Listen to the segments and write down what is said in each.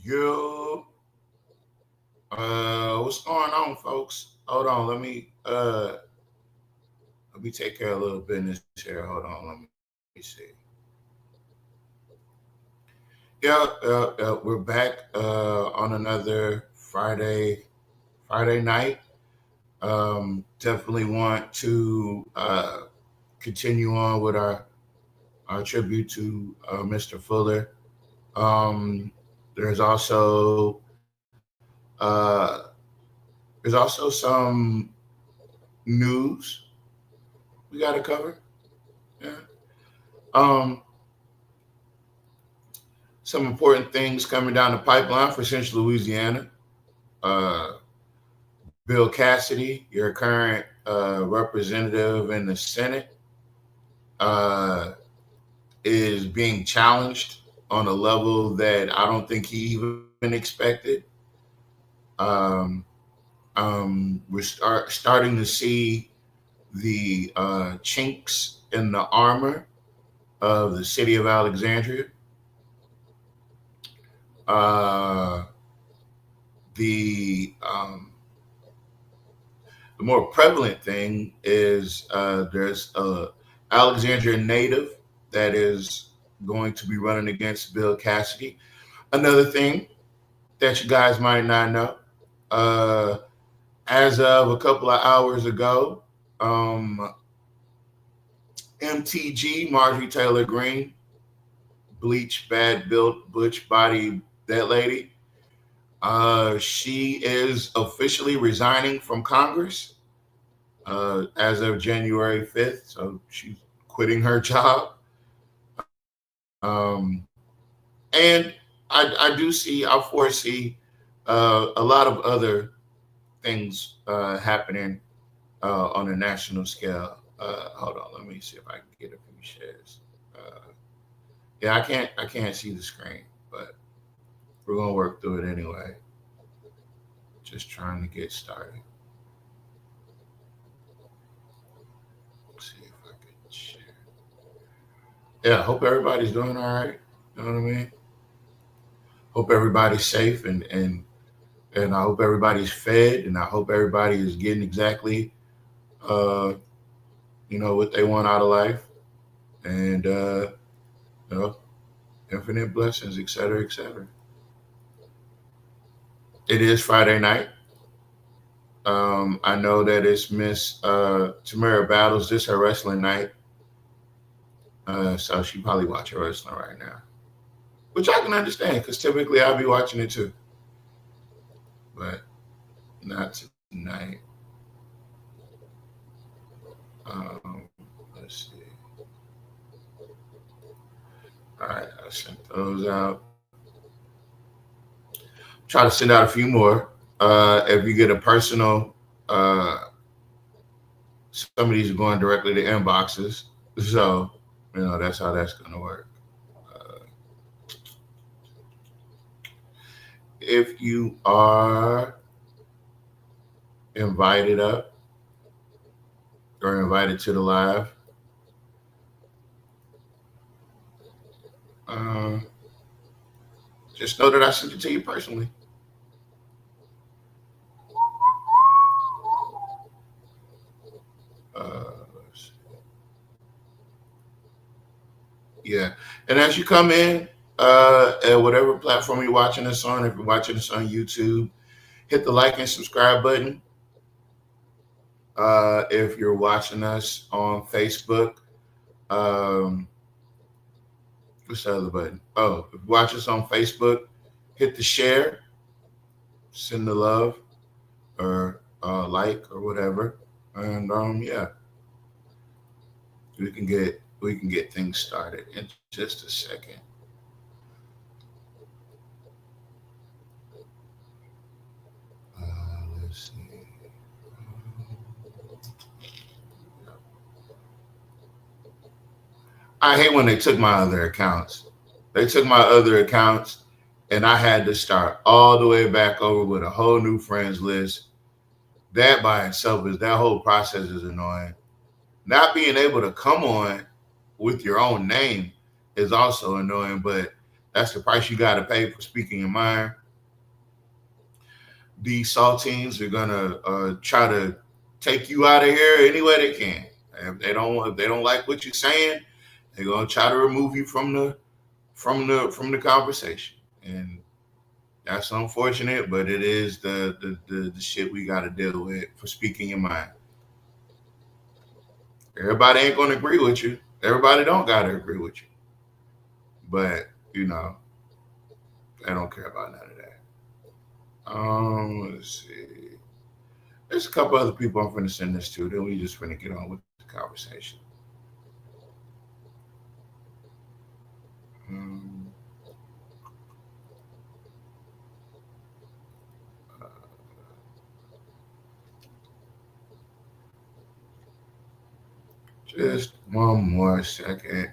Yo, what's going on, folks? Hold on, let me take care of a little business here. Hold on, let me see. Yeah, we're back on another Friday night. Definitely want to continue on with our tribute to Mr. Fuller. Um, there's also uh, there's also some news we got to cover. Yeah. Um, some important things coming down the pipeline for Central Louisiana. Uh, Bill Cassidy, your current representative in the Senate, uh, is being challenged on a level that I don't think he even expected. Um, we're starting to see the chinks in the armor of the city of Alexandria. Uh, the the more prevalent thing is there's a Alexandria native that is going to be running against Bill Cassidy. Another thing that you guys might not know, uh, as of a couple of hours ago, um, MTG Marjorie Taylor Greene, bleach, bad built, butch body, that lady. She is officially resigning from Congress as of January 5th. So she's quitting her job. And I do see, I foresee a lot of other things happening on a national scale. Hold on, let me see if I can get a few shares. Yeah, I can't see the screen, but we're gonna work through it anyway. Just trying to get started. Let's see if I can share. Yeah, I hope everybody's doing all right. You know what I mean? Hope everybody's safe and I hope everybody's fed and I hope everybody is getting exactly uh, what they want out of life and you know infinite blessings, etc., etc. It is Friday night. I know that it's Miss Tamara Battles. This her wrestling night, so she probably watching wrestling right now, which I can understand because typically I'll be watching it too, but not tonight. Let's see. All right, I sent those out. Try to send out a few more. If you get a personal, some of these are going directly to inboxes, so that's how that's going to work. Uh, if you are invited up or invited to the live, uh, just know that I sent it to you personally. Uh, yeah, and as you come in, at whatever platform you're watching us on. If you're watching us on YouTube, hit the like and subscribe button. If you're watching us on Facebook, um, what's the other button? Oh, if you watch us on Facebook, hit the share, send the love, or like or whatever, and yeah, we can get things started in just a second. Let's see. I hate when they took my other accounts. They took my other accounts, and I had to start all the way back over with a whole new friends list. That by itself is that whole process is annoying. Not being able to come on with your own name is also annoying, but that's the price you got to pay for speaking your mind. These saltines are gonna try to take you out of here any way they can. If they don't like what you're saying, they're gonna try to remove you from the conversation, and that's unfortunate. But it is the shit we got to deal with for speaking your mind. Everybody ain't gonna agree with you. Everybody don't gotta agree with you, but you know they don't care about none of that. Let's see. There's a couple other people I'm finna send this to. Then we just finna get on with the conversation. Um, uh, just one more second.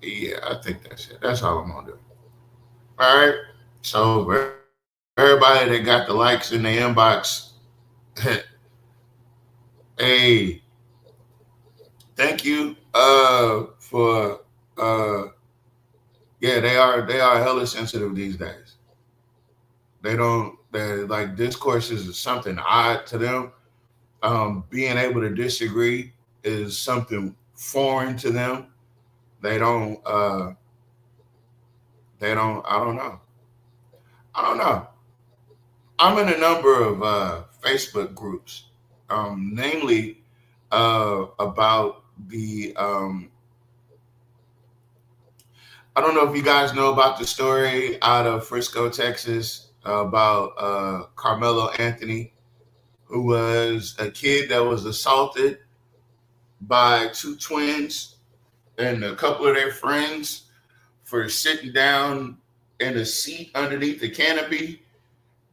Yeah, I think that's it. That's all I'm gonna do. All right. So for everybody that got the likes in the inbox, hey, thank you. For yeah, they are hella sensitive these days. They're like discourse is something odd to them. Being able to disagree is something foreign to them. They don't. They don't. I don't know. I don't know. I'm in a number of Facebook groups, namely about the. I don't know if you guys know about the story out of Frisco, Texas, about Carmelo Anthony, who was a kid that was assaulted by two twins and a couple of their friends for sitting down in a seat underneath the canopy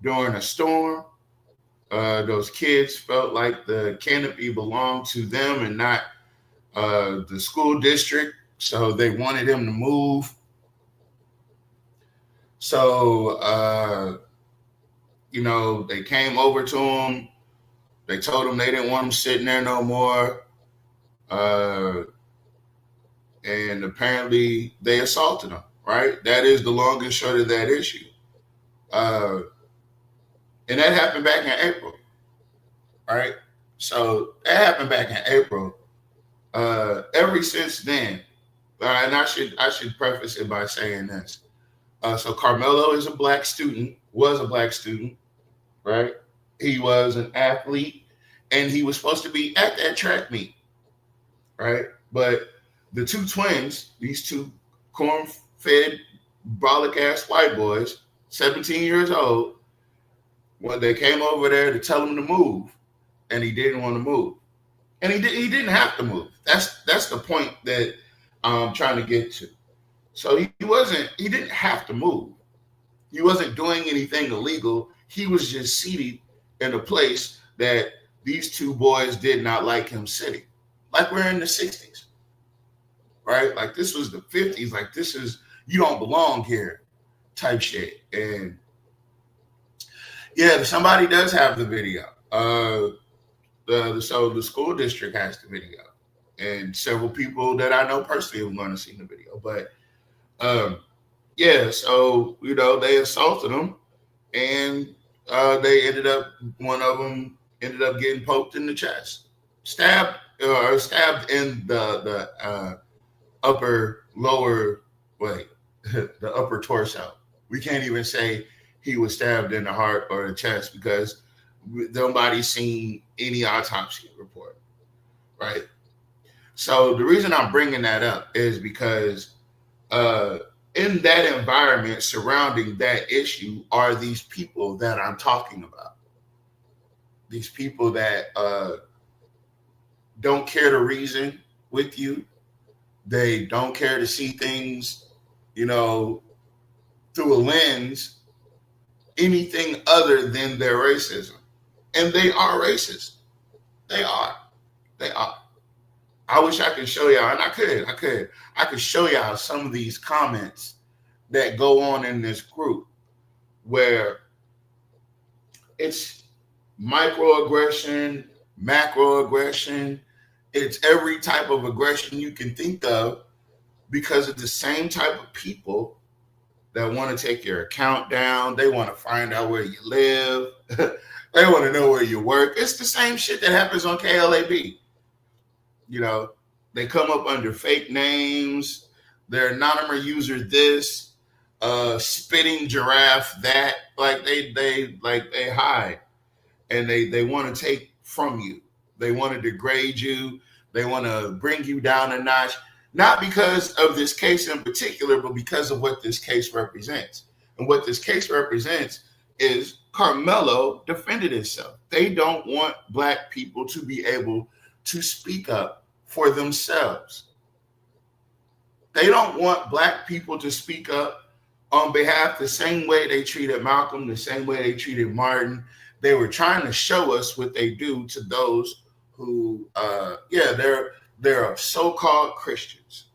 during a storm. Those kids felt like the canopy belonged to them and not the school district, so they wanted him to move. So, they came over to him. They told him they didn't want him sitting there no more. Uh, and apparently they assaulted him, right? That is the long and short of that issue. Uh, and that happened back in April, right? So that happened back in April. Ever since then, and I should preface it by saying this. So Carmelo is a black student, was a black student, right? He was an athlete, and he was supposed to be at that track meet, right? But the two twins, these two corn-fed, brolic ass white boys, 17 years old, when they came over there to tell him to move, and he didn't want to move, and he didn't have to move. That's the point that I'm trying to get to. So he didn't have to move. He wasn't doing anything illegal. He was just seated in a place that these two boys did not like him sitting. Like we're in the 60s, right? Like this was the 50s. Like this is, you don't belong here type shit. And yeah, somebody does have the video. So the school district has the video. And several people that I know personally have gone to see the video. But um, yeah, so they assaulted him, and one of them ended up getting poked in the chest, stabbed in the upper lower way, the upper torso. We can't even say he was stabbed in the heart or the chest because nobody's seen any autopsy report, right? So the reason I'm bringing that up is because uh, in that environment surrounding that issue are these people that I'm talking about. These people that don't care to reason with you. They don't care to see things, you know, through a lens, anything other than their racism. And they are racist. They are. They are. I wish I could show y'all, and I could show y'all some of these comments that go on in this group where it's microaggression, macroaggression, it's every type of aggression you can think of because of the same type of people that want to take your account down. They want to find out where you live. They want to know where you work. It's the same shit that happens on KLAB. You know, they come up under fake names. They're anonymous user this, spitting giraffe that. Like they hide and they want to take from you. They want to degrade you. They want to bring you down a notch, not because of this case in particular, but because of what this case represents. And what this case represents is Carmelo defended himself. They don't want Black people to be able to speak up for themselves. They don't want Black people to speak up on behalf the same way they treated Malcolm, the same way they treated Martin. They were trying to show us what they do to those who, they're so-called Christians.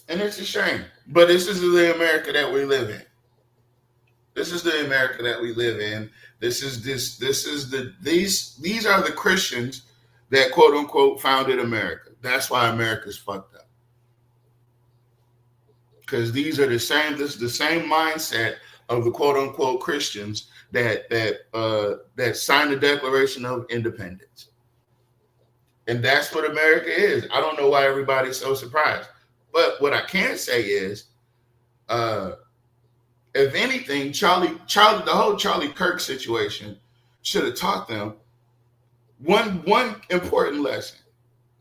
And it's a shame. But this is the America that we live in. This is the America that we live in. These are the Christians that quote unquote founded America. That's why America's fucked up. Because this is the same mindset of the quote unquote Christians that signed the Declaration of Independence. And that's what America is. I don't know why everybody's so surprised. But what I can say is, if anything, the whole Charlie Kirk situation should have taught them one important lesson.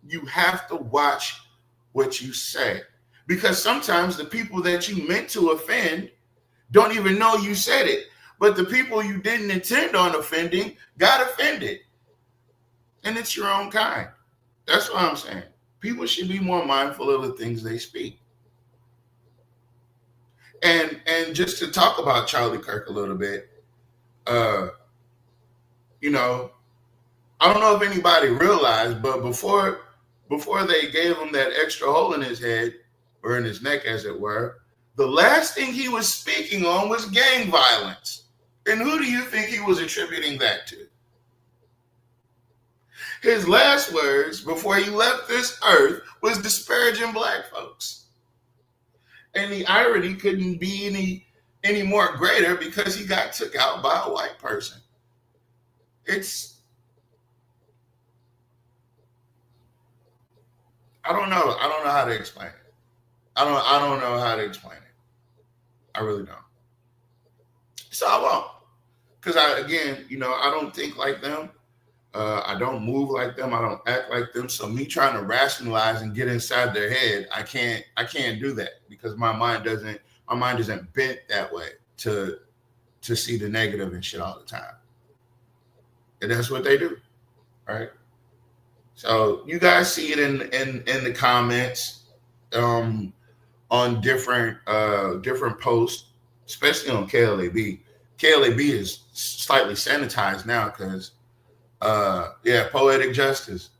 You have to watch what you say. Because sometimes the people that you meant to offend don't even know you said it. But the people you didn't intend on offending got offended. And it's your own kind. That's what I'm saying. People should be more mindful of the things they speak. And just to talk about Charlie Kirk a little bit, you know, I don't know if anybody realized, but before they gave him that extra hole in his head, or in his neck, as it were, the last thing he was speaking on was gang violence. And who do you think he was attributing that to? His last words before he left this earth was disparaging Black folks. And the irony couldn't be any more greater because he got took out by a white person. I don't know how to explain it. I don't know how to explain it. I really don't. So I won't. Because I don't think like them. I don't move like them. I don't act like them. So me trying to rationalize and get inside their head, I can't do that because my mind isn't bent that way to see the negative and shit all the time. And that's what they do. Right? So you guys see it in the comments on different posts, especially on KLAB. KLAB is slightly sanitized now because poetic justice.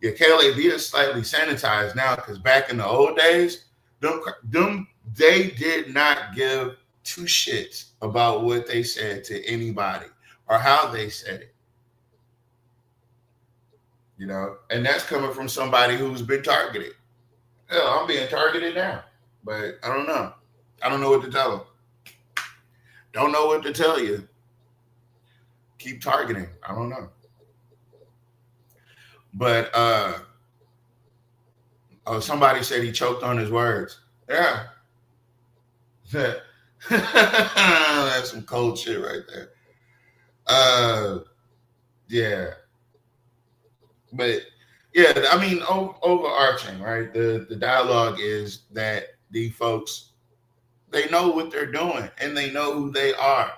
Yeah, KLAB is slightly sanitized now because back in the old days, they did not give two shits about what they said to anybody or how they said it. You know, and that's coming from somebody who's been targeted. Hell, I'm being targeted now, but I don't know. I don't know what to tell them. Don't know what to tell you. Keep targeting. I don't know. But Oh, somebody said he choked on his words. Yeah. That's some cold shit right there. Yeah. But yeah, I mean, overarching, right? The dialogue is that the folks, they know what they're doing and they know who they are,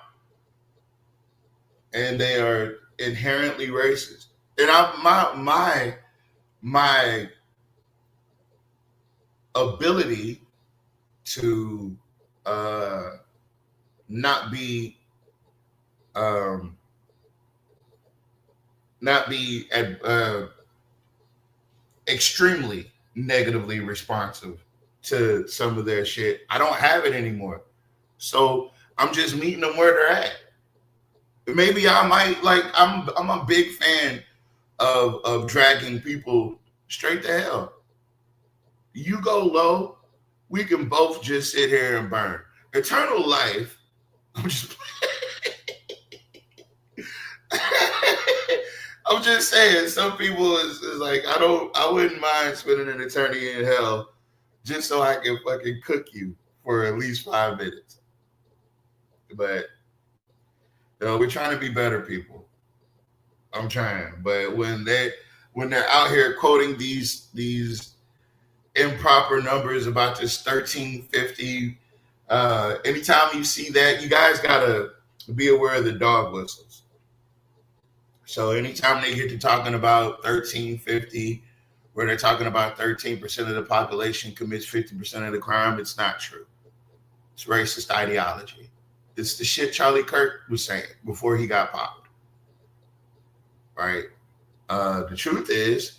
and they are inherently racist. And my ability to uh not be um not be extremely negatively responsive to some of their shit. I don't have it anymore. So I'm just meeting them where they're at. Maybe I might like I'm a big fan of dragging people straight to hell. You go low, we can both just sit here and burn. Eternal life. I'm just I'm just saying, some people is like, I wouldn't mind spending an eternity in hell just so I can fucking cook you for at least 5 minutes. But we're trying to be better people. I'm trying, but when they're out here quoting these improper numbers about this 1350, anytime you see that, you guys gotta be aware of the dog whistles. So anytime they get to talking about 1350, where they're talking about 13% of the population commits 50% of the crime, it's not true. It's racist ideology. It's the shit Charlie Kirk was saying before he got popped. Right? The truth is,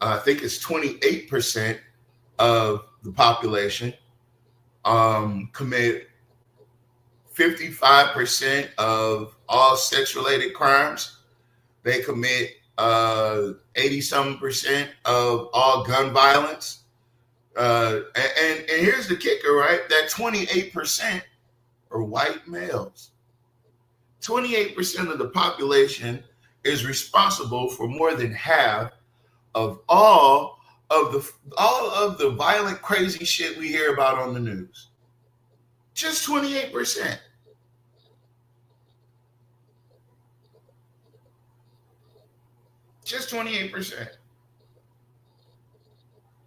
I think it's 28% of the population commit 55% of all sex-related crimes. They commit 80-something% of all gun violence. And here's the kicker, right? That 28% are white males. 28% of the population is responsible for more than half of all of the violent, crazy shit we hear about on the news. Just 28%. Just 28%.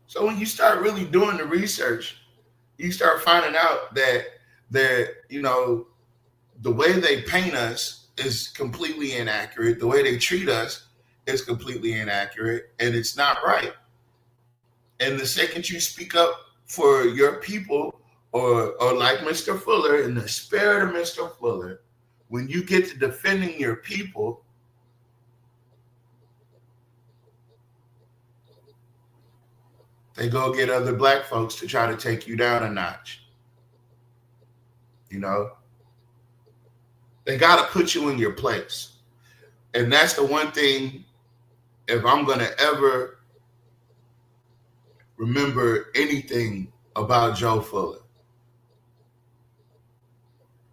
So when you start really doing the research, you start finding out that the way they paint us is completely inaccurate. The way they treat us is completely inaccurate, and it's not right. And the second you speak up for your people, or like Mr. Fuller, in the spirit of Mr. Fuller, when you get to defending your people, they go get other black folks to try to take you down a notch. They got to put you in your place. And that's the one thing, if I'm going to ever remember anything about Joe Fuller,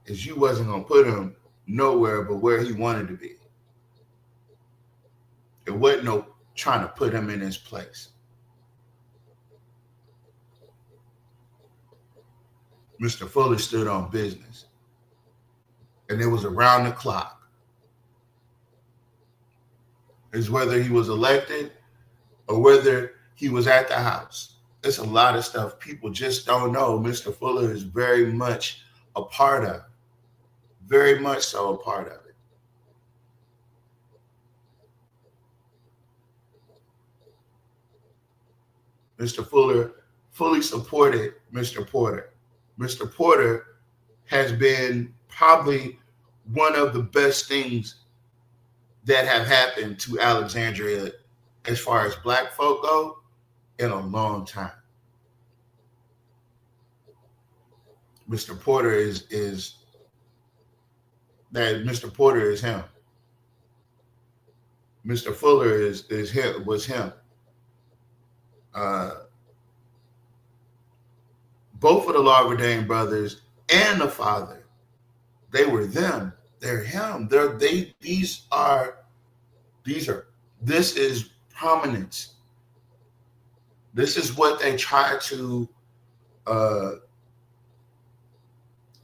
is you wasn't going to put him nowhere but where he wanted to be. It wasn't no trying to put him in his place. Mr. Fuller stood on business. And it was around the clock. It's whether he was elected or whether he was at the House. There's a lot of stuff people just don't know. Mr. Fuller is very much a part of. Very much so a part of it. Mr. Fuller fully supported Mr. Porter. Mr. Porter has been probably one of the best things that have happened to Alexandria as far as black folk go in a long time. Mr. Porter is Mr. Porter is him. Mr. Fuller was him. Both of the Larvadain brothers and the father, they were them. They're him. This is prominence. This is what they try to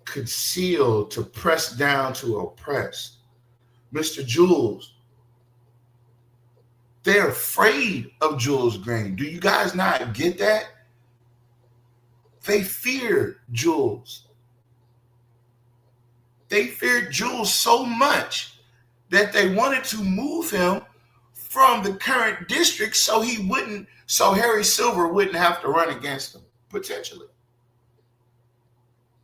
conceal, to press down, to oppress. Mr. Jules, they're afraid of Jules Green. Do you guys not get that? They fear Jules. They feared Jules so much that they wanted to move him from the current district so Harry Silver wouldn't have to run against him, potentially.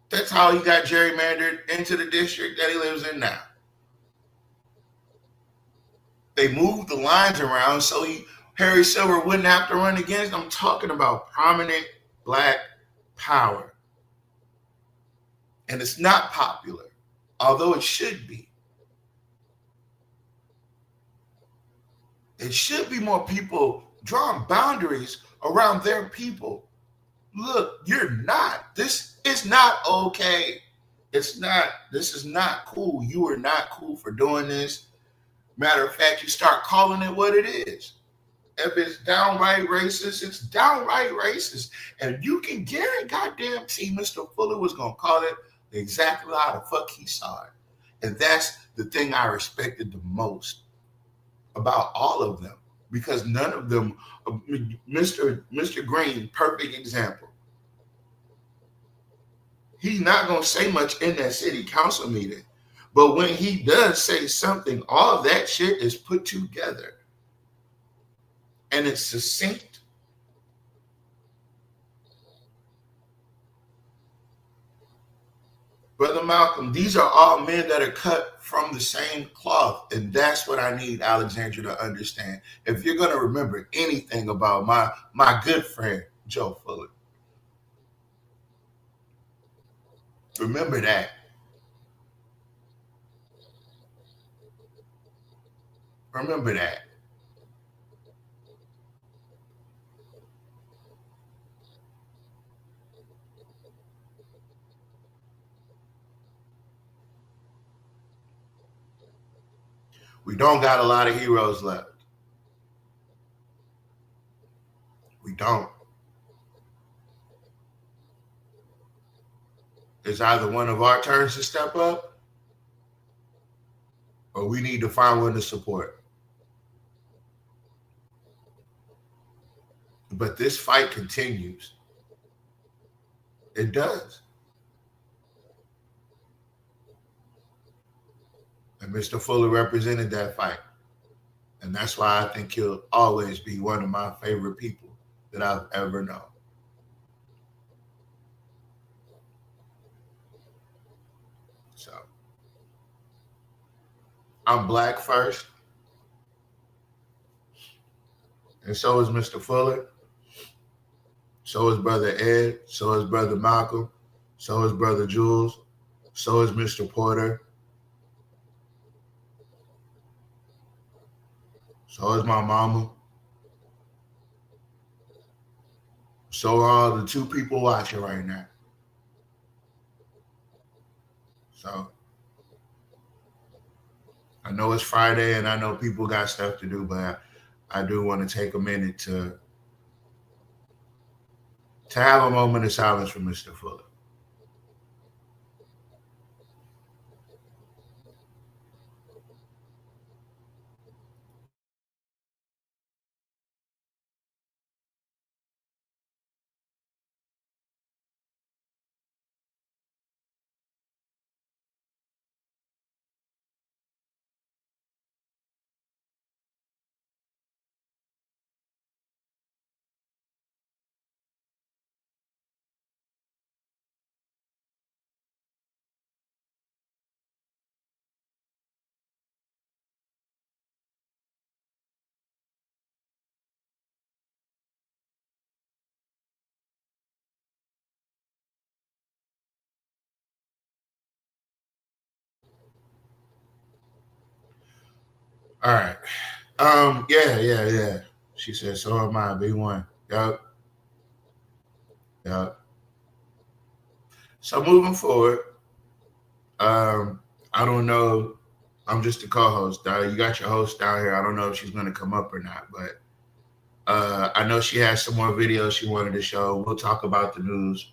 That's how he got gerrymandered into the district that he lives in now. They moved the lines around so Harry Silver wouldn't have to run against him. I'm talking about prominent Black power. And it's not popular, although it should be. It should be more people drawing boundaries around their people. Look, you're not. This is not okay. It's not. This is not cool. You are not cool for doing this. Matter of fact, you start calling it what it is. If it's downright racist, it's downright racist. And you can guarantee Mr. Fuller was going to call it exactly how the fuck he saw it. And that's the thing I respected the most about all of them. Because none of them, Mr. Green, perfect example. He's not going to say much in that city council meeting. But when he does say something, all of that shit is put together. And it's succinct. Brother Malcolm, these are all men that are cut from the same cloth. And that's what I need Alexandria to understand. If you're going to remember anything about my good friend, Joe Fuller, remember that. Remember that. We don't got a lot of heroes left. We don't. It's either one of our turns to step up or we need to find one to support. But this fight continues. It does. And Mr. Fuller represented that fight. And that's why I think he'll always be one of my favorite people that I've ever known. So I'm Black first. And so is Mr. Fuller. So is Brother Ed. So is Brother Malcolm. So is Brother Jules. So is Mr. Porter. So is my mama. So are all the 2 people watching right now. So I know it's Friday and I know people got stuff to do, but I do want to take a minute to have a moment of silence for Mr. Fuller. All right. Yeah. She said, so am I, B1. Yup. So moving forward, I don't know. I'm just a co-host. You got your host down here. I don't know if she's going to come up or not, but I know she has some more videos she wanted to show. We'll talk about the news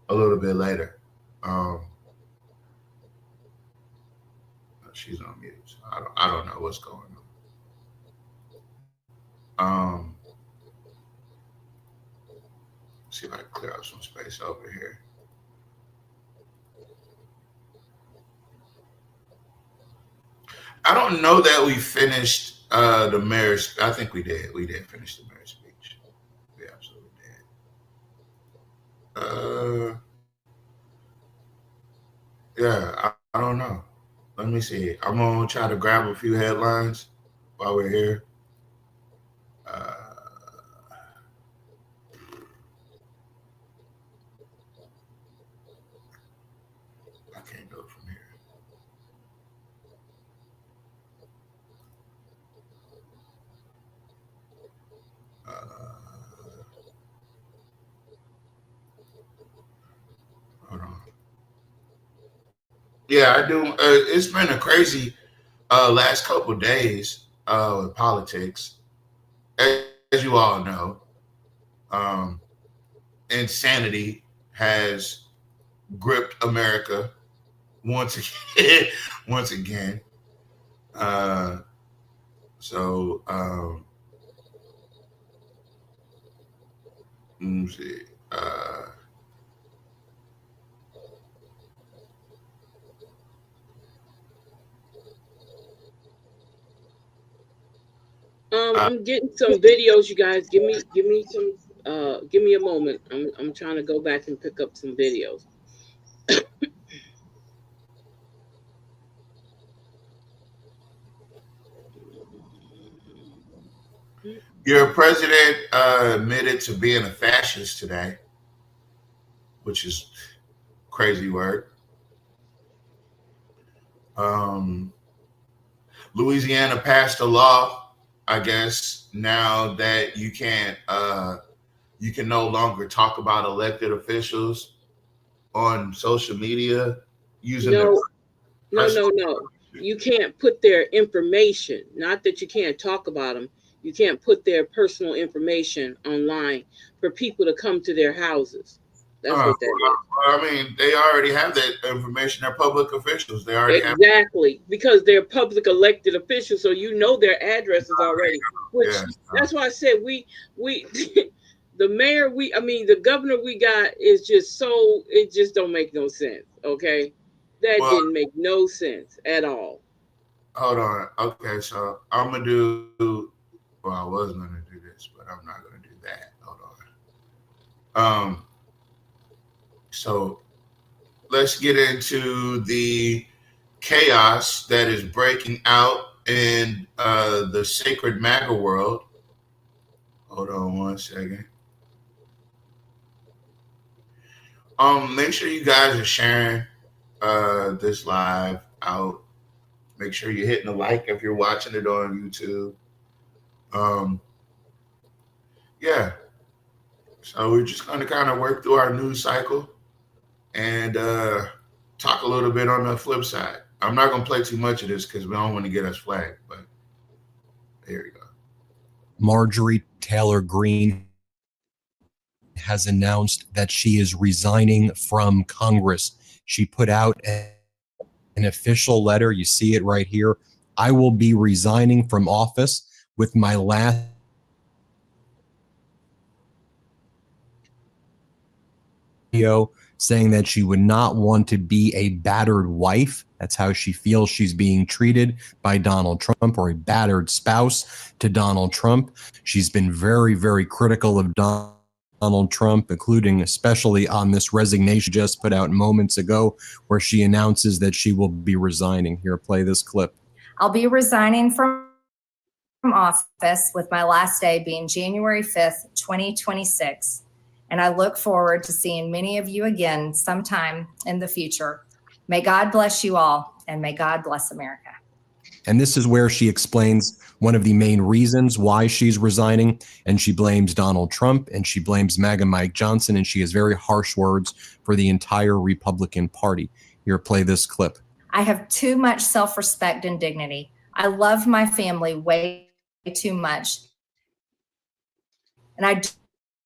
a little bit later. She's on mute. So I don't know what's going on. See if I can clear up some space over here. I don't know that we finished the mayor's. I think we did. We did finish the mayor's speech. We absolutely did. Yeah, I don't know. Let me see. I'm gonna try to grab a few headlines while we're here. I can't go from here. Hold on. Yeah, I do. It's been a crazy last couple of days with politics. As you all know, insanity has gripped America once again. Once again. So let me see. I'm getting some videos, you guys. Give me some give me a moment. I'm trying to go back and pick up some videos. Your president admitted to being a fascist today, which is crazy word. Louisiana passed a law, I guess, now that you can no longer talk about elected officials on social media using their No, personal. no. You can't put their information. Not that you can't talk about them. You can't put their personal information online for people to come to their houses. That's what that is. I mean, they already have that information. They're public officials. They already have. Exactly, because they're public elected officials, so you know their addresses already. Which Yeah. that's why I said we the mayor I mean the governor we got is just so it just don't make no sense. Okay, that Well, didn't make no sense at all. hold on. Okay, so I'm gonna do. Well, I was gonna do this, but I'm not gonna do that. Hold on. So let's get into the chaos that is breaking out in the sacred MAGA world. Hold on one second. Make sure you guys are sharing this live out. Make sure you're hitting a like if you're watching it on YouTube. Yeah. So we're just going to kind of work through our news cycle and talk a little bit on the flip side. I'm not going to play too much of this because we don't want to get us flagged, but here we go. Marjorie Taylor Greene has announced that she is resigning from Congress. She put out an official letter. You see it right here. I will be resigning from office with my last video saying that she would not want to be a battered wife. That's how she feels she's being treated by Donald Trump, or a battered spouse to Donald Trump. She's been very, very critical of Donald Trump, including especially on this resignation just put out moments ago, where she announces that she will be resigning. Here, play this clip. I'll be resigning from office with my last day being January 5th, 2026. And I look forward to seeing many of you again sometime in the future. May God bless you all, and may God bless America. And this is where she explains one of the main reasons why she's resigning, and she blames Donald Trump, and she blames MAGA Mike Johnson, and she has very harsh words for the entire Republican Party. Here, play this clip. I have too much self-respect and dignity. I love my family way too much And I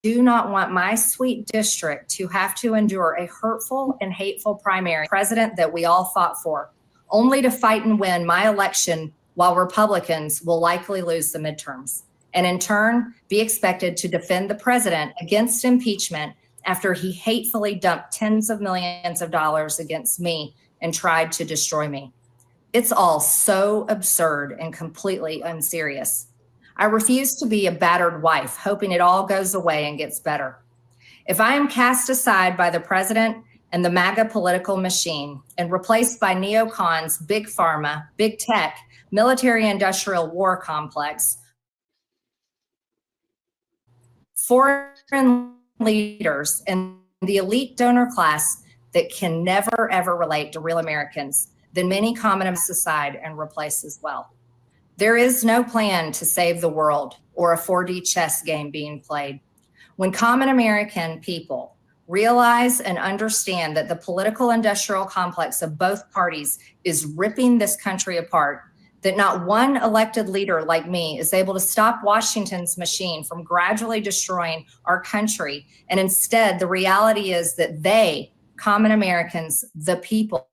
do not want my sweet district to have to endure a hurtful and hateful primary president that we all fought for, only to fight and win my election while Republicans will likely lose the midterms, and in turn be expected to defend the president against impeachment after he hatefully dumped tens of millions of dollars against me and tried to destroy me. It's all so absurd and completely unserious. I refuse to be a battered wife, hoping it all goes away and gets better. If I am cast aside by the president and the MAGA political machine and replaced by neocons, big pharma, big tech, military-industrial war complex, foreign leaders, and the elite donor class that can never, ever relate to real Americans, then many communists aside and replace as well. There is no plan to save the world or a 4D chess game being played. When common American people realize and understand that the political industrial complex of both parties is ripping this country apart, that not one elected leader like me is able to stop Washington's machine from gradually destroying our country, and instead the reality is that they, common Americans, the people,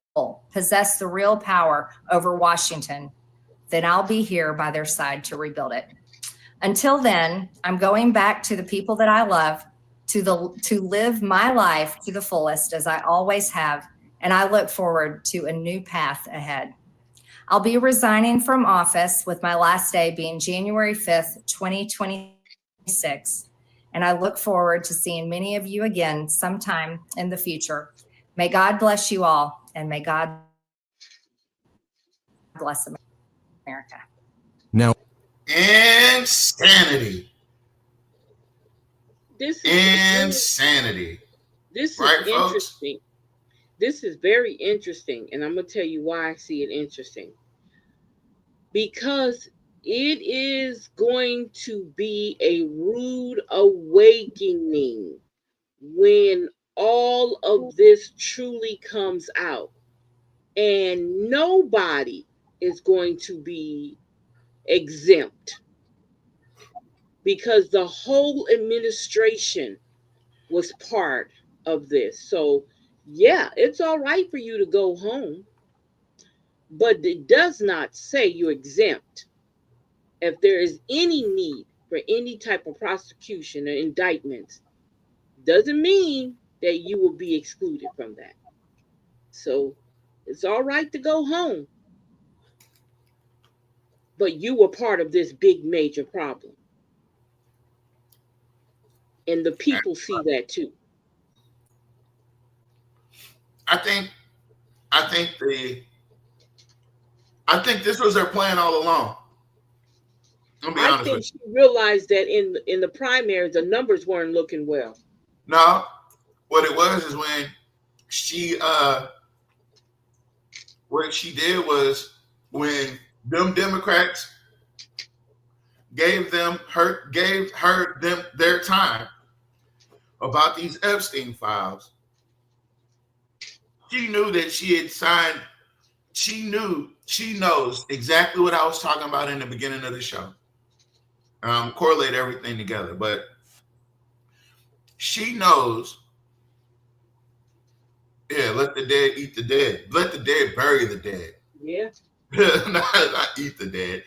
possess the real power over Washington, then I'll be here by their side to rebuild it. Until then, I'm going back to the people that I love, to live my life to the fullest as I always have, and I look forward to a new path ahead. I'll be resigning from office with my last day being January 5th, 2026, and I look forward to seeing many of you again sometime in the future. May God bless you all, and may God bless America. Now, Insanity. This is Insanity. This is Right, folks? interesting. This is very interesting, and I'm going to tell you why I see it interesting. Because it is going to be a rude awakening when all of this truly comes out. And nobody is going to be exempt, because the whole administration was part of this. So, yeah, it's all right for you to go home, but it does not say you're exempt. If there is any need for any type of prosecution or indictments, doesn't mean that you will be excluded from that. So it's all right to go home, but you were part of this big major problem. And the people see that too. I think this was their plan all along. I'm gonna be I honest think with she realized that in the primaries, the numbers weren't looking well. you. No, what it was is when she what she did was, when them Democrats gave her their time about these Epstein files, she knew that she had signed. She knows exactly what I was talking about in the beginning of the show. Correlate everything together, but she knows. Yeah, let the dead eat the dead. Let the dead bury the dead. Yeah. not eat the dead.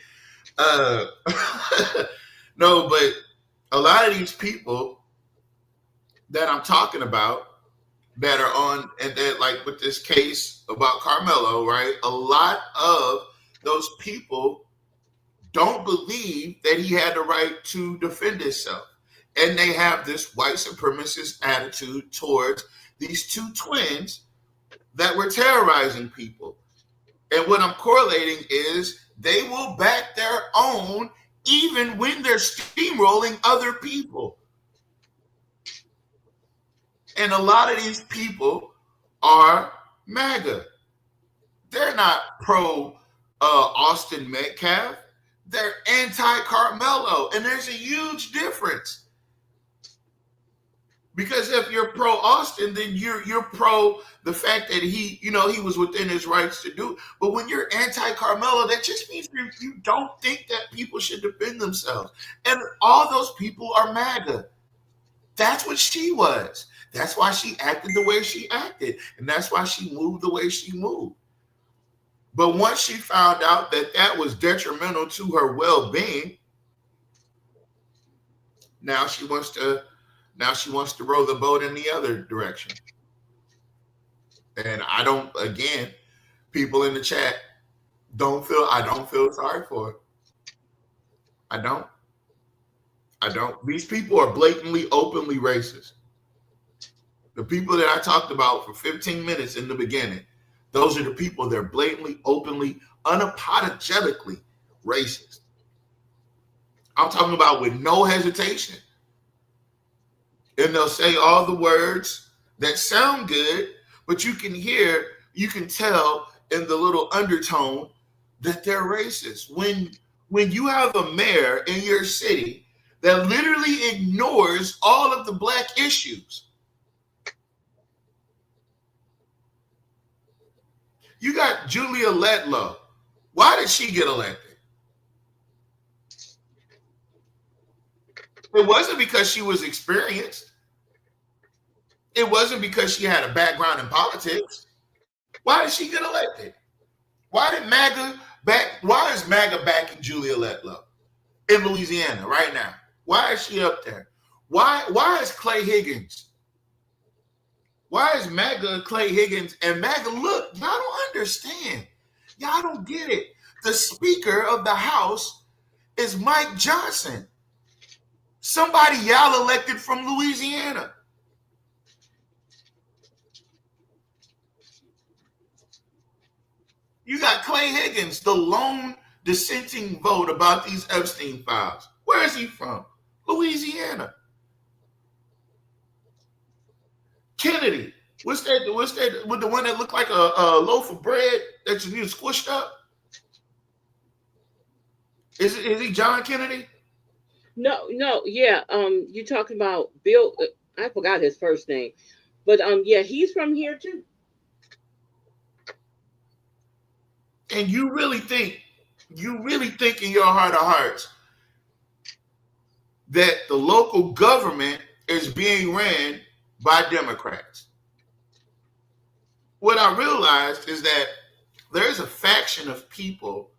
No, but a lot of these people that I'm talking about that are on, and that, like with this case about Carmelo, right? A lot of those people don't believe that he had the right to defend himself. And they have this white supremacist attitude towards these two twins that were terrorizing people. And what I'm correlating is they will back their own even when they're steamrolling other people. And a lot of these people are MAGA. They're not pro Austin Metcalf. They're anti-Carmelo. And there's a huge difference. Because if you're pro Austin, then you're pro the fact that he was within his rights to do. But when you're anti Carmelo, that just means you don't think that people should defend themselves. And all those people are MAGA. That's what she was. That's why she acted the way she acted. And that's why she moved the way she moved. But once she found out that that was detrimental to her well-being, now she wants to row the boat in the other direction. And people in the chat I don't feel sorry for her. I don't. These people are blatantly, openly racist. The people that I talked about for 15 minutes in the beginning, those are the people that are blatantly, openly, unapologetically racist. I'm talking about with no hesitation. And they'll say all the words that sound good, but you can tell in the little undertone that they're racist. When you have a mayor in your city that literally ignores all of the black issues. You got Julia Letlow. Why did she get elected? It wasn't because she was experienced. It wasn't because she had a background in politics. Why did she get elected? Why is MAGA backing Julia Letlow in Louisiana right now? Why is she up there? Why is Clay Higgins? Why is MAGA Clay Higgins and MAGA? Look, y'all don't understand. Y'all don't get it. The Speaker of the House is Mike Johnson. Somebody y'all elected from Louisiana. You got Clay Higgins, the lone dissenting vote about these Epstein files. Where is he from? Louisiana. Kennedy, what's that? With the one that looked like a loaf of bread that you need squished up? Is he John Kennedy? No, yeah. You're talking about Bill. I forgot his first name, but yeah, he's from here too. And you really think in your heart of hearts that the local government is being ran by Democrats? What I realized is that there's a faction of people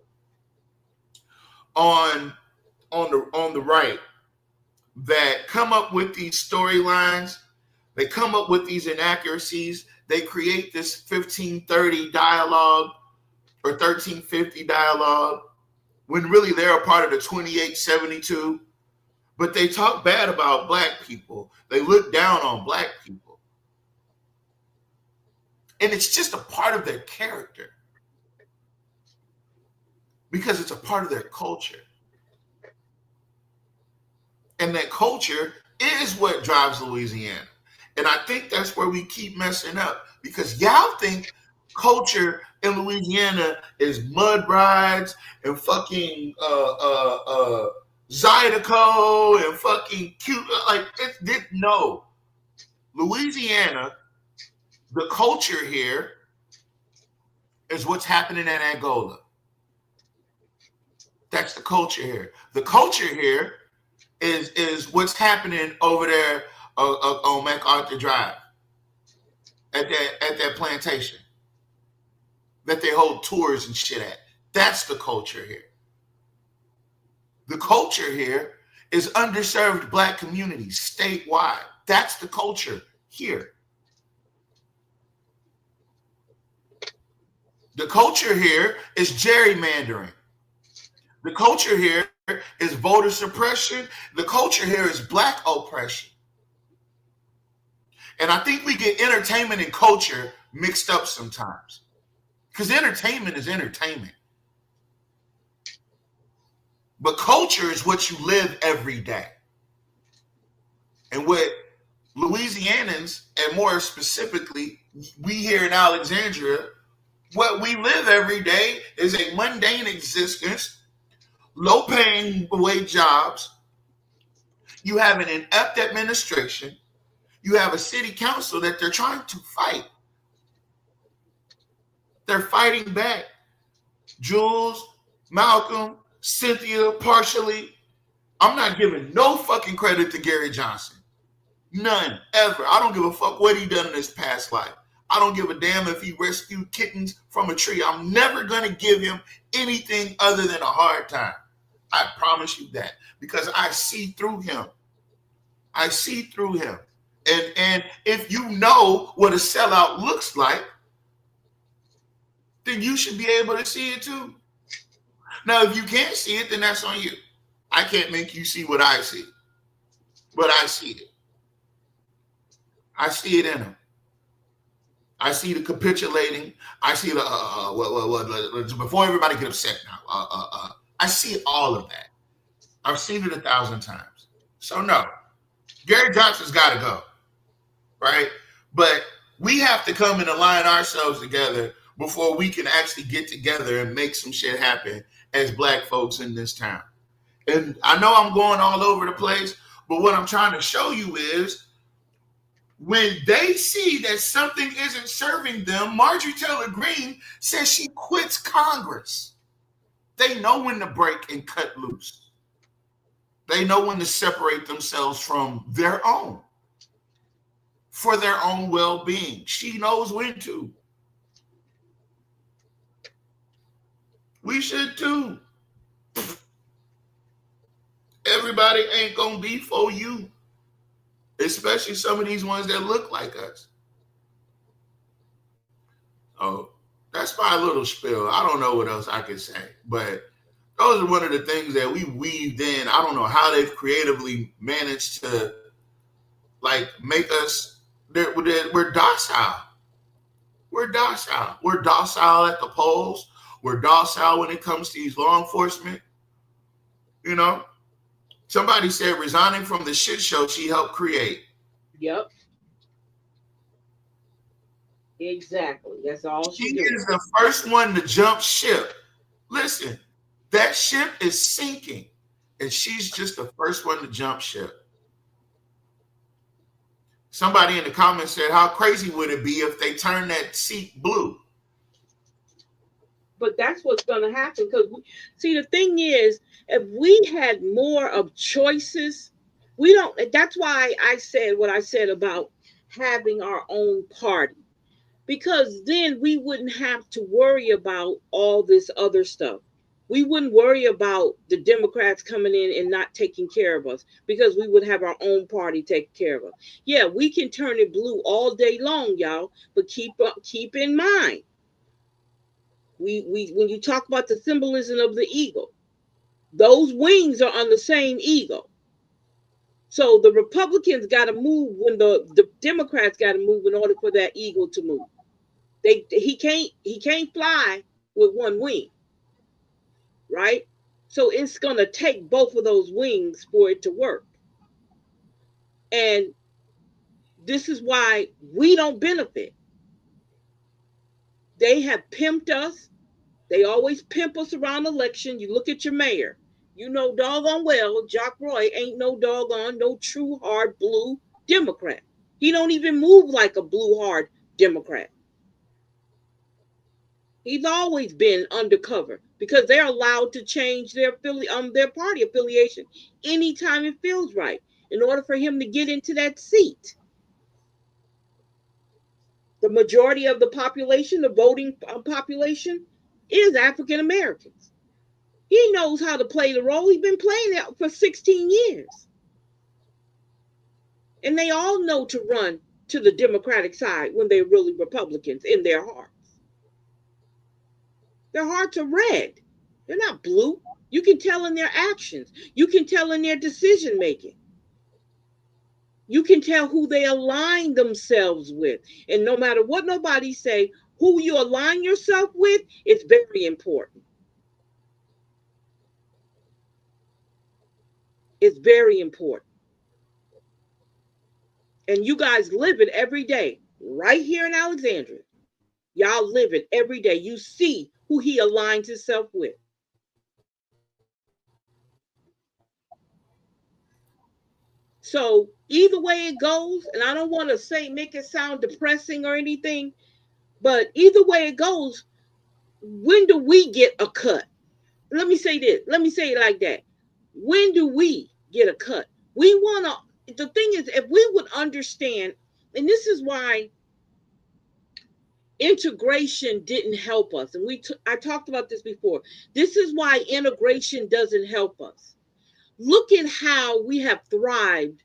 on the right that come up with these storylines. They come up with these inaccuracies. They create this 1530 dialogue or 1350 dialogue when really they're a part of the 2872. But they talk bad about black people. They look down on black people. And it's just a part of their character because it's a part of their culture. And that culture is what drives Louisiana. And I think that's where we keep messing up because y'all think culture in Louisiana is mud brides and fucking Zydeco and fucking cute. No. Louisiana, the culture here is what's happening in Angola. That's the culture here. The culture here is what's happening over there on MacArthur Drive at that plantation that they hold tours and shit at. That's the culture here. The culture here is underserved black communities statewide. That's the culture here. The culture here is gerrymandering. The culture here is voter suppression. The culture here is black oppression. And I think we get entertainment and culture mixed up sometimes. Because entertainment is entertainment. But culture is what you live every day. And what Louisianans, and more specifically, we here in Alexandria, what we live every day is a mundane existence, low-paying wage jobs. You have an inept administration. You have a city council that they're trying to fight. They're fighting back. Jules, Malcolm, Cynthia, partially. I'm not giving no fucking credit to Gary Johnson. None, ever. I don't give a fuck what he done in his past life. I don't give a damn if he rescued kittens from a tree. I'm never going to give him anything other than a hard time. I promise you that. Because I see through him. I see through him. And if you know what a sellout looks like, then you should be able to see it too. Now, if you can't see it, then that's on you. I can't make you see what I see. But I see it. I see it in him. I see the capitulating. I see the before everybody get upset now. I see all of that. I've seen it 1,000 times. So no, Gary Johnson's got to go, right? But we have to come and align ourselves together before we can actually get together and make some shit happen as Black folks in this town. And I know I'm going all over the place, but what I'm trying to show you is when they see that something isn't serving them, Marjorie Taylor Greene says she quits Congress. They know when to break and cut loose. They know when to separate themselves from their own for their own well-being. She knows when to. We should too. Everybody ain't gonna be for you. Especially some of these ones that look like us. Oh, that's my little spiel. I don't know what else I can say, but those are one of the things that we weaved in. I don't know how they've creatively managed to like make us, we're docile. We're docile. We're docile at the polls. We're docile when it comes to these law enforcement. You know? Somebody said resigning from the shit show she helped create. Yep. Exactly. That's all She she did. is the first one to jump ship. Listen, that ship is sinking, and she's just the first one to jump ship. Somebody in the comments said, how crazy would it be if they turned that seat blue? But that's what's going to happen. Because, see, the thing is, if we had more of choices, we don't. That's why I said what I said about having our own party. Because then we wouldn't have to worry about all this other stuff. We wouldn't worry about the Democrats coming in and not taking care of us because we would have our own party taking care of us. Yeah, we can turn it blue all day long, y'all, but keep in mind, we when you talk about the symbolism of the eagle, those wings are on the same eagle. So the Republicans got to move when the Democrats got to move in order for that eagle to move. He can't fly with one wing, right? So it's going to take both of those wings for it to work. And this is why we don't benefit. They have pimped us. They always pimp us around election. You look at your mayor. You know doggone well Jock Roy ain't no true hard blue Democrat. He don't even move like a blue hard Democrat. He's always been undercover because they're allowed to change their party affiliation anytime it feels right in order for him to get into that seat. The majority of the population, the voting population, is African Americans. He knows how to play the role. He's been playing it for 16 years. And they all know to run to the Democratic side when they're really Republicans in their hearts. Their hearts are red. They're not blue. You can tell in their actions. You can tell in their decision making. You can tell who they align themselves with. And no matter what nobody say, who you align yourself with is very important. It's very important. And you guys live it every day, right here in Alexandria. Y'all live it every day. You see who he aligns himself with. So Either way it goes, and I don't want to say make it sound depressing or anything, but either way it goes, when do we get a cut? Let me say this. Let me say it like that. When do we get a cut? We want to, the thing is, if we would understand, and this is why integration didn't help us. And I talked about this before. This is why integration doesn't help us. Look at how we have thrived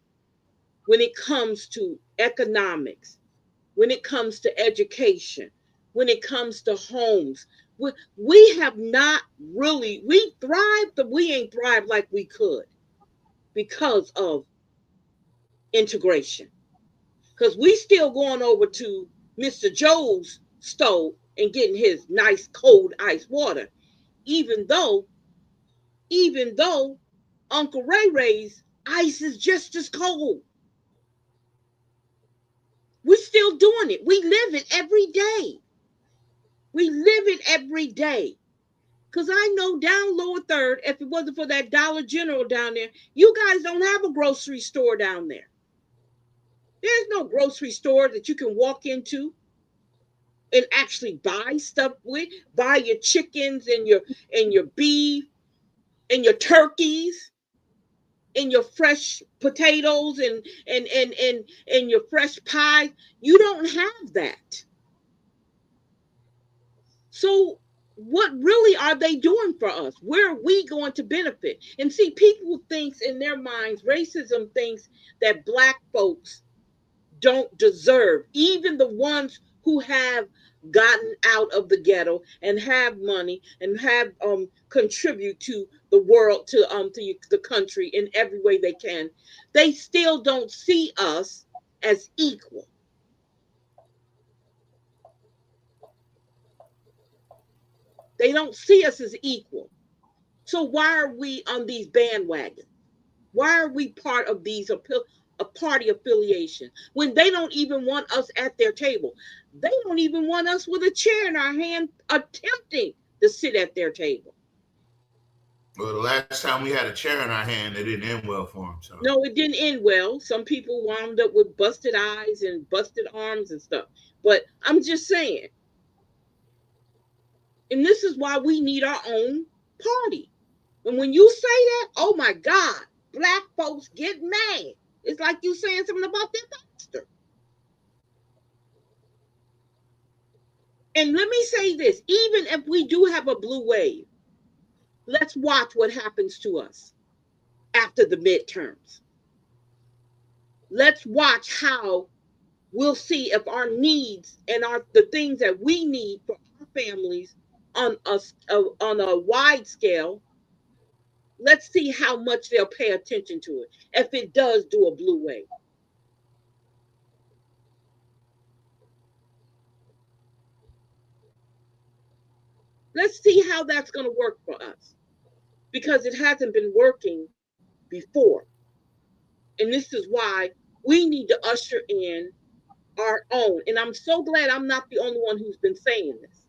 when it comes to economics, when it comes to education, when it comes to homes. We have not really, we thrived, but we ain't thrived like we could because of integration. Because we still going over to Mr. Joe's stove and getting his nice cold ice water, even though, even though Uncle Ray Ray's ice is just as cold. We're still doing it. We live it every day. We live it every day. Because I know down Lower Third, if it wasn't for that Dollar General down there, you guys don't have a grocery store down there. There's no grocery store that you can walk into and actually buy stuff with. Buy your chickens and your beef and your turkeys and your fresh potatoes and your fresh pies. You don't have that. So what really are they doing for us? Where are we going to benefit? And see, people thinks in their minds, racism thinks that black folks don't deserve, even the ones who have gotten out of the ghetto and have money and have contribute to the world, to the country in every way they can. They still don't see us as equal. They don't see us as equal. So why are we on these bandwagons? Why are we part of these a party affiliation when they don't even want us at their table? They don't even want us with a chair in our hand attempting to sit at their table. Well, the last time we had a chair in our hand, it didn't end well for them. So No, it didn't end well. Some people wound up with busted eyes and busted arms and stuff. But I'm just saying, and this is why we need our own party. And when you say that, oh my God, black folks get mad. It's like you saying something about their pastor. And let me say this, even if we do have a blue wave, let's watch what happens to us after the midterms. Let's watch how we'll see if our needs and the things that we need for our families on a wide scale. Let's see how much they'll pay attention to it if it does do a blue wave. Let's see how that's going to work for us, because it hasn't been working before. And this is why we need to usher in our own. And I'm so glad I'm not the only one who's been saying this.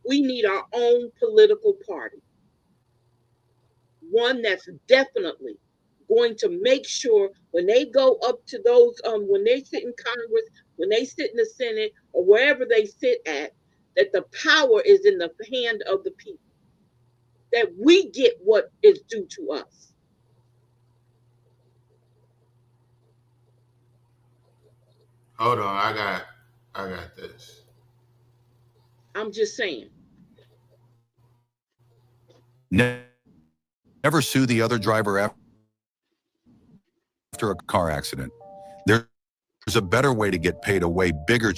We need our own political party, one that's definitely going to make sure when they go up to those, when they sit in Congress, when they sit in the Senate, or wherever they sit at, that the power is in the hand of the people, that we get what is due to us. hold on, I got this. I'm just saying. Never sue the other driver after a car accident. There's a better way to get paid a way bigger.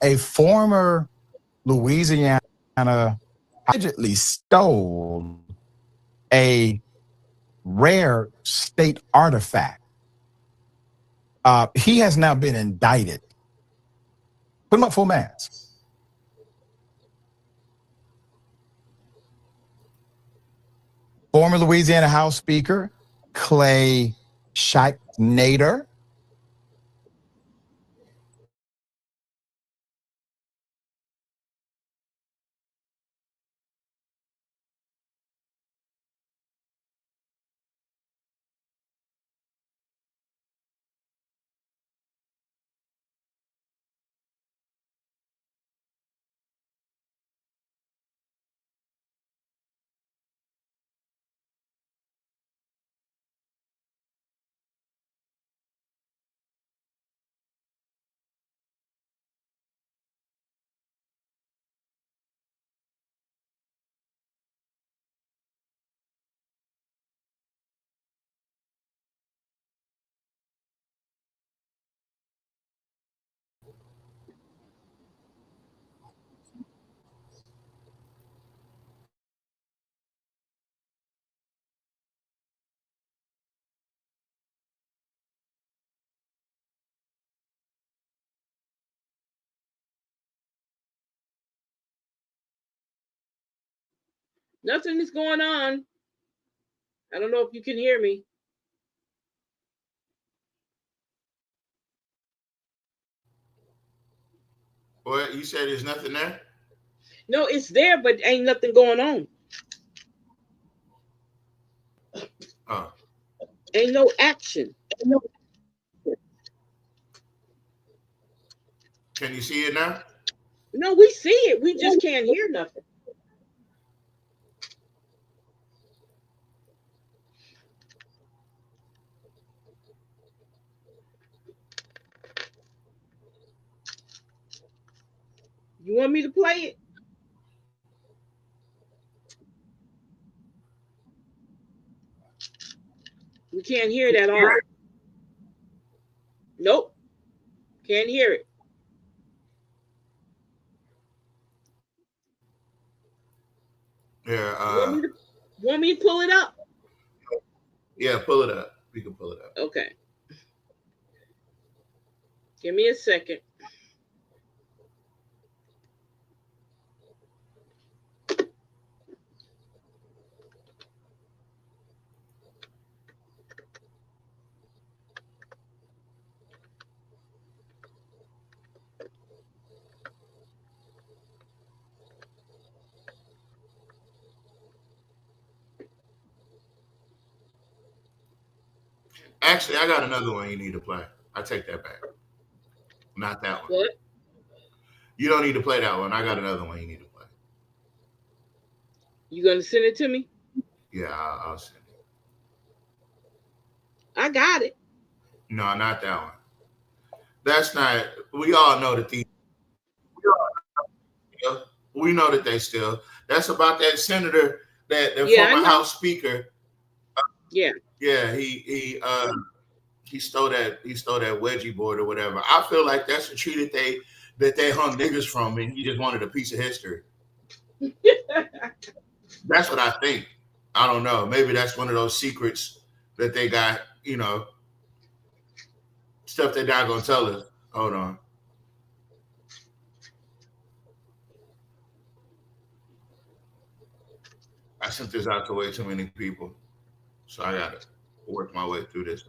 A former Louisiana allegedly stole a rare state artifact. He has now been indicted. Put him up full mask. Former Louisiana House Speaker Clay Scheibner Nothing is going on. I don't know if you can hear me. What you said? There's nothing there. No, it's there, but ain't nothing going on. Oh, Ain't no action. can you see it now? No, we see it. We just can't hear nothing. You want me to play it? We can't hear it at all. Nope. Can't hear it. Yeah. Want me to pull it up? Yeah. Pull it up. We can pull it up. Okay. Give me a second. Actually, I got another one you need to play. I take that back. Not that one. What? You don't need to play that one. I got another one you need to play. You gonna send it to me? Yeah, I'll send it. I got it. No, not that one. That's not. We all know that these. We know that they still. That's about that senator, that former House Speaker. Yeah. Yeah, he stole that wedgie board or whatever. I feel like that's the tree that they hung niggas from, and he just wanted a piece of history. That's what I think. I don't know. Maybe that's one of those secrets that they got. You know, stuff they're not gonna tell us. Hold on. I sent this out to way too many people, so I gotta work my way through this.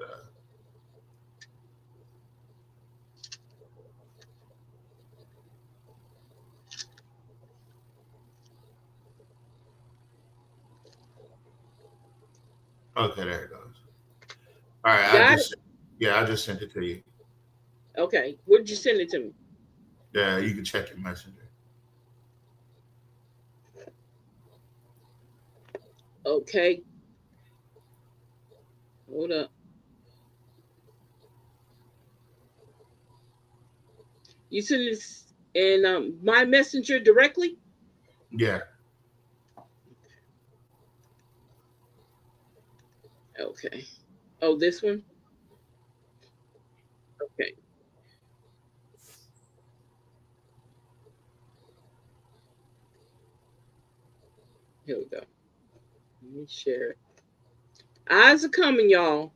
Okay, there it goes. All right, I just sent it to you. Okay, where did you send it to me? Yeah, you can check your messenger. Okay. Hold up. You send this in my messenger directly? Yeah. Okay. Oh, this one? Okay. Here we go. Let me share it. Eyes are coming, y'all.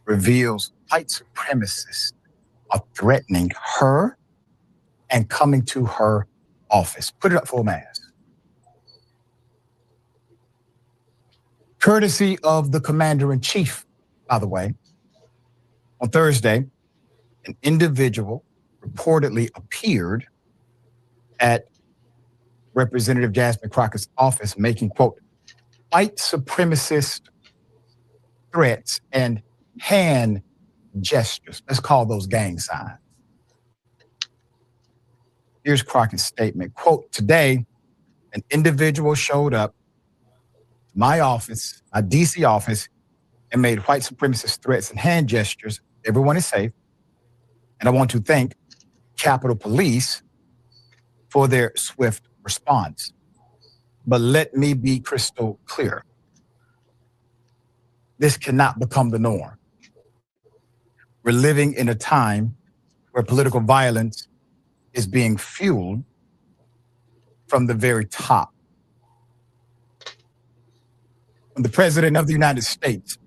Reveals white supremacists are threatening her and coming to her office. Put it up full mass. Courtesy of the commander-in-chief, by the way, on Thursday, an individual reportedly appeared at Representative Jasmine Crockett's office making, quote, white supremacist threats and hand gestures. Let's call those gang signs. Here's Crockett's statement, quote, today, an individual showed up to my office, my DC office, and made white supremacist threats and hand gestures. Everyone is safe. And I want to thank Capitol Police for their swift response. But let me be crystal clear. This cannot become the norm. We're living in a time where political violence is being fueled from the very top. When the President of the United States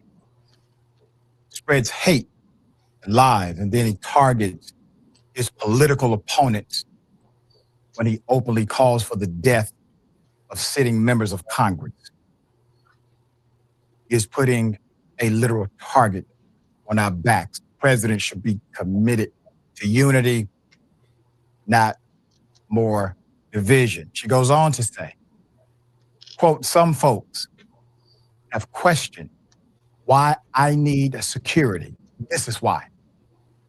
spreads hate and lies, and then he targets his political opponents when he openly calls for the death of sitting members of Congress. He is putting a literal target on our backs. The president should be committed to unity, not more division. She goes on to say, quote, some folks have questioned why I need security. This is why.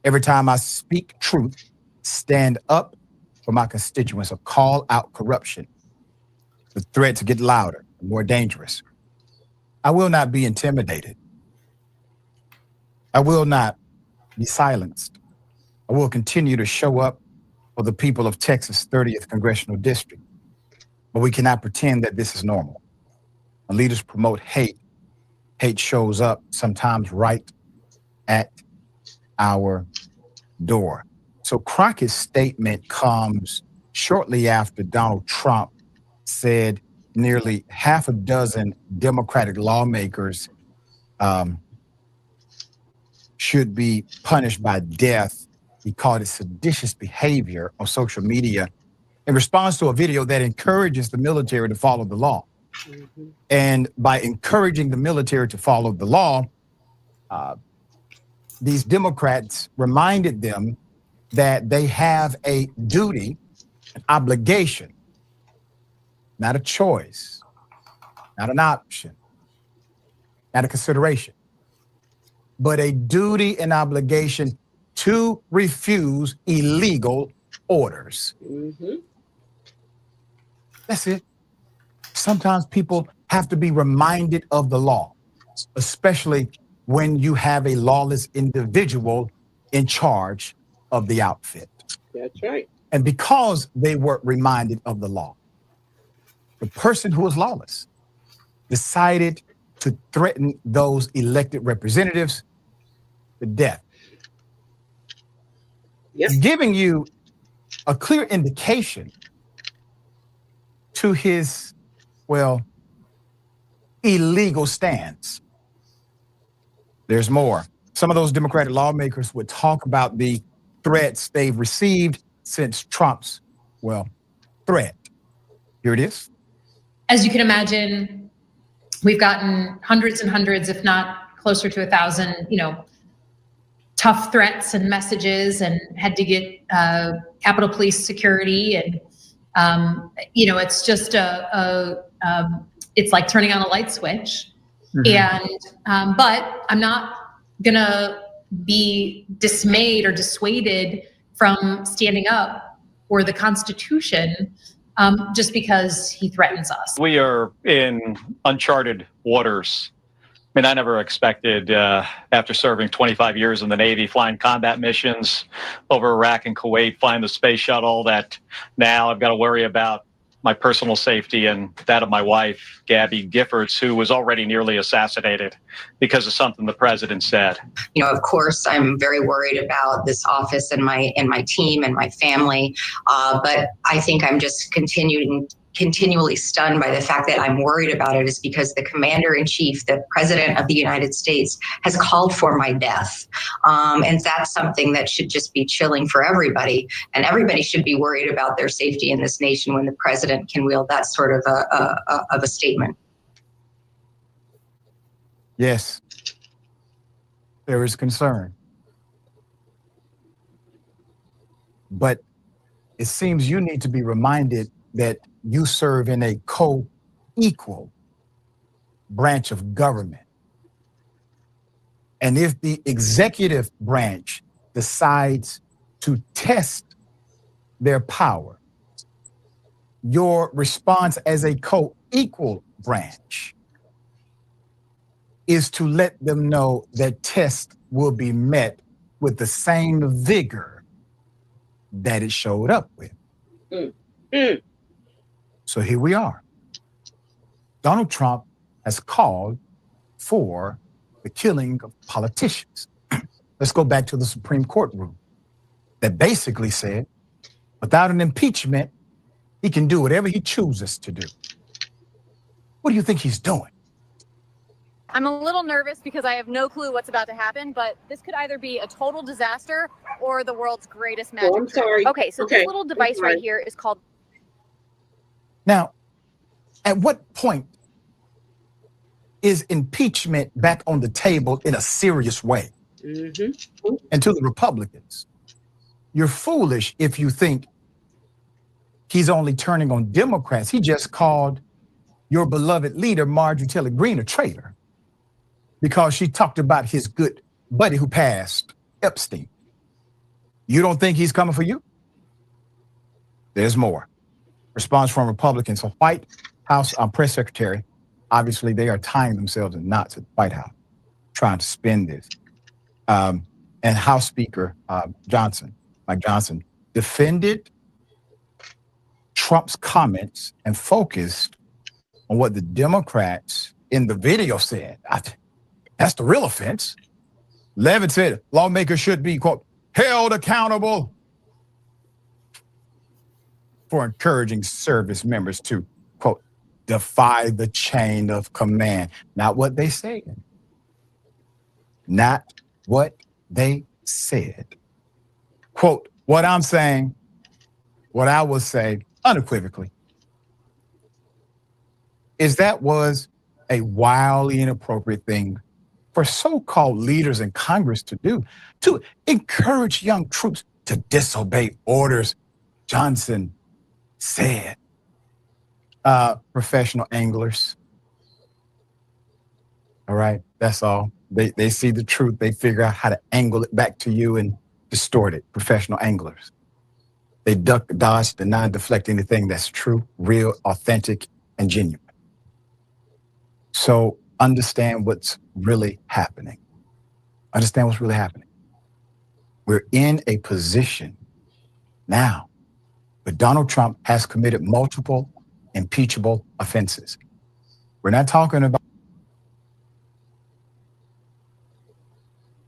Every time I speak truth, stand up for my constituents, or call out corruption, the threats get louder and more dangerous. I will not be intimidated. I will not be silenced. I will continue to show up for the people of Texas' 30th Congressional District. But we cannot pretend that this is normal. When leaders promote hate, hate shows up sometimes right at our door. So Crockett's statement comes shortly after Donald Trump said nearly half a dozen Democratic lawmakers should be punished by death. He called it seditious behavior on social media in response to a video that encourages the military to follow the law. Mm-hmm. And by encouraging the military to follow the law, these Democrats reminded them that they have a duty, an obligation, not a choice, not an option, not a consideration, but a duty and obligation to refuse illegal orders. Mm-hmm. That's it. Sometimes people have to be reminded of the law, especially when you have a lawless individual in charge of the outfit. That's right. And because they were reminded of the law, the person who was lawless decided to threaten those elected representatives with death. Yep. He's giving you a clear indication to his, well, illegal stance. There's more. Some of those Democratic lawmakers would talk about the threats they've received since Trump's, well, threat. Here it is. As you can imagine, we've gotten hundreds and hundreds, if not closer to 1,000, tough threats and messages, and had to get Capitol Police security. And, it's just it's like turning on a light switch. Mm-hmm. And, but I'm not gonna be dismayed or dissuaded from standing up for the Constitution just because he threatens us. We are in uncharted waters. I mean, I never expected, after serving 25 years in the Navy, flying combat missions over Iraq and Kuwait, flying the space shuttle, that now I've got to worry about my personal safety and that of my wife, Gabby Giffords, who was already nearly assassinated because of something the president said. Of course, I'm very worried about this office and my team and my family, but I think I'm just continually stunned by the fact that I'm worried about it is because the commander-in-chief, the president of the United States, has called for my death. And that's something that should just be chilling for everybody. And everybody should be worried about their safety in this nation when the president can wield that sort of a statement. Yes, there is concern. But it seems you need to be reminded that you serve in a co-equal branch of government. And if the executive branch decides to test their power, your response as a co-equal branch is to let them know that test will be met with the same vigor that it showed up with. So here we are. Donald Trump has called for the killing of politicians. Let's go back to the Supreme Court rule that basically said, without an impeachment, he can do whatever he chooses to do. What do you think he's doing? I'm a little nervous because I have no clue what's about to happen, but this could either be a total disaster or the world's greatest magic I'm trick. sorry. Okay, so Okay, this little device sorry. right here is called. Now, at what point is impeachment back on the table in a serious way? Mm-hmm. And to the Republicans, you're foolish if you think he's only turning on Democrats. He just called your beloved leader, Marjorie Taylor Greene, a traitor because she talked about his good buddy who passed, Epstein. You don't think he's coming for you? There's more. Response from Republicans. A White House press secretary, obviously they are tying themselves in knots at the White House, trying to spin this. And House Speaker Mike Johnson, defended Trump's comments and focused on what the Democrats in the video said. That's the real offense. Levitt said lawmakers should be, quote, held accountable for encouraging service members to, quote, defy the chain of command. Not what they said. Not what they said. Quote, what I'm saying, what I will say unequivocally, is that was a wildly inappropriate thing for so-called leaders in Congress to do, to encourage young troops to disobey orders, Johnson said. Professional anglers. All right, that's all. They see the truth. They figure out how to angle it back to you and distort it. Professional anglers. They duck, dodge, deny, deflect anything that's true, real, authentic, and genuine. So understand what's really happening. Understand what's really happening. We're in a position now where Donald Trump has committed multiple impeachable offenses. We're not talking about.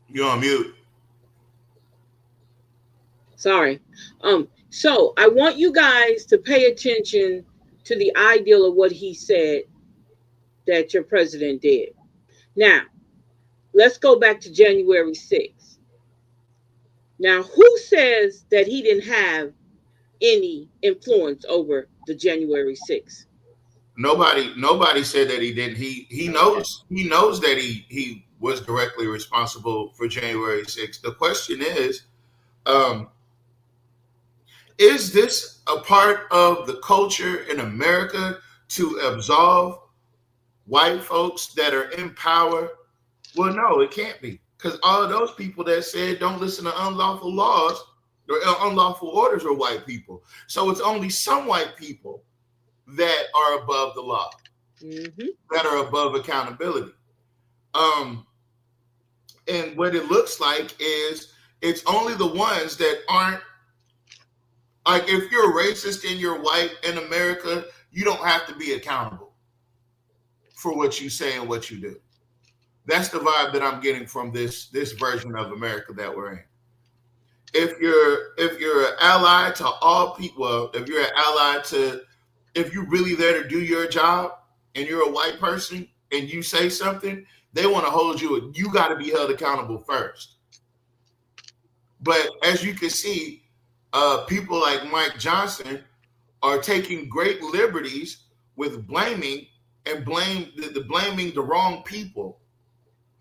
You're on mute. Sorry. So I want you guys to pay attention to the ideal of what he said that your president did. Now, let's go back to January 6th. Now, who says that he didn't have any influence over the January 6th? Nobody said that he didn't. He knows that he was directly responsible for January 6th. The question is this a part of the culture in America to absolve white folks that are in power? Well, no, it can't be, because all of those people that said don't listen to unlawful laws or unlawful orders are white people. So it's only some white people that are above the law, that are above accountability. And what it looks like is it's only the ones that aren't. Like, if you're a racist and you're white in America, you don't have to be accountable for what you say and what you do. That's the vibe that I'm getting from this version of America that we're in. If you're an ally to all people, well, if you're an ally to, if you're really there to do your job and you're a white person and you say something, they want to hold you. You got to be held accountable first. But as you can see, people like Mike Johnson are taking great liberties with blaming the wrong people,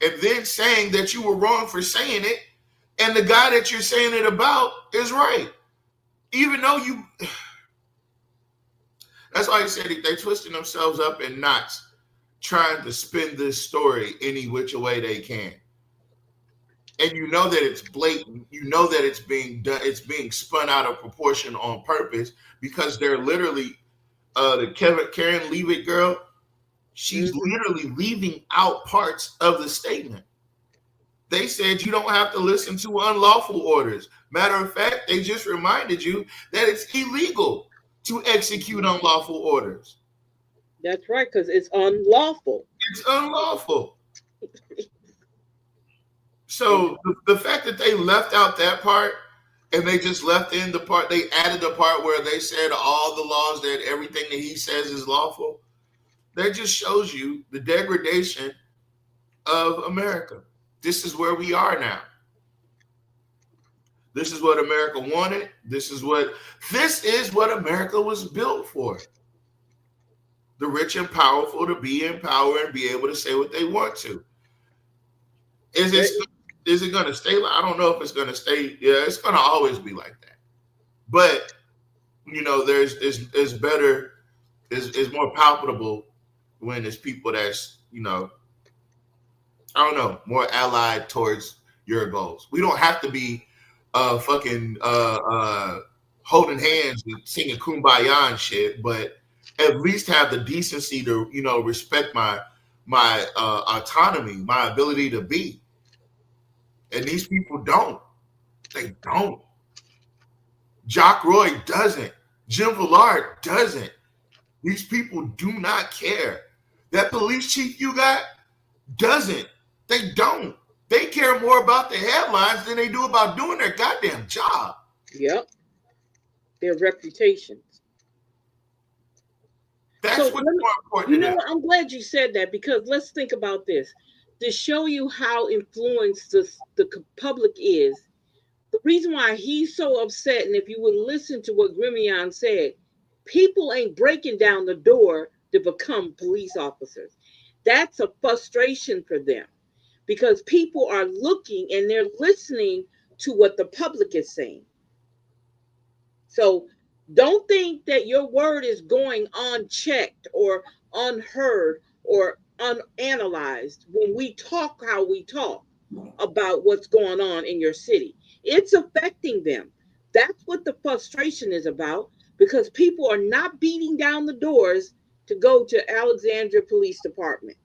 and then saying that you were wrong for saying it, and the guy that you're saying it about is right, even though you. That's why I said they're twisting themselves up in knots, trying to spin this story any which way they can. And you know that it's blatant. You know that it's being done. It's being spun out of proportion on purpose, because they're literally the Karen Leavitt girl. She's literally leaving out parts of the statement. They said you don't have to listen to unlawful orders. Matter of fact, they just reminded you that it's illegal to execute unlawful orders. That's right, because it's unlawful. It's unlawful. So the fact that they left out that part and they just left in the part, they added the part where they said all the laws, that everything that he says is lawful, that just shows you the degradation of America. This is where we are now. This is what America wanted. This is what America was built for. The rich and powerful to be in power and be able to say what they want to. Is it going to stay? I don't know if it's going to stay. Yeah, it's going to always be like that. But there's better. Is more palpable when it's people that's I don't know, more allied towards your goals. We don't have to be fucking holding hands and singing kumbaya and shit, but at least have the decency to respect my autonomy, my ability to be. And these people don't. They don't. Jock Roy doesn't. Jim Villard doesn't. These people do not care. That police chief you got doesn't. They don't. They care more about the headlines than they do about doing their goddamn job. Yep. Their reputations. That's So what's let me- more important. than that. I'm glad you said that, because let's think about this. To show you how influenced the public is, the reason why he's so upset, and if you would listen to what Grimion said, people ain't breaking down the door to become police officers. That's a frustration for them, because people are looking and they're listening to what the public is saying. So don't think that your word is going unchecked or unheard or unanalyzed when we talk how we talk about what's going on in your city. It's affecting them. That's what the frustration is about, because people are not beating down the doors to go to Alexandria Police Department.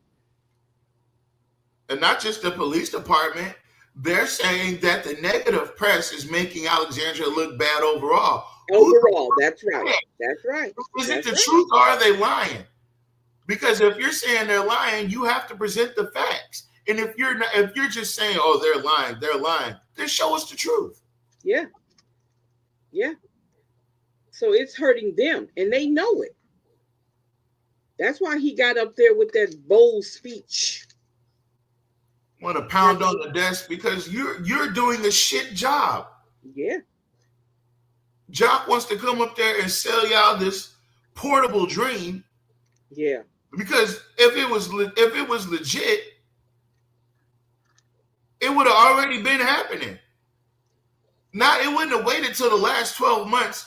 And not just the police department, they're saying that the negative press is making Alexandria look bad overall. Overall, that's right. That's right. Is it That's the right. truth, or are they lying? Because if you're saying they're lying, you have to present the facts. And if you're just saying, "Oh, they're lying," then show us the truth. Yeah. Yeah. So it's hurting them, and they know it. That's why he got up there with that bold speech. Want to pound on the desk because you're doing a shit job. Yeah. Jock wants to come up there and sell y'all this portable dream. Yeah. Because if it was legit, it would have already been happening. Now, it wouldn't have waited till the last 12 months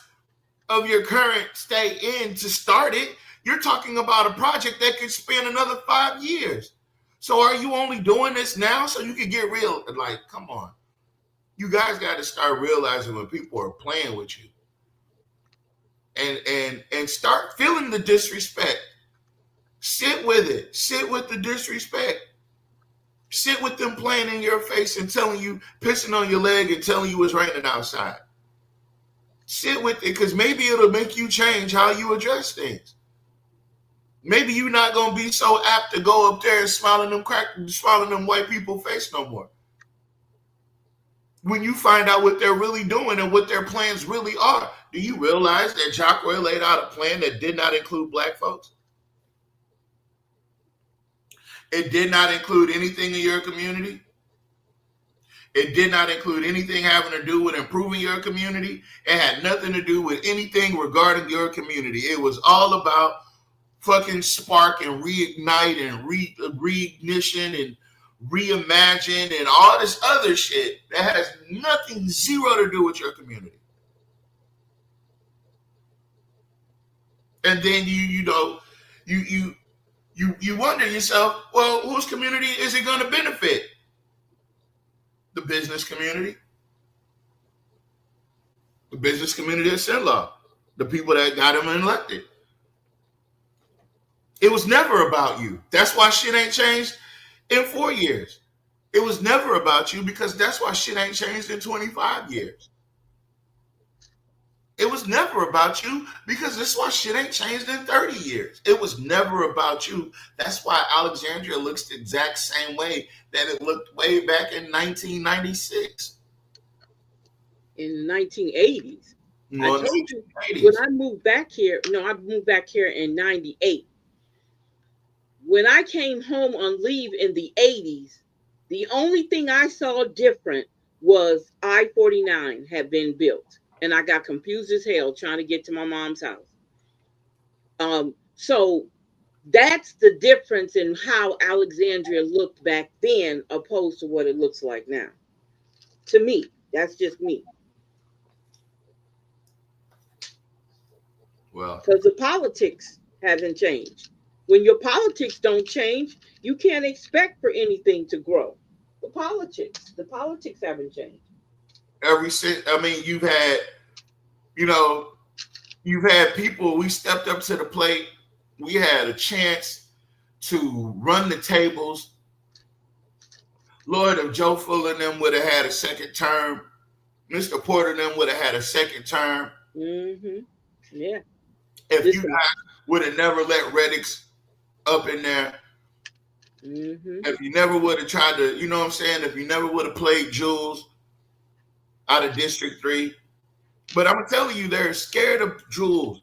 of your current stay in to start it. You're talking about a project that could span another 5 years. So are you only doing this now so you can get real? Like, come on. You guys got to start realizing when people are playing with you. And start feeling the disrespect. Sit with it. Sit with the disrespect. Sit with them playing in your face and telling you, pissing on your leg and telling you it's raining outside. Sit with it, because maybe it'll make you change how you address things. Maybe you're not going to be so apt to go up there and smiling them white people's face no more. When you find out what they're really doing and what their plans really are, do you realize that Jock Roy laid out a plan that did not include black folks? It did not include anything in your community. It did not include anything having to do with improving your community. It had nothing to do with anything regarding your community. It was all about fucking spark and reignite and reignition and reimagine and all this other shit that has nothing, zero to do with your community. And then you wonder yourself, well, whose community is it going to benefit? The business community. The business community of Sinlaw. The people that got him elected. It was never about you. That's why shit ain't changed in 4 years. It was never about you, because that's why shit ain't changed in 25 years. It was never about you, because that's why shit ain't changed in 30 years. It was never about you. That's why Alexandria looks the exact same way that it looked way back in 1996. In the 1980s. Well, I told you, 1980s. when I moved back here, I moved back here in 98. when I came home on leave in the 80s, the only thing I saw different was I-49 had been built. And I got confused as hell trying to get to my mom's house. So that's the difference in how Alexandria looked back then opposed to what it looks like now. To me, that's just me. Well, Because the politics hasn't changed. When your politics don't change, you can't expect for anything to grow. The politics haven't changed. you've had, you've had people, we stepped up to the plate. We had a chance to run the tables. Lord, if Joe Fuller and them would have had a second term, Mr. Porter and them would have had a second term. Mm-hmm. Yeah. If you guys would have never let Reddix up in there, if you never would have tried to, you know what I'm saying? If you never would have played Jules out of District 3. But I'm telling you, they're scared of Jules.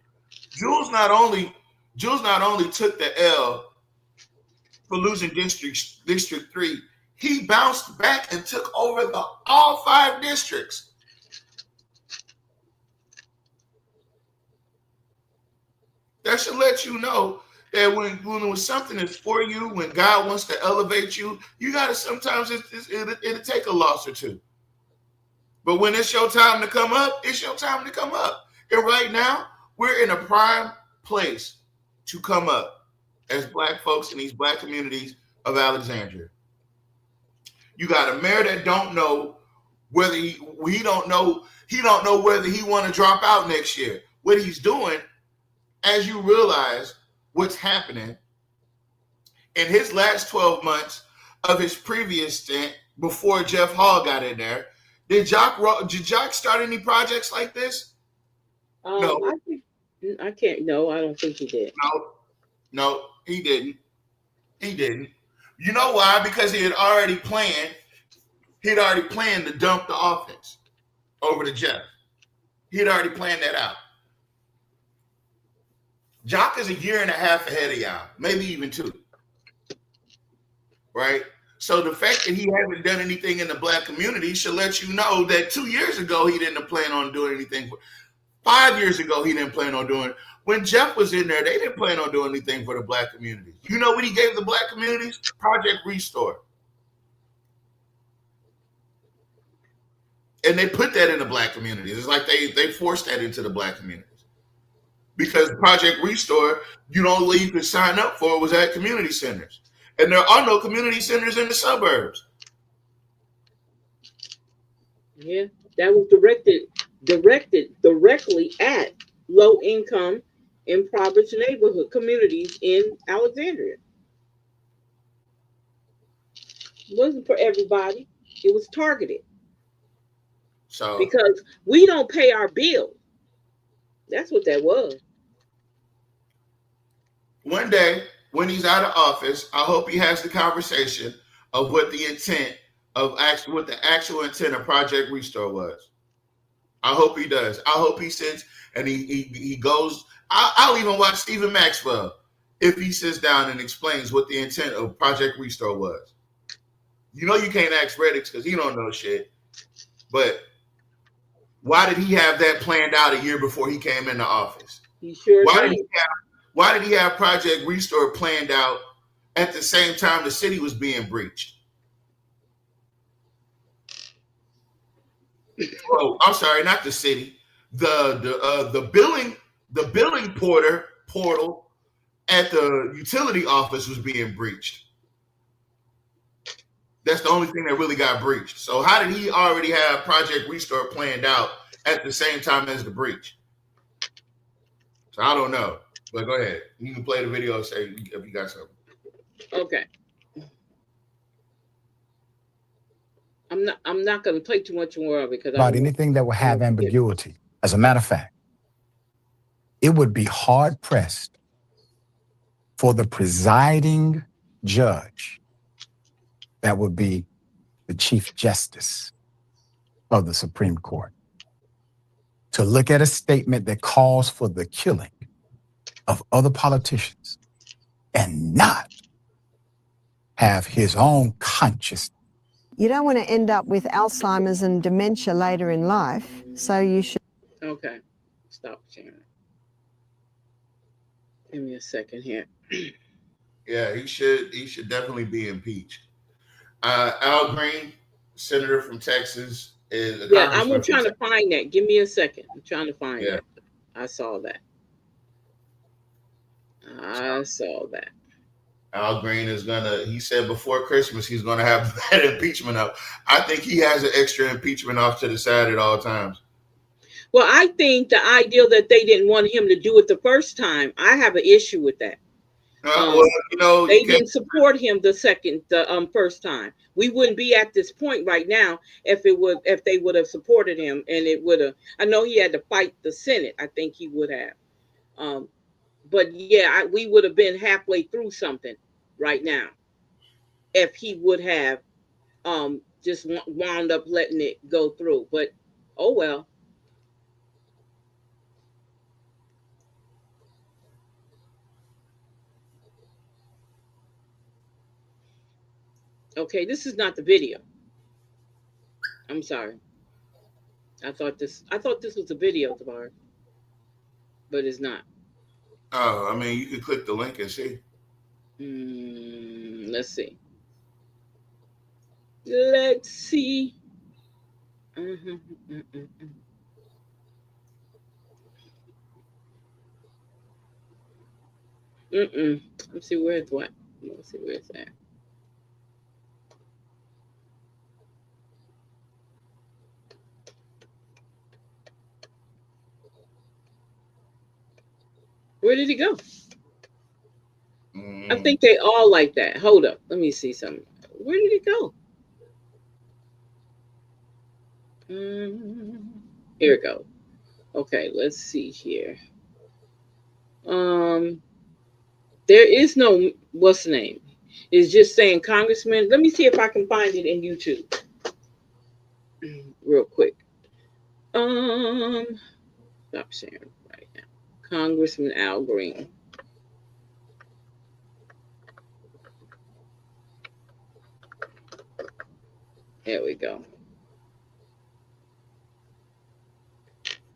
Jules not only took the L for losing District 3, he bounced back and took over all 5 districts. That should let you know that when something is for you, when God wants to elevate you, you got to sometimes it'll take a loss or two. But when it's your time to come up, it's your time to come up. And right now, we're in a prime place to come up as Black folks in these Black communities of Alexandria. You got a mayor that don't know whether he don't know whether he want to drop out next year. What he's doing, as you realize what's happening in his last 12 months of his previous stint before Jeff Hall got in there, did Jock start any projects like this? No. I can't. No, I don't think he did. No, he didn't. He didn't. You know why? Because he had already planned to dump the offense over to Jeff. He had already planned that out. Jock is a year and a half ahead of y'all, maybe even 2. Right? So the fact that he hasn't done anything in the Black community should let you know that 2 years ago he didn't plan on doing anything. 5 years ago he didn't plan on doing. When Jeff was in there, they didn't plan on doing anything for the Black community. You know what he gave the Black communities? Project Restore. And they put that in the Black communities. It's like they forced that into the Black communities. Because Project Restore, you could sign up for was at community centers. And there are no community centers in the suburbs. Yeah, that was directed directly at low income, impoverished neighborhood communities in Alexandria. It wasn't for everybody. It was targeted. So because we don't pay our bills. That's what that was. One day, when he's out of office, I hope he has the conversation of what the actual intent of Project Restore was. I hope he does. I hope he sits and he goes. I'll even watch Stephen Maxwell if he sits down and explains what the intent of Project Restore was. You know you can't ask Reddix because he don't know shit. But why did he have that planned out a year before he came into office? He sure did. Why did he have Project Restore planned out at the same time the city was being breached? Oh, I'm sorry, not the city. The billing portal at the utility office was being breached. That's the only thing that really got breached. So how did he already have Project Restore planned out at the same time as the breach? So I don't know. But go ahead. You can play the video and say if you got something. Okay. I'm not going to play too much more of it because about anything that will have ambiguity. As a matter of fact, it would be hard pressed for the presiding judge, that would be the Chief Justice of the Supreme Court, to look at a statement that calls for the killing of other politicians and not have his own conscience. You don't want to end up with Alzheimer's and dementia later in life, so you should. Okay, stop sharing. Give me a second here. Yeah, he should definitely be impeached. Al Green, senator from Texas, is a Yeah, I'm congressman trying from to find that. Give me a second. I'm trying to find Yeah. it. I saw that. I saw that. Al Green is he said before Christmas he's gonna have that impeachment up. I think he has an extra impeachment off to the side at all times. Well, I think the idea that they didn't want him to do it the first time, I have an issue with that. They didn't support him the first time. We wouldn't be at this point right now if they would have supported him, and it would have. I know he had to fight the Senate. I think he would have. But yeah, we would have been halfway through something right now if he would have just wound up letting it go through. But oh well. Okay, this is not the video. I'm sorry. I thought this was the video, Tavares, but it's not. Oh, I mean, you can click the link and see. Let's see. Let's see. Let's see where it's what. Let's see where it's at. Where did he go? I think they all like that. Hold up. Let me see something. Where did he go? Here it goes. Okay, let's see here. There is no, what's the name? It's just saying Congressman. Let me see if I can find it in YouTube. Real quick. Stop sharing right now. Congressman Al Green. There we go.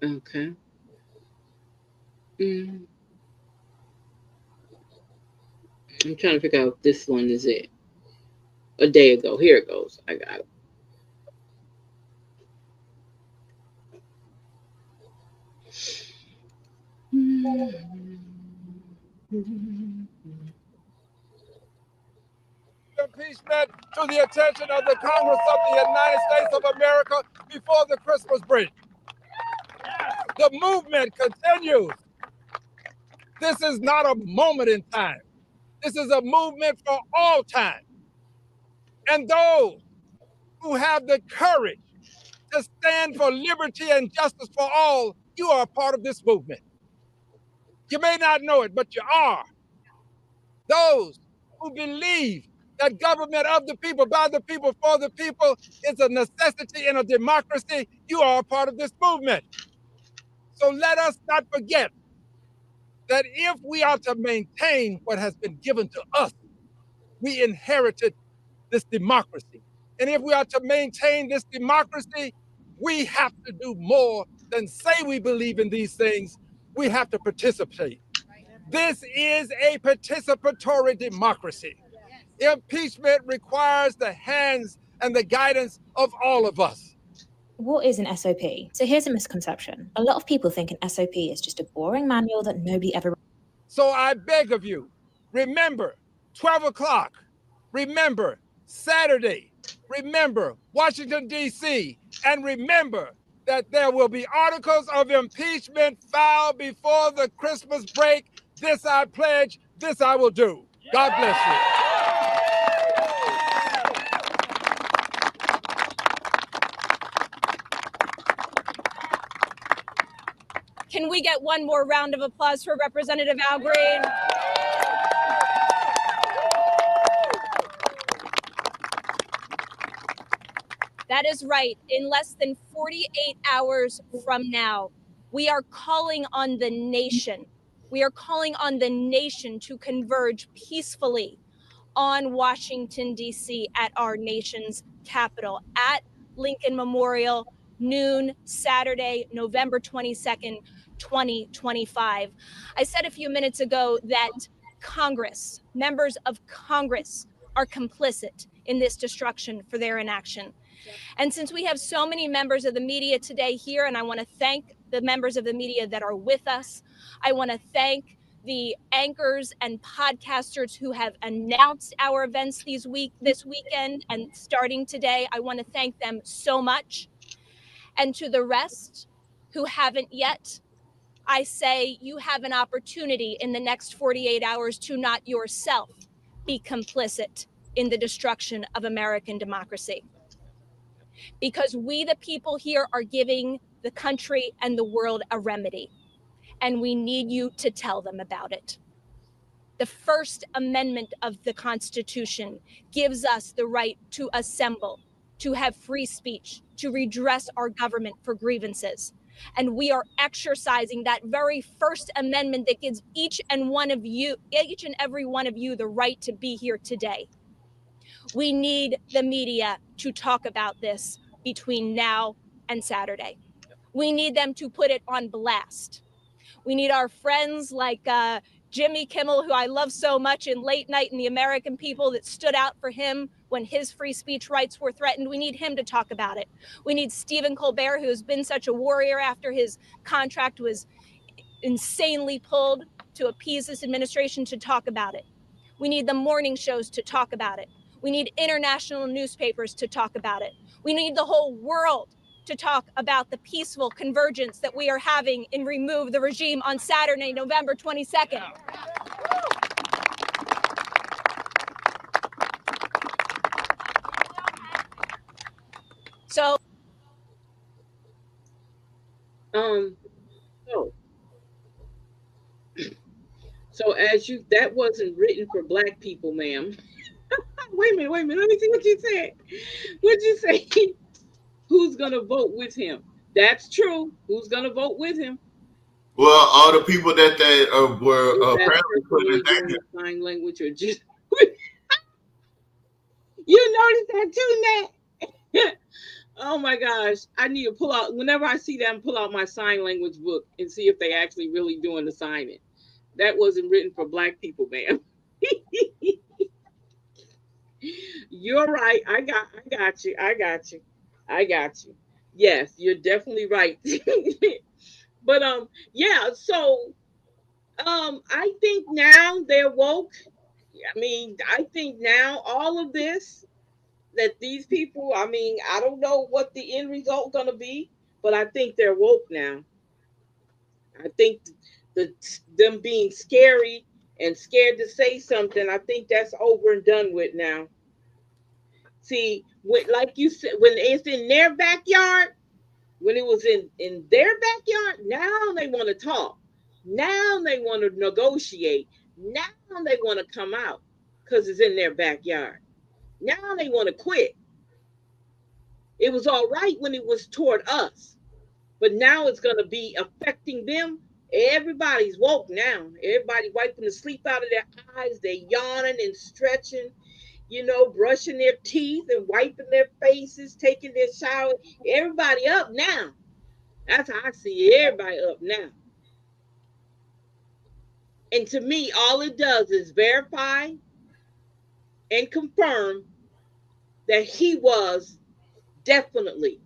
Okay. I'm trying to figure out if this one is it. A day ago. Here it goes. I got it. Impeachment to the attention of the Congress of the United States of America before the Christmas break. The movement continues. This is not a moment in time. This is a movement for all time. And those who have the courage to stand for liberty and justice for all, you are a part of this movement. You may not know it, but you are. Those who believe that government of the people, by the people, for the people is a necessity in a democracy, you are a part of this movement. So let us not forget that if we are to maintain what has been given to us, we inherited this democracy. And if we are to maintain this democracy, we have to do more than say we believe in these things. We have to participate. This is a participatory democracy. Impeachment requires the hands and the guidance of all of us. What is an SOP? So here's a misconception. A lot of people think an SOP is just a boring manual that nobody ever... So I beg of you, remember 12 o'clock, remember Saturday, remember Washington, D.C., and remember that there will be articles of impeachment filed before the Christmas break. This I pledge, this I will do. God bless you. Can we get one more round of applause for Representative Al Green? That is right. In less than 48 hours from now, we are calling on the nation. We are calling on the nation to converge peacefully on Washington, D.C. at our nation's capital at Lincoln Memorial, noon Saturday, November 22nd, 2025. I said a few minutes ago that Congress, members of Congress, are complicit in this destruction for their inaction. And since we have so many members of the media today here, and I want to thank the members of the media that are with us, I want to thank the anchors and podcasters who have announced our events this weekend and starting today. I want to thank them so much. And to the rest who haven't yet, I say you have an opportunity in the next 48 hours to not yourself be complicit in the destruction of American democracy. Because we, the people here, are giving the country and the world a remedy, and we need you to tell them about it. The First Amendment of the Constitution gives us the right to assemble, to have free speech, to redress our government for grievances. And we are exercising that very First Amendment that gives each and every one of you the right to be here today. We need the media to talk about this between now and Saturday. We need them to put it on blast. We need our friends like Jimmy Kimmel, who I love so much, in Late Night, and the American people that stood out for him when his free speech rights were threatened. We need him to talk about it. We need Stephen Colbert, who has been such a warrior after his contract was insanely pulled to appease this administration, to talk about it. We need the morning shows to talk about it. We need international newspapers to talk about it. We need the whole world to talk about the peaceful convergence that we are having in Remove the Regime on Saturday, November 22nd. So, so as you, that wasn't written for Black people, ma'am. Wait a minute. Let me see what you said. What'd you say? Who's going to vote with him? That's true. Who's going to vote with him? Well, all the people that were apparently put in danger. Sign language, or just you noticed that too, Nat? Oh my gosh. I need to pull out, whenever I see them, pull out my sign language book and see if they actually really doing the signing. That wasn't written for Black people, ma'am. You're right. I got you. Yes, you're definitely right. But yeah, so I think now they're woke. I mean, I think now all of this, that these people, I mean, I don't know what the end result gonna be, but I think they're woke now. I think them being scary and scared to say something, I think that's over and done with now. See, like you said, when it's in their backyard, when it was in their backyard, now they want to talk. Now they want to negotiate. Now they want to come out because it's in their backyard. Now they want to quit. It was all right when it was toward us, but now it's going to be affecting them. Everybody's woke now. Everybody wiping the sleep out of their eyes. They're yawning and stretching, brushing their teeth and wiping their faces, taking their shower. Everybody up now. That's how I see it. Everybody up now. And to me, all it does is verify and confirm that he was definitely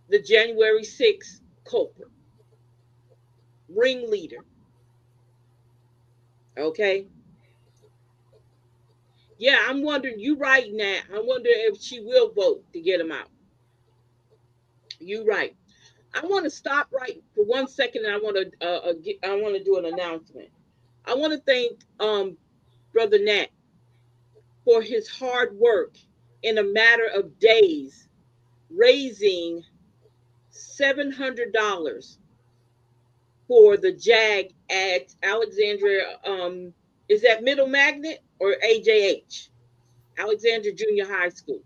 the January 6th culprit, ringleader. Okay? Yeah, I'm wondering, you right now, I wonder if she will vote to get him out. You right. I want to stop right for 1 second, and I want to do an announcement. I want to thank Brother Nat for his hard work in a matter of days, raising $700 for the JAG at Alexandria. Is that Middle Magnet or AJH? Alexandria Junior High School.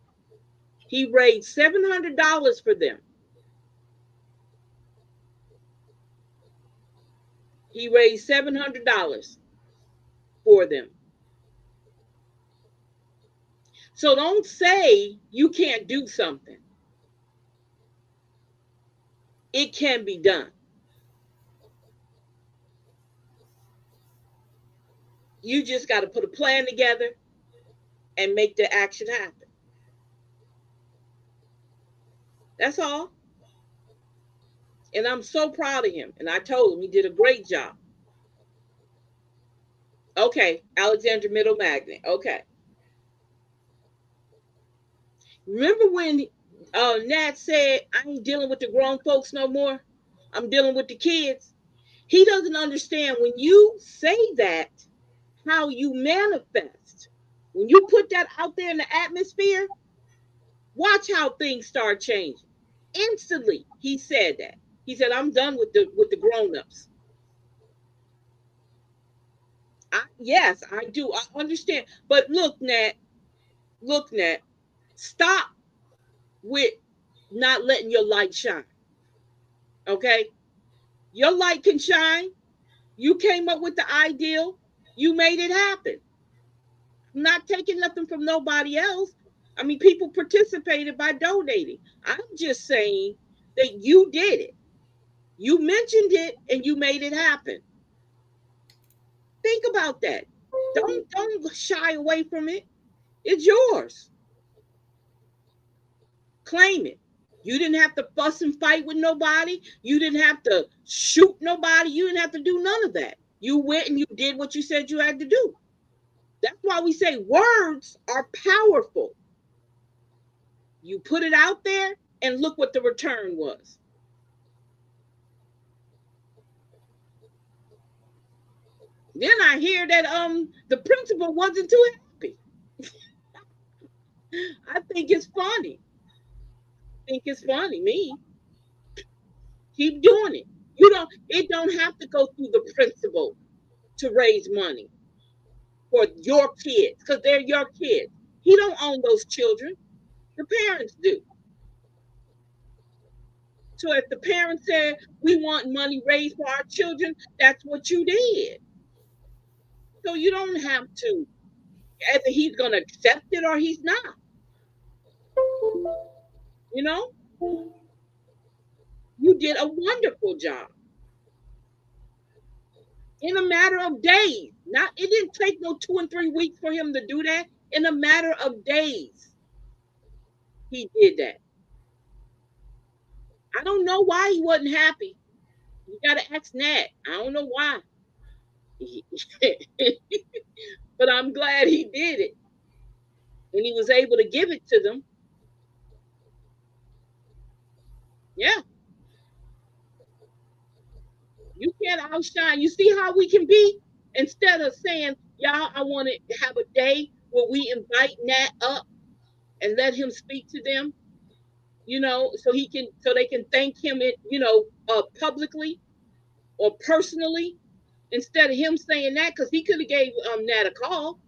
He raised $700 for them. He raised $700 for them. So don't say you can't do something. It can be done. You just got to put a plan together and make the action happen. That's all. And I'm so proud of him. And I told him he did a great job. Okay, Alexander Middle Magnet. Okay. Remember when Nat said, I ain't dealing with the grown folks no more? I'm dealing with the kids. He doesn't understand when you say that, how you manifest. When you put that out there in the atmosphere, watch how things start changing. Instantly, he said that. He said, I'm done with the grown-ups. Yes, I do. I understand. But look, Nat, stop with not letting your light shine. Okay? Your light can shine. You came up with the ideal. You made it happen. I'm not taking nothing from nobody else. I mean, people participated by donating. I'm just saying that you did it. You mentioned it and you made it happen. Think about that. Don't shy away from it. It's yours. Claim it. You didn't have to fuss and fight with nobody. You didn't have to shoot nobody. You didn't have to do none of that. You went and you did what you said you had to do. That's why we say words are powerful. You put it out there and look what the return was. Then I hear that the principal wasn't too happy. I think it's funny. Me. Keep doing it. It don't have to go through the principal to raise money for your kids, because they're your kids. He don't own those children. The parents do. So if the parents said, we want money raised for our children, that's what you did. So you don't have to, either he's going to accept it or he's not. You know? You did a wonderful job. In a matter of days. It didn't take no 2 and 3 weeks for him to do that. In a matter of days, he did that. I don't know why he wasn't happy. You got to ask Nat. I don't know why. But I'm glad he did it. And he was able to give it to them. Yeah. You can't outshine. You see how we can be? Instead of saying, y'all, I want to have a day where we invite Nat up and let him speak to them, so they can thank him, publicly or personally, instead of him saying that, because he could have gave Nat a call.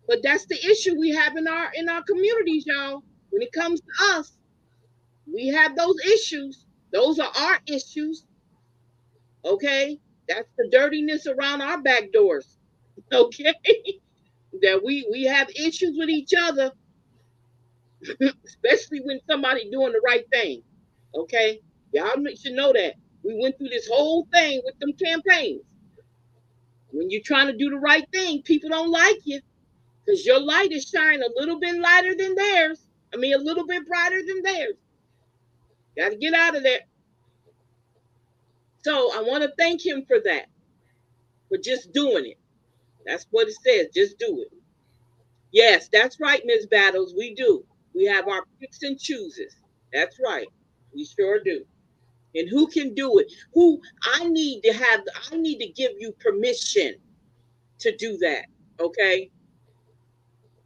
But that's the issue we have in our communities, y'all. When it comes to us, we have those issues. Those are our issues. Okay? That's the dirtiness around our back doors. Okay? That we have issues with each other, especially when somebody doing the right thing. Okay? Y'all should know that. We went through this whole thing with them campaigns. When you're trying to do the right thing, people don't like you because your light is shining a little bit lighter than theirs. I mean, a little bit brighter than theirs. Got to get out of there. So I want to thank him for that, for just doing it. That's what it says. Just do it. Yes, that's right, Ms. Battles. We do. We have our picks and chooses. That's right. We sure do. And who can do it? I need to give you permission to do that. Okay?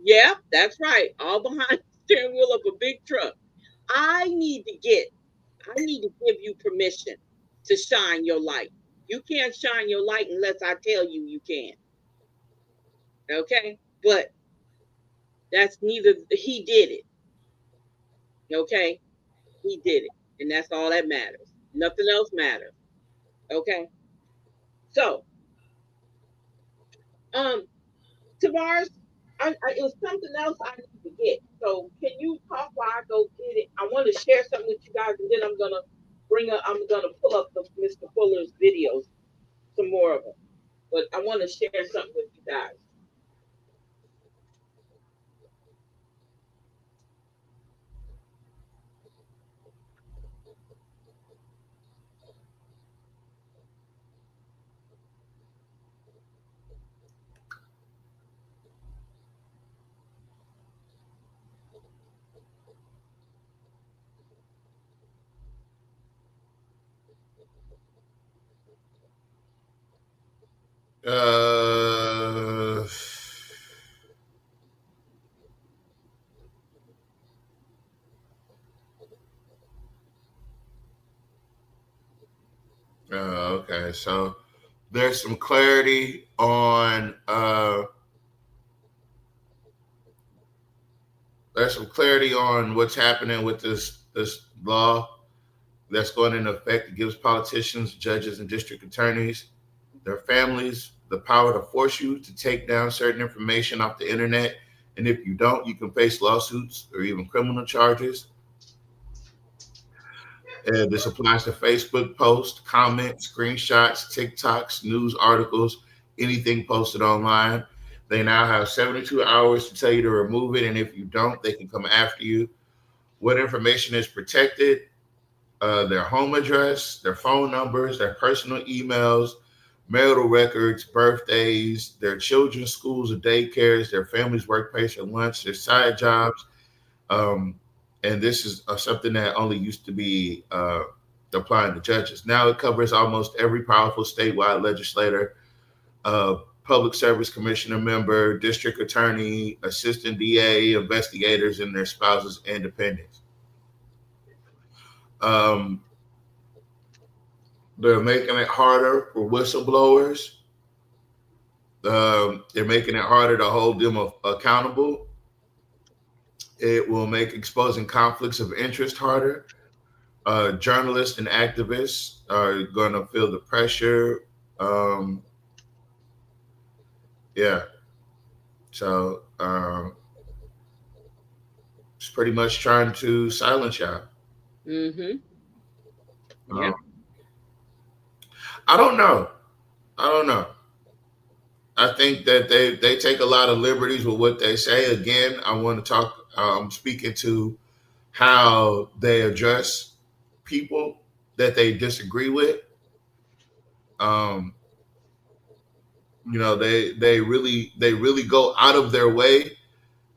Yeah, that's right. All behind the steering wheel of a big truck. I need to give you permission to shine your light. You can't shine your light unless I tell you can. Okay? But he did it. Okay? He did it. And that's all that matters. Nothing else matters. Okay? So, Tavares, it was something else I need to get. So can you talk while I go get it? I want to share something with you guys, and then I'm gonna pull up the Mr. Fuller's videos, some more of them. But I want to share something with you guys. Okay, so there's some clarity on what's happening with this law that's going into effect. It gives politicians, judges, and district attorneys, their families, the power to force you to take down certain information off the internet. And if you don't, you can face lawsuits or even criminal charges. This applies to Facebook posts, comments, screenshots, TikToks, news articles, anything posted online. They now have 72 hours to tell you to remove it. And if you don't, they can come after you. What information is protected? Their home address, their phone numbers, their personal emails, marital records, birthdays, their children's schools or daycares, their family's workplace or lunch, their side jobs. And this is something that only used to be applying to judges. Now it covers almost every powerful statewide legislator, public service commissioner member, district attorney, assistant DA, investigators, and their spouses and dependents. They're making it harder for whistleblowers. They're making it harder to hold them accountable. It will make exposing conflicts of interest harder. Journalists and activists are going to feel the pressure. Yeah. So it's pretty much trying to silence y'all. Mm-hmm. Yeah. I don't know. I think that they take a lot of liberties with what they say. Again, I want to talk. I'm speaking to how they address people that they disagree with. You know, they really go out of their way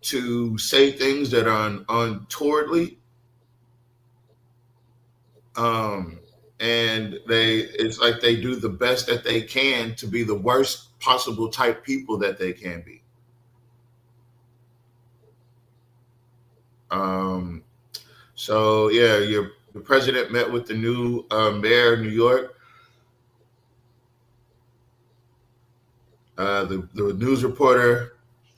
to say things that are untowardly. And it's like they do the best that they can to be the worst possible type people that they can be. So yeah, the president met with the new mayor of New York. The news reporter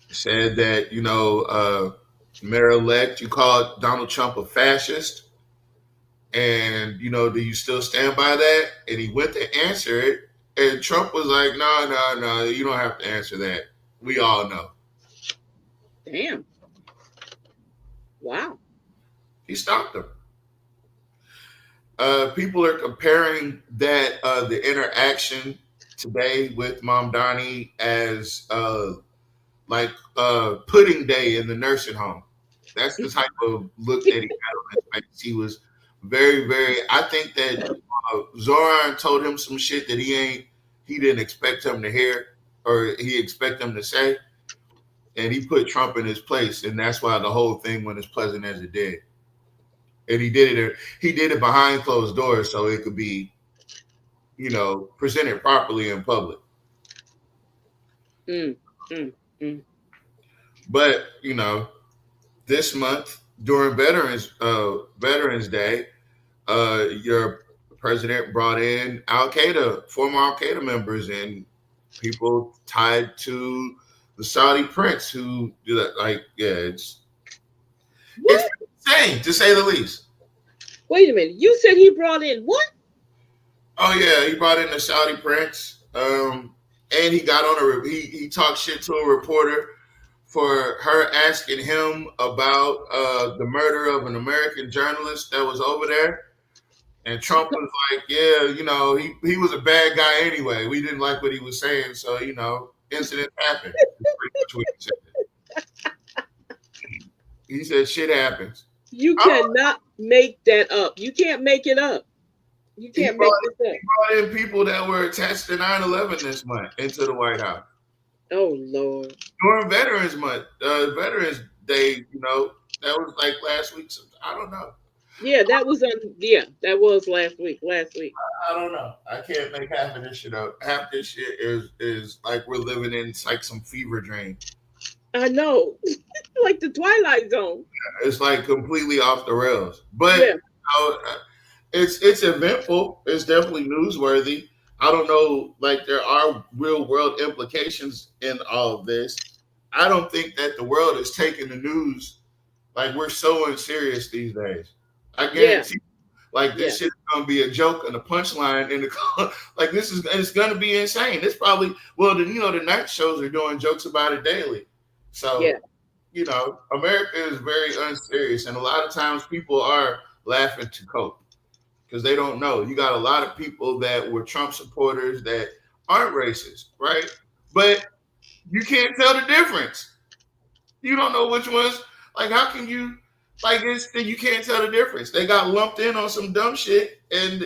said that, you know, mayor-elect, you called Donald Trump a fascist. And, you know, do you still stand by that? And he went to answer it. And Trump was like, no, you don't have to answer that. We all know. Damn. Wow. He stopped him. People are comparing that the interaction today with Mamdani as like pudding day in the nursing home. That's the type of look that he had on his face. He was very, very. I think that Zoran told him some shit that he didn't expect him to hear, or he expect him to say, and he put Trump in his place, and that's why the whole thing went as pleasant as it did. And he did it behind closed doors, so it could be, you know, presented properly in public. But you know, this month during Veterans Day, your president brought in former Al Qaeda members and people tied to the Saudi prince who do that. Like, yeah, it's insane to say the least. Wait a minute, you said he brought in what? Oh yeah, he brought in the Saudi prince, and he got on he talked shit to a reporter for her asking him about the murder of an American journalist that was over there. And Trump was like, yeah, you know, he was a bad guy anyway. We didn't like what he was saying. So, you know, incident happened. That's pretty much what he said. He said shit happens. You cannot make that up. You can't make it up. You can't make this up. He brought in people that were attached to 9/11 this month into the White House. Oh, Lord. During Veterans Month, Veterans Day, you know, that was like last week. I don't know. Yeah, that was that was last week. I don't know. I can't make half of this shit up. Half this shit is like we're living in like some fever dream. I know. Like the Twilight Zone. It's like completely off the rails. But you know, it's eventful. It's definitely newsworthy. I don't know, like there are real world implications in all of this. I don't think that the world is taking the news like we're so unserious these days. I guarantee like this shit is gonna be a joke and a punchline in the like it's gonna be insane. It's probably the night shows are doing jokes about it daily. So you know, America is very unserious, and a lot of times people are laughing to cope because they don't know. You got a lot of people that were Trump supporters that aren't racist, right? But you can't tell the difference. You don't know which ones. Like, how can you? Like, you can't tell the difference. They got lumped in on some dumb shit, and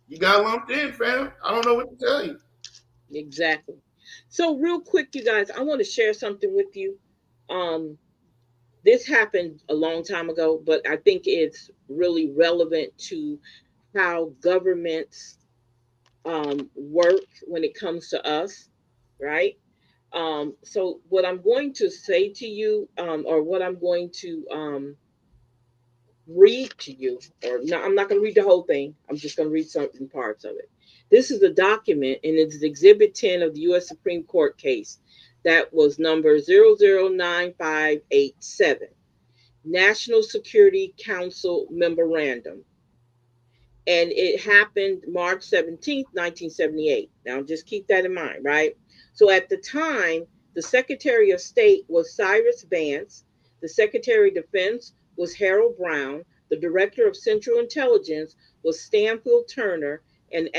you got lumped in, fam. I don't know what to tell you. Exactly. So real quick, you guys, I want to share something with you. This happened a long time ago, but I think it's really relevant to how governments work when it comes to us, right? So what I'm going to say to you, or what I'm going to read to you, or no, I'm not going to read the whole thing. I'm just going to read certain parts of it. This is a document, and it's Exhibit 10 of the U.S. Supreme Court case that was number 009587, National Security Council Memorandum. And it happened March 17th, 1978. Now, just keep that in mind, right? So at the time, the Secretary of State was Cyrus Vance. The Secretary of Defense was Harold Brown. The Director of Central Intelligence was Stanfield Turner, and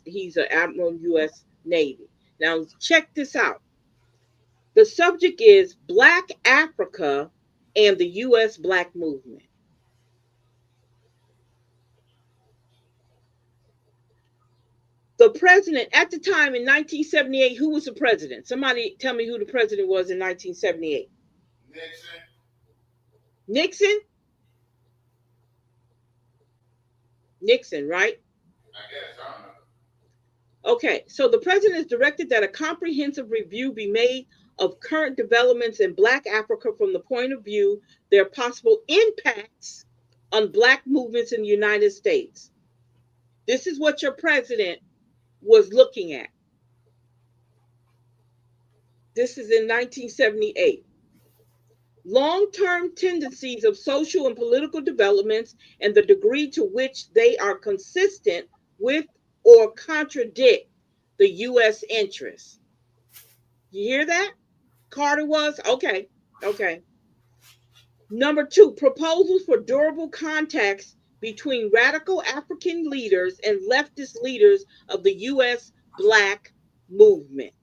he's an Admiral U.S. Navy. Now, check this out. The subject is Black Africa and the U.S. Black Movement. The president at the time in 1978, who was the president? Somebody tell me who the president was in 1978. Nixon? Nixon, right? I guess, I don't know. Okay, so the president has directed that a comprehensive review be made of current developments in Black Africa from the point of view their possible impacts on Black movements in the United States. This is what your president was looking at. This is in 1978. Long-term tendencies of social and political developments and the degree to which they are consistent with or contradict the U.S. interests. You hear that? Carter was? Okay. Number 2, proposals for durable contacts between radical African leaders and leftist leaders of the U.S. Black movement.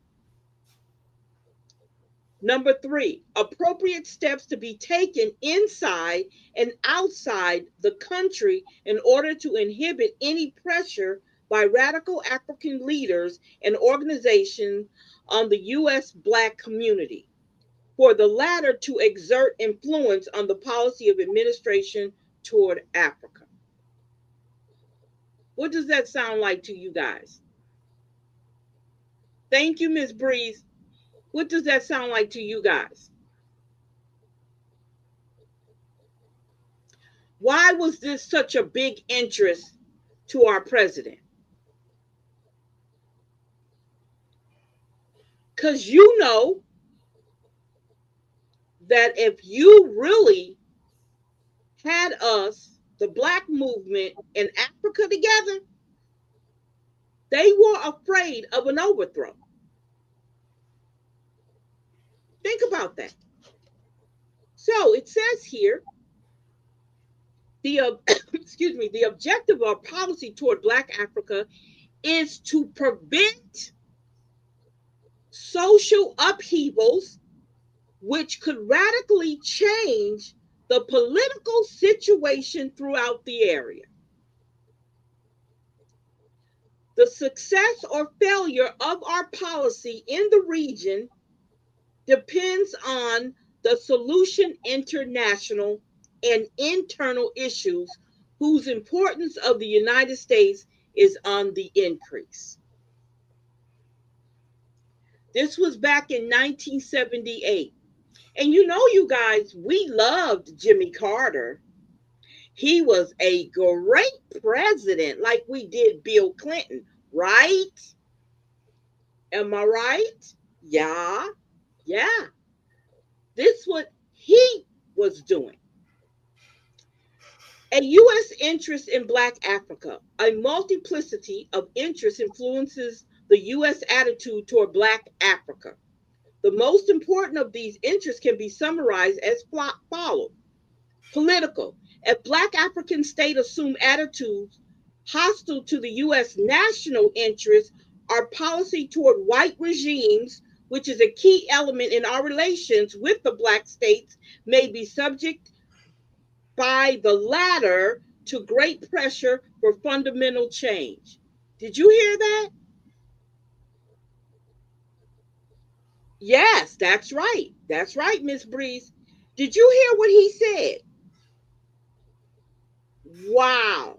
Number 3, appropriate steps to be taken inside and outside the country in order to inhibit any pressure by radical African leaders and organizations on the U.S. Black community, for the latter to exert influence on the policy of administration toward Africa. What does that sound like to you guys? Thank you, Ms. Breeze. What does that sound like to you guys? Why was this such a big interest to our president? Because you know that if you really had us, the Black movement in Africa together, they were afraid of an overthrow. about that. So it says here, the excuse me, the objective of our policy toward Black Africa is to prevent social upheavals which could radically change the political situation throughout the area. The success or failure of our policy in the region depends on the solution international and internal issues whose importance of the United States is on the increase. This was back in 1978. And you know, you guys, we loved Jimmy Carter. He was a great president, like we did Bill Clinton, right? Am I right? Yeah. This is what he was doing. A U.S. interest in Black Africa, a multiplicity of interests influences the U.S. attitude toward Black Africa. The most important of these interests can be summarized as follows. Political. If Black African states assume attitudes hostile to the U.S. national interests, our policy toward white regimes, which is a key element in our relations with the Black states, may be subject by the latter to great pressure for fundamental change. Did you hear that? Yes, that's right. That's right, Miss Breeze. Did you hear what he said? Wow.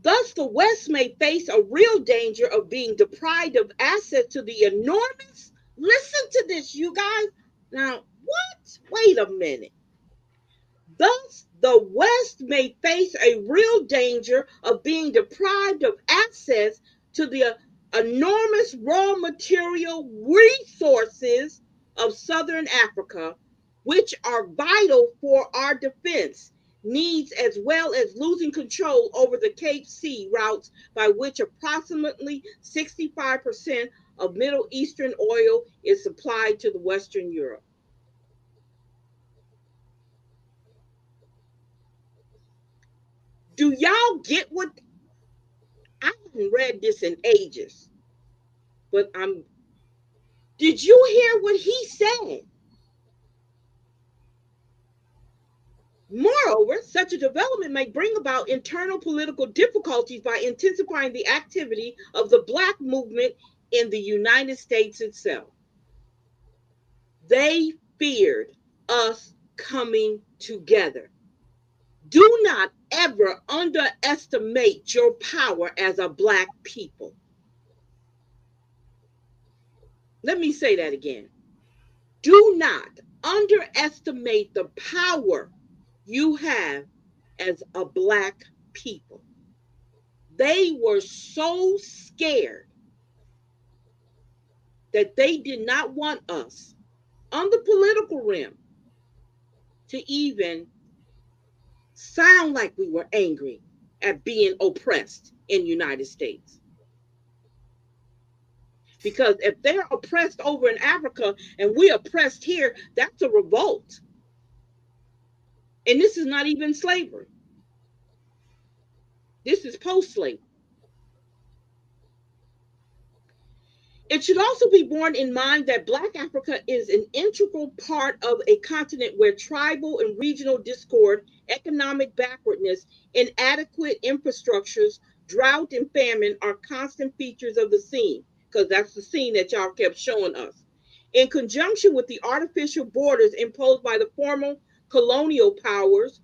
Thus, the West may face a real danger of being deprived of access to the enormous, listen to this, you guys. Now, what? Wait a minute. Thus, the West may face a real danger of being deprived of access to the enormous raw material resources of Southern Africa, which are vital for our defense needs, as well as losing control over the Cape Sea routes by which approximately 65% of Middle Eastern oil is supplied to the Western Europe. Do y'all get what? I haven't read this in ages, but did you hear what he said? Moreover, such a development may bring about internal political difficulties by intensifying the activity of the Black movement in the United States itself. They feared us coming together. Do not ever underestimate your power as a Black people. Let me say that again. Do not underestimate the power you have as a Black people. They were so scared that they did not want us on the political realm to even sound like we were angry at being oppressed in the United States. Because if they're oppressed over in Africa and we're oppressed here, that's a revolt. And this is not even slavery. This is post-slavery. It should also be borne in mind that Black Africa is an integral part of a continent where tribal and regional discord, economic backwardness, inadequate infrastructures, drought, and famine are constant features of the scene, because that's the scene that y'all kept showing us. In conjunction with the artificial borders imposed by the former colonial powers,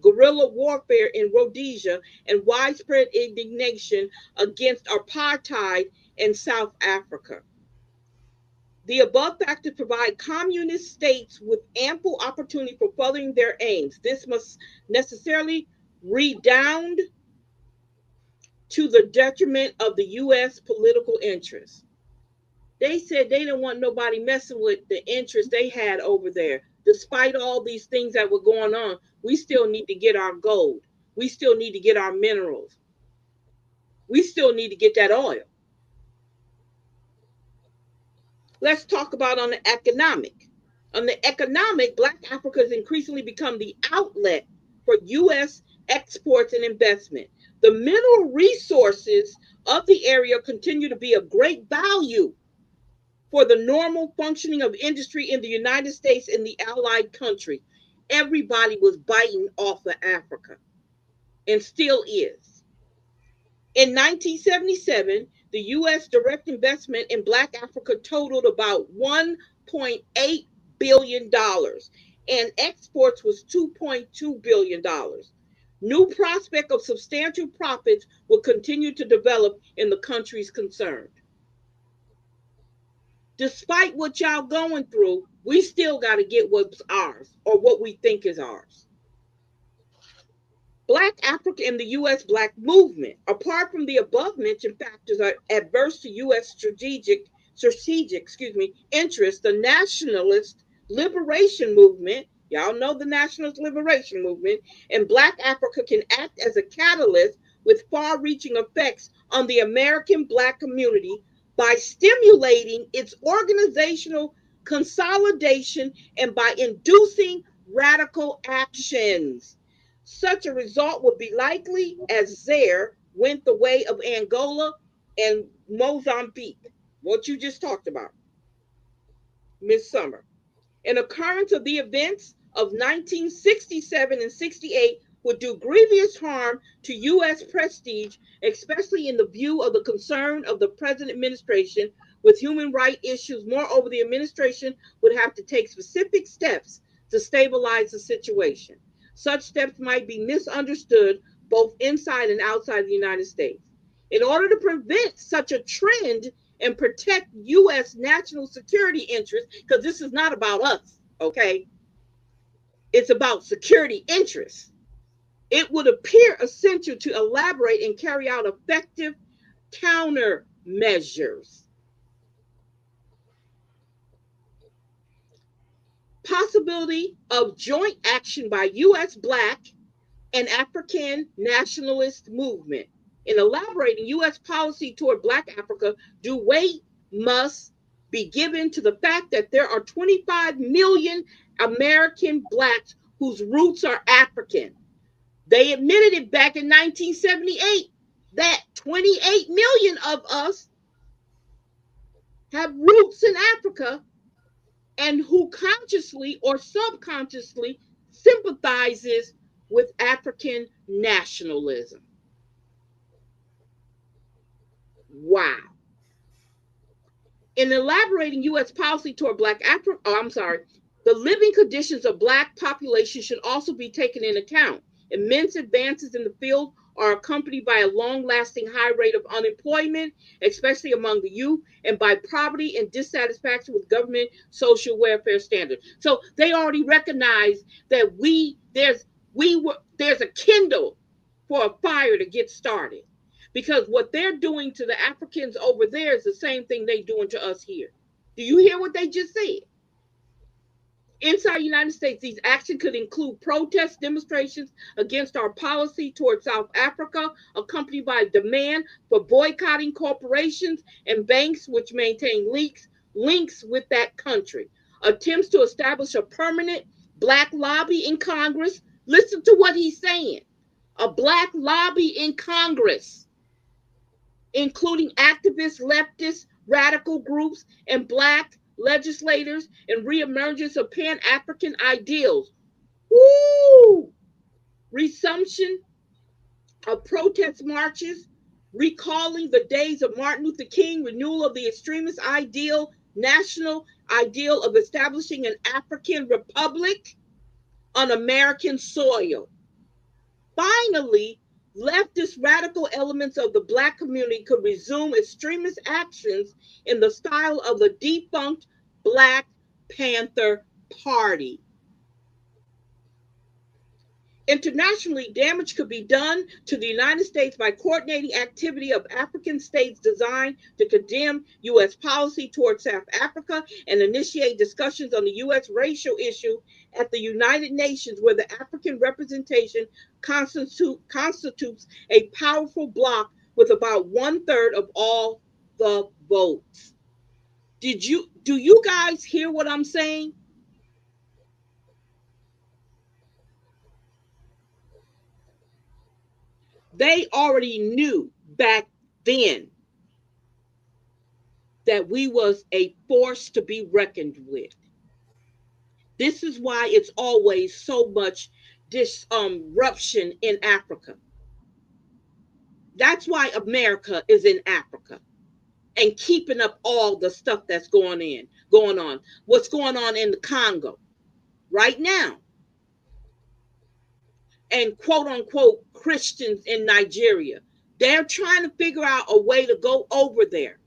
guerrilla warfare in Rhodesia, and widespread indignation against apartheid in South Africa. The above factors provide communist states with ample opportunity for furthering their aims. This must necessarily redound to the detriment of the U.S. political interests. They said they didn't want nobody messing with the interests they had over there. Despite all these things that were going on, we still need to get our gold. We still need to get our minerals. We still need to get that oil. Let's talk about on the economic. On the economic, Black Africa has increasingly become the outlet for U.S. exports and investment. The mineral resources of the area continue to be of great value for the normal functioning of industry in the United States and the allied countries. Everybody was biting off of Africa and still is. In 1977, the U.S. direct investment in Black Africa totaled about $1.8 billion, and exports was $2.2 billion. New prospect of substantial profits will continue to develop in the countries concerned. Despite what y'all going through, we still got to get what's ours or what we think is ours. Black Africa and the U.S. Black movement, apart from the above mentioned factors, are adverse to U.S. strategic interests. The nationalist liberation movement, y'all know the nationalist liberation movement, and Black Africa can act as a catalyst with far-reaching effects on the American Black community by stimulating its organizational consolidation and by inducing radical actions. Such a result would be likely as Zaire went the way of Angola and Mozambique, what you just talked about, Miss Summer. An occurrence of the events of 1967 and 68 would do grievous harm to U.S. prestige, especially in the view of the concern of the present administration with human rights issues. Moreover, the administration would have to take specific steps to stabilize the situation. Such steps might be misunderstood both inside and outside the United States. In order to prevent such a trend and protect U.S. national security interests, because this is not about us, okay? It's about security interests. It would appear essential to elaborate and carry out effective countermeasures. Possibility of joint action by U.S. Black and African nationalist movement. In elaborating U.S. policy toward Black Africa, due weight must be given to the fact that there are 25 million American Blacks whose roots are African. They admitted it back in 1978 that 28 million of us have roots in Africa and who consciously or subconsciously sympathizes with African nationalism. Wow. In elaborating U.S. policy toward Black Africa, the living conditions of Black population should also be taken into account. Immense advances in the field are accompanied by a long-lasting high rate of unemployment, especially among the youth, and by poverty and dissatisfaction with government social welfare standards. So they already recognize that there's a kindle for a fire to get started, because what they're doing to the Africans over there is the same thing they're doing to us here. Do you hear what they just said? Inside the United States, these actions could include protest demonstrations against our policy toward South Africa, accompanied by demand for boycotting corporations and banks which maintain links with that country. Attempts to establish a permanent Black lobby in Congress. Listen to what he's saying. A Black lobby in Congress, including activists, leftists, radical groups, and Black legislators, and reemergence of Pan-African ideals. Woo! Resumption of protest marches, recalling the days of Martin Luther King, renewal of the extremist national ideal of establishing an African republic on American soil. Finally, leftist radical elements of the Black community could resume extremist actions in the style of the defunct Black Panther Party. Internationally, damage could be done to the United States by coordinating activity of African states designed to condemn U.S. policy towards South Africa and initiate discussions on the U.S. racial issue at the United Nations, where the African representation constitutes a powerful bloc with about 1/3 of all the votes. Do you guys hear what I'm saying? They already knew back then that we was a force to be reckoned with. This is why it's always so much disruption in Africa. That's why America is in Africa and keeping up all the stuff that's going on. What's going on in the Congo right now? And quote unquote Christians in Nigeria. They're trying to figure out a way to go over there.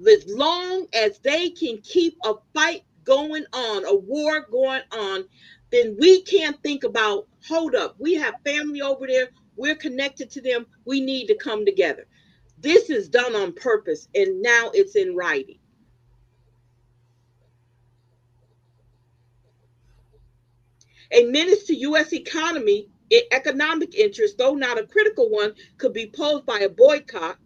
As long as they can keep a fight going on, a war going on, then we can't think about, hold up, we have family over there, we're connected to them, we need to come together. This is done on purpose, and now it's in writing. A menace to U.S. economic interest, though not a critical one, could be posed by a boycott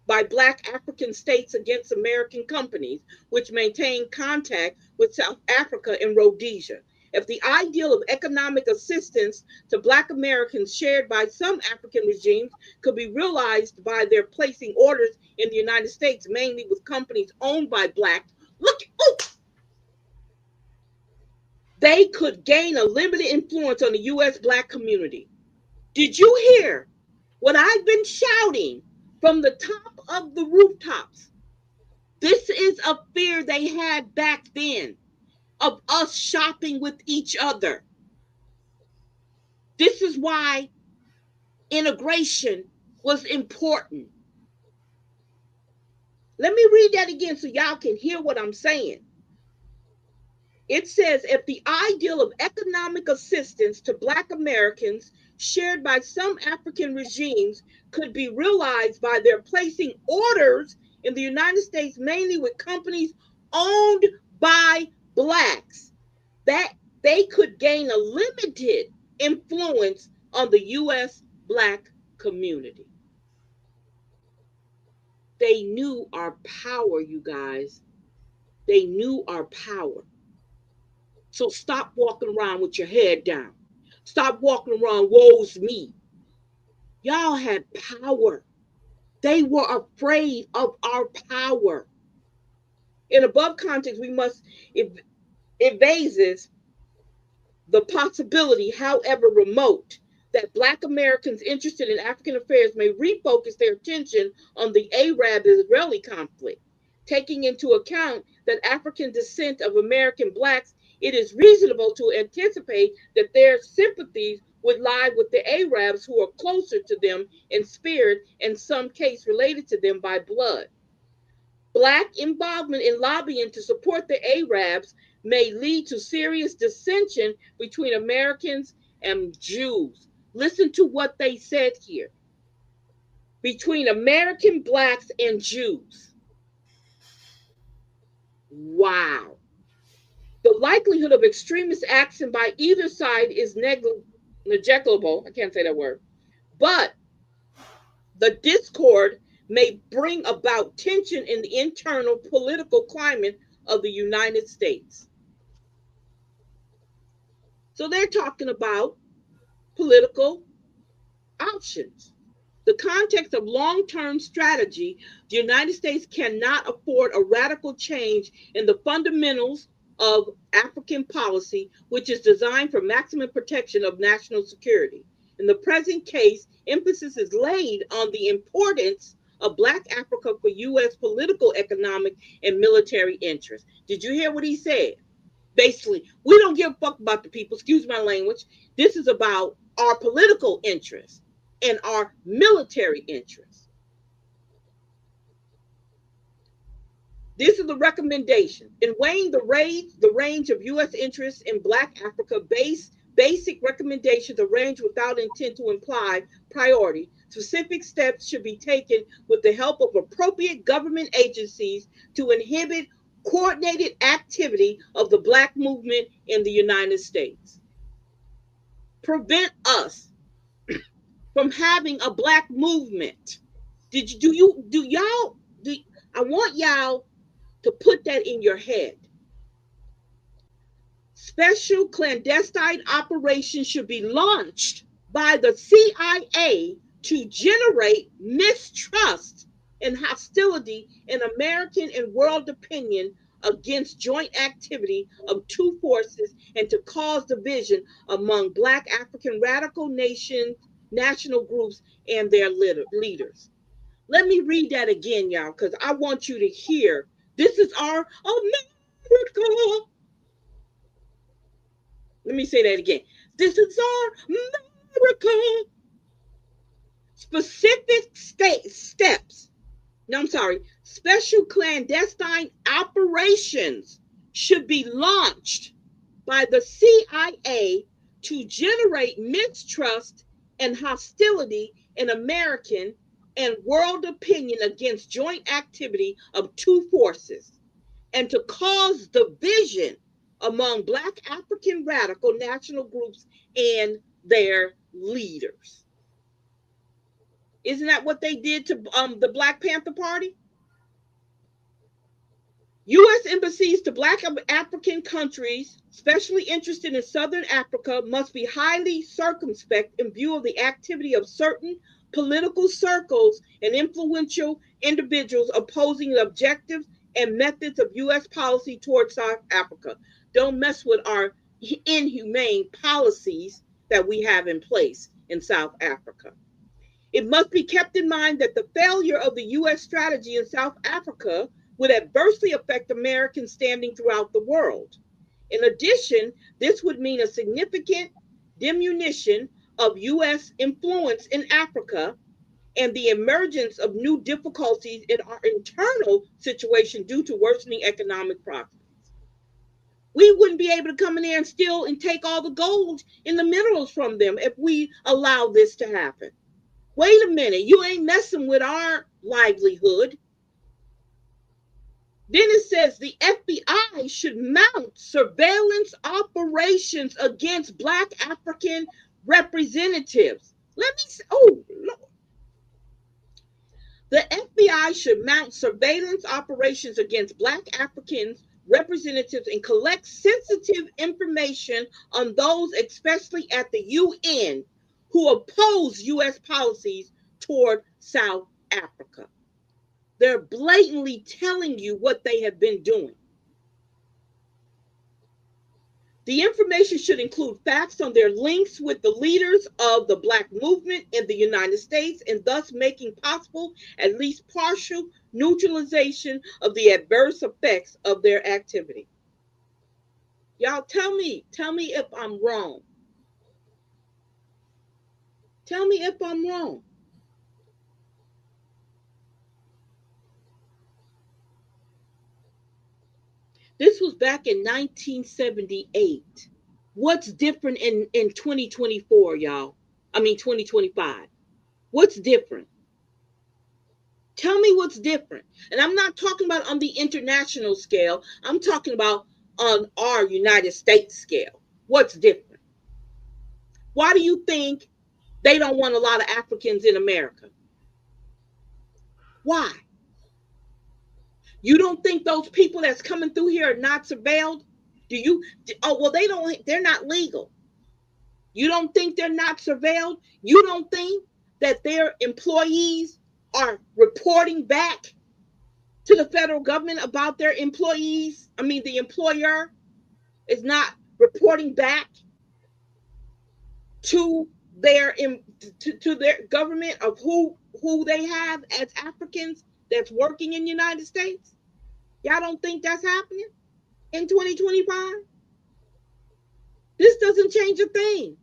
by Black African states against American companies which maintain contact with South Africa and Rhodesia. If the ideal of economic assistance to Black Americans shared by some African regimes could be realized by their placing orders in the United States, mainly with companies owned by Blacks, they could gain a limited influence on the U.S. Black community. Did you hear what I've been shouting from the top of the rooftops? This is a fear they had back then of us shopping with each other. This is why integration was important. Let me read that again so y'all can hear what I'm saying. It says, if the ideal of economic assistance to Black Americans shared by some African regimes could be realized by their placing orders in the United States, mainly with companies owned by Blacks, that they could gain a limited influence on the U.S. Black community. They knew our power, you guys. They knew our power. So stop walking around with your head down. Stop walking around, woe's me. Y'all had power. They were afraid of our power. In above context, we must evade the possibility, however remote, that Black Americans interested in African affairs may refocus their attention on the Arab-Israeli conflict. Taking into account that African descent of American Blacks, it is reasonable to anticipate that their sympathies would lie with the Arabs, who are closer to them in spirit, in some case related to them by blood. Black involvement in lobbying to support the Arabs may lead to serious dissension between Americans and Jews. Listen to what they said here. Between American Blacks and Jews. Wow. The likelihood of extremist action by either side is negligible. I can't say that word. But the discord may bring about tension in the internal political climate of the United States. So they're talking about political options. The context of long-term strategy, the United States cannot afford a radical change in the fundamentals of African policy, which is designed for maximum protection of national security. In the present case, emphasis is laid on the importance of Black Africa for U.S. political, economic, and military interests. Did you hear what he said? Basically, we don't give a fuck about the people, excuse my language. This is about our political interests and our military interests. This is the recommendation. In weighing the range of U.S. interests in Black Africa, basic recommendations arranged without intent to imply priority. Specific steps should be taken with the help of appropriate government agencies to inhibit coordinated activity of the Black movement in the United States. Prevent us from having a Black movement. I want y'all to put that in your head. Special clandestine operations should be launched by the CIA to generate mistrust and hostility in American and world opinion against joint activity of two forces and to cause division among Black African radical national groups and their leaders. Let me read that again, y'all, because I want you to hear. This is our America. Let me say that again. This is our America. Specific steps. No, I'm sorry. Special clandestine operations should be launched by the CIA to generate mistrust and hostility in American and world opinion against joint activity of two forces and to cause division among Black African radical national groups and their leaders. Isn't that what they did to the Black Panther Party? U.S. embassies to Black African countries, especially interested in Southern Africa, must be highly circumspect in view of the activity of certain political circles and influential individuals opposing the objectives and methods of U.S. policy towards South Africa. Don't mess with our inhumane policies that we have in place in South Africa. It must be kept in mind that the failure of the U.S. strategy in South Africa would adversely affect American standing throughout the world. In addition, this would mean a significant diminution of U.S. influence in Africa and the emergence of new difficulties in our internal situation due to worsening economic prospects. We wouldn't be able to come in there and steal and take all the gold and the minerals from them if we allow this to happen. Wait a minute, you ain't messing with our livelihood. Then it says the FBI should mount surveillance operations against Black African representatives. Let me say, oh, Lord. The FBI should mount surveillance operations against Black Africans representatives and collect sensitive information on those, especially at the UN, who oppose U.S. policies toward South Africa. They're blatantly telling you what they have been doing. The information should include facts on their links with the leaders of the Black movement in the United States and thus making possible at least partial neutralization of the adverse effects of their activity. Y'all tell me if I'm wrong. Tell me if I'm wrong. This was back in 1978. What's different in 2024, y'all? I mean, 2025. What's different? Tell me what's different. And I'm not talking about on the international scale. I'm talking about on our United States scale. What's different? Why do you think they don't want a lot of Africans in America? Why? You don't think those people that's coming through here are not surveilled? Do you? Oh, well, they're not legal. You don't think they're not surveilled? You don't think that their employees are reporting back to the federal government about their employees? I mean, the employer is not reporting back to their to their government of who they have as Africans that's working in the United States? Y'all don't think that's happening in 2025? This doesn't change a thing.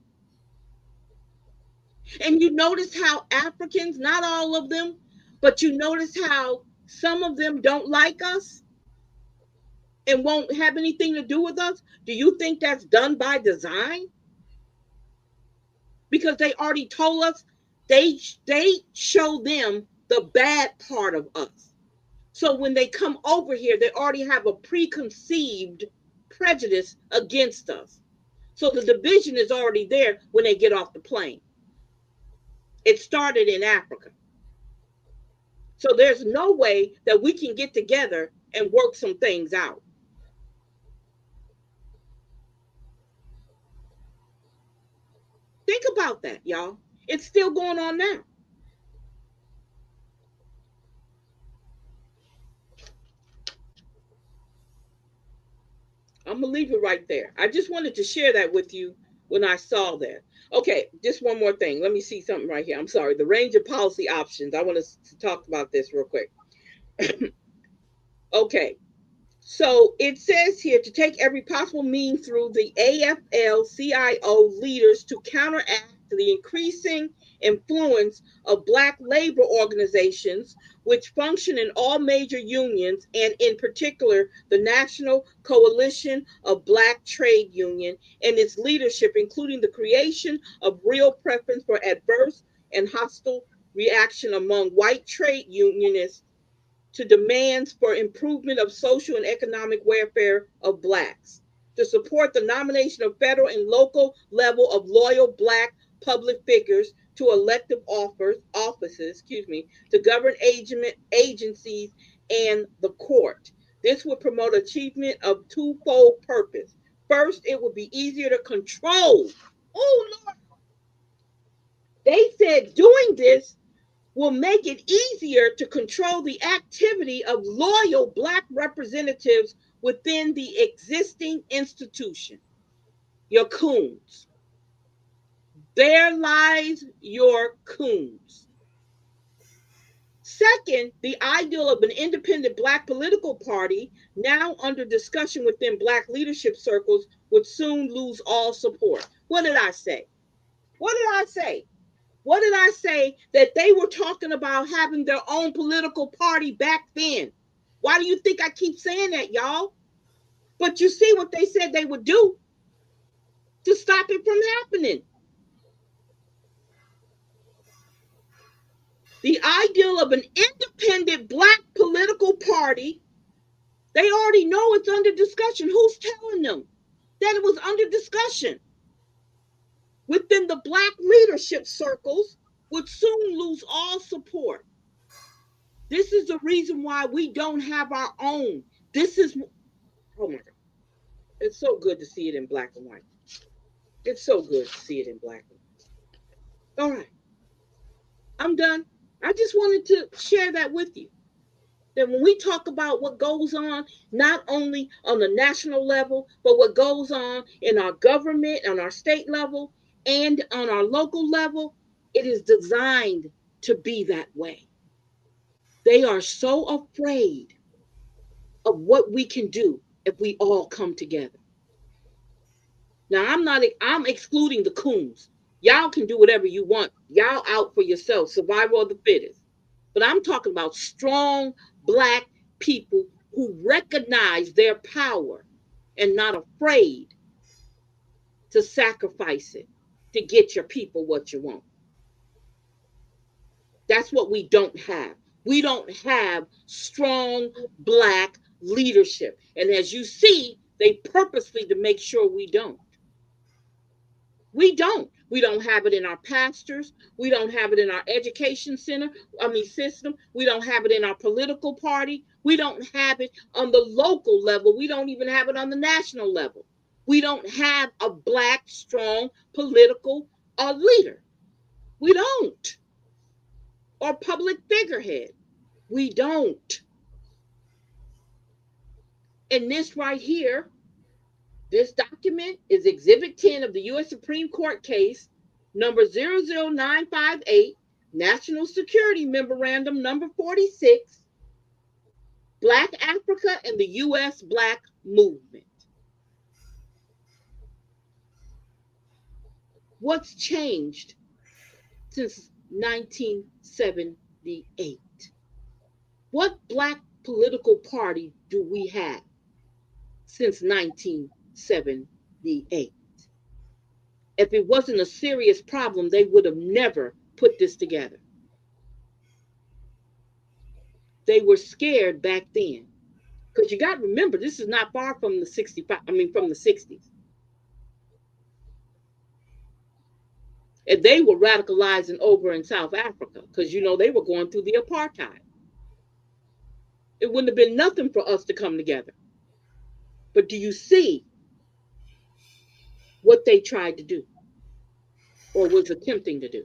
And you notice how Africans, not all of them, but you notice how some of them don't like us and won't have anything to do with us? Do you think that's done by design? Because they already told us they show them the bad part of us. So when they come over here, they already have a preconceived prejudice against us. So the division is already there when they get off the plane. It started in Africa. So there's no way that we can get together and work some things out. Think about that, y'all. It's still going on now. I'm gonna leave it right there. I just wanted to share that with you when I saw that. Okay, just one more thing. Let me see something right here. I'm sorry. The range of policy options. I want to talk about this real quick. Okay, so it says here to take every possible means through the AFL-CIO leaders to counteract the increasing influence of Black labor organizations, which function in all major unions, and in particular, the National Coalition of Black Trade Union and its leadership, including the creation of real preference for adverse and hostile reaction among white trade unionists to demands for improvement of social and economic welfare of Blacks, to support the nomination of federal and local level of loyal Black public figures to elective offices, to govern agencies and the court. This would promote achievement of twofold purpose. First, it would be easier to control. Oh, Lord. They said doing this will make it easier to control the activity of loyal Black representatives within the existing institution. Your coons. There lies your coons. Second, the ideal of an independent Black political party, now under discussion within Black leadership circles, would soon lose all support. What did I say? What did I say? What did I say? That they were talking about having their own political party back then. Why do you think I keep saying that, y'all? But you see what they said they would do to stop it from happening. The ideal of an independent Black political party, they already know it's under discussion. Who's telling them that it was under discussion? Within the Black leadership circles, would soon lose all support. This is the reason why we don't have our own. This is, oh my God. It's so good to see it in black and white. It's so good to see it in black and white. All right. I'm done. I just wanted to share that with you. That when we talk about what goes on, not only on the national level, but what goes on in our government, on our state level, and on our local level, it is designed to be that way. They are so afraid of what we can do if we all come together. Now, I'm excluding the coons. Y'all can do whatever you want. Y'all out for yourself, survival of the fittest. But I'm talking about strong Black people who recognize their power and not afraid to sacrifice it to get your people what you want. That's what we don't have. We don't have strong Black leadership. And as you see, they purposely to make sure we don't. We don't. We don't have it in our pastors. We don't have it in our education system. We don't have it in our political party. We don't have it on the local level. We don't even have it on the national level. We don't have a Black, strong political leader. We don't. Or public figurehead. We don't. And this right here, this document is Exhibit 10 of the U.S. Supreme Court case number 00958, National Security Memorandum number 46, Black Africa and the U.S. Black Movement. What's changed since 1978? What Black political party do we have since 1978? If it wasn't a serious problem, they would have never put this together. They were scared back then. Because you got to remember, this is not far from the 60s. And they were radicalizing over in South Africa because, they were going through the apartheid. It wouldn't have been nothing for us to come together. But do you see what they tried to do or was attempting to do?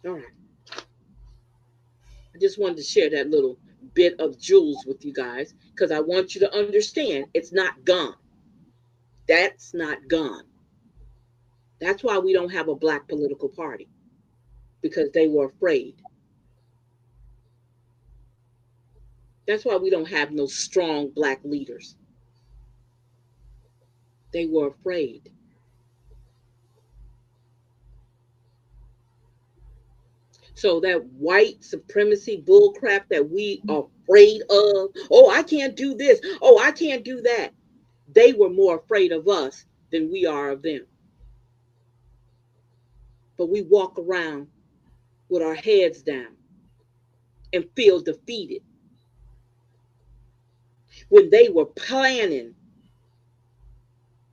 All right. I just wanted to share that little bit of jewels with you guys because I want you to understand it's not gone. That's not gone. That's why we don't have a black political party, because they were afraid. That's why we don't have no strong black leaders. They were afraid. So that white supremacy bullcrap that we are afraid of, oh, I can't do this, oh, I can't do that. They were more afraid of us than we are of them. But we walk around with our heads down and feel defeated when they were planning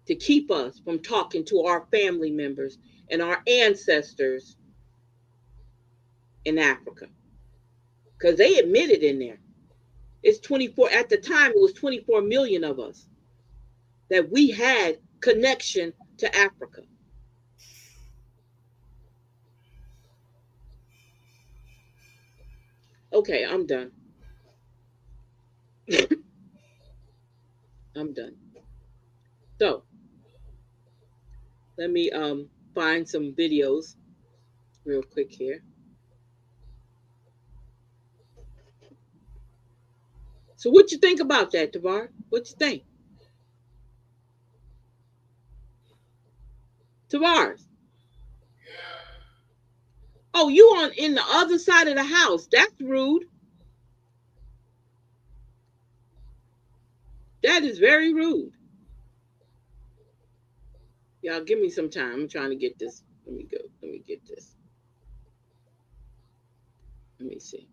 to keep us from talking to our family members and our ancestors in Africa. Because they admitted in there, it's 24, at the time it was 24 million of us that we had connection to Africa. Okay, I'm done. I'm done. So let me find some videos real quick here. So what you think about that, Tavar? What you think? Tavares? Oh, you on in the other side of the house. That's rude. That is very rude. Y'all give me some time. I'm trying to get this. Let me go. Let me get this. Let me see.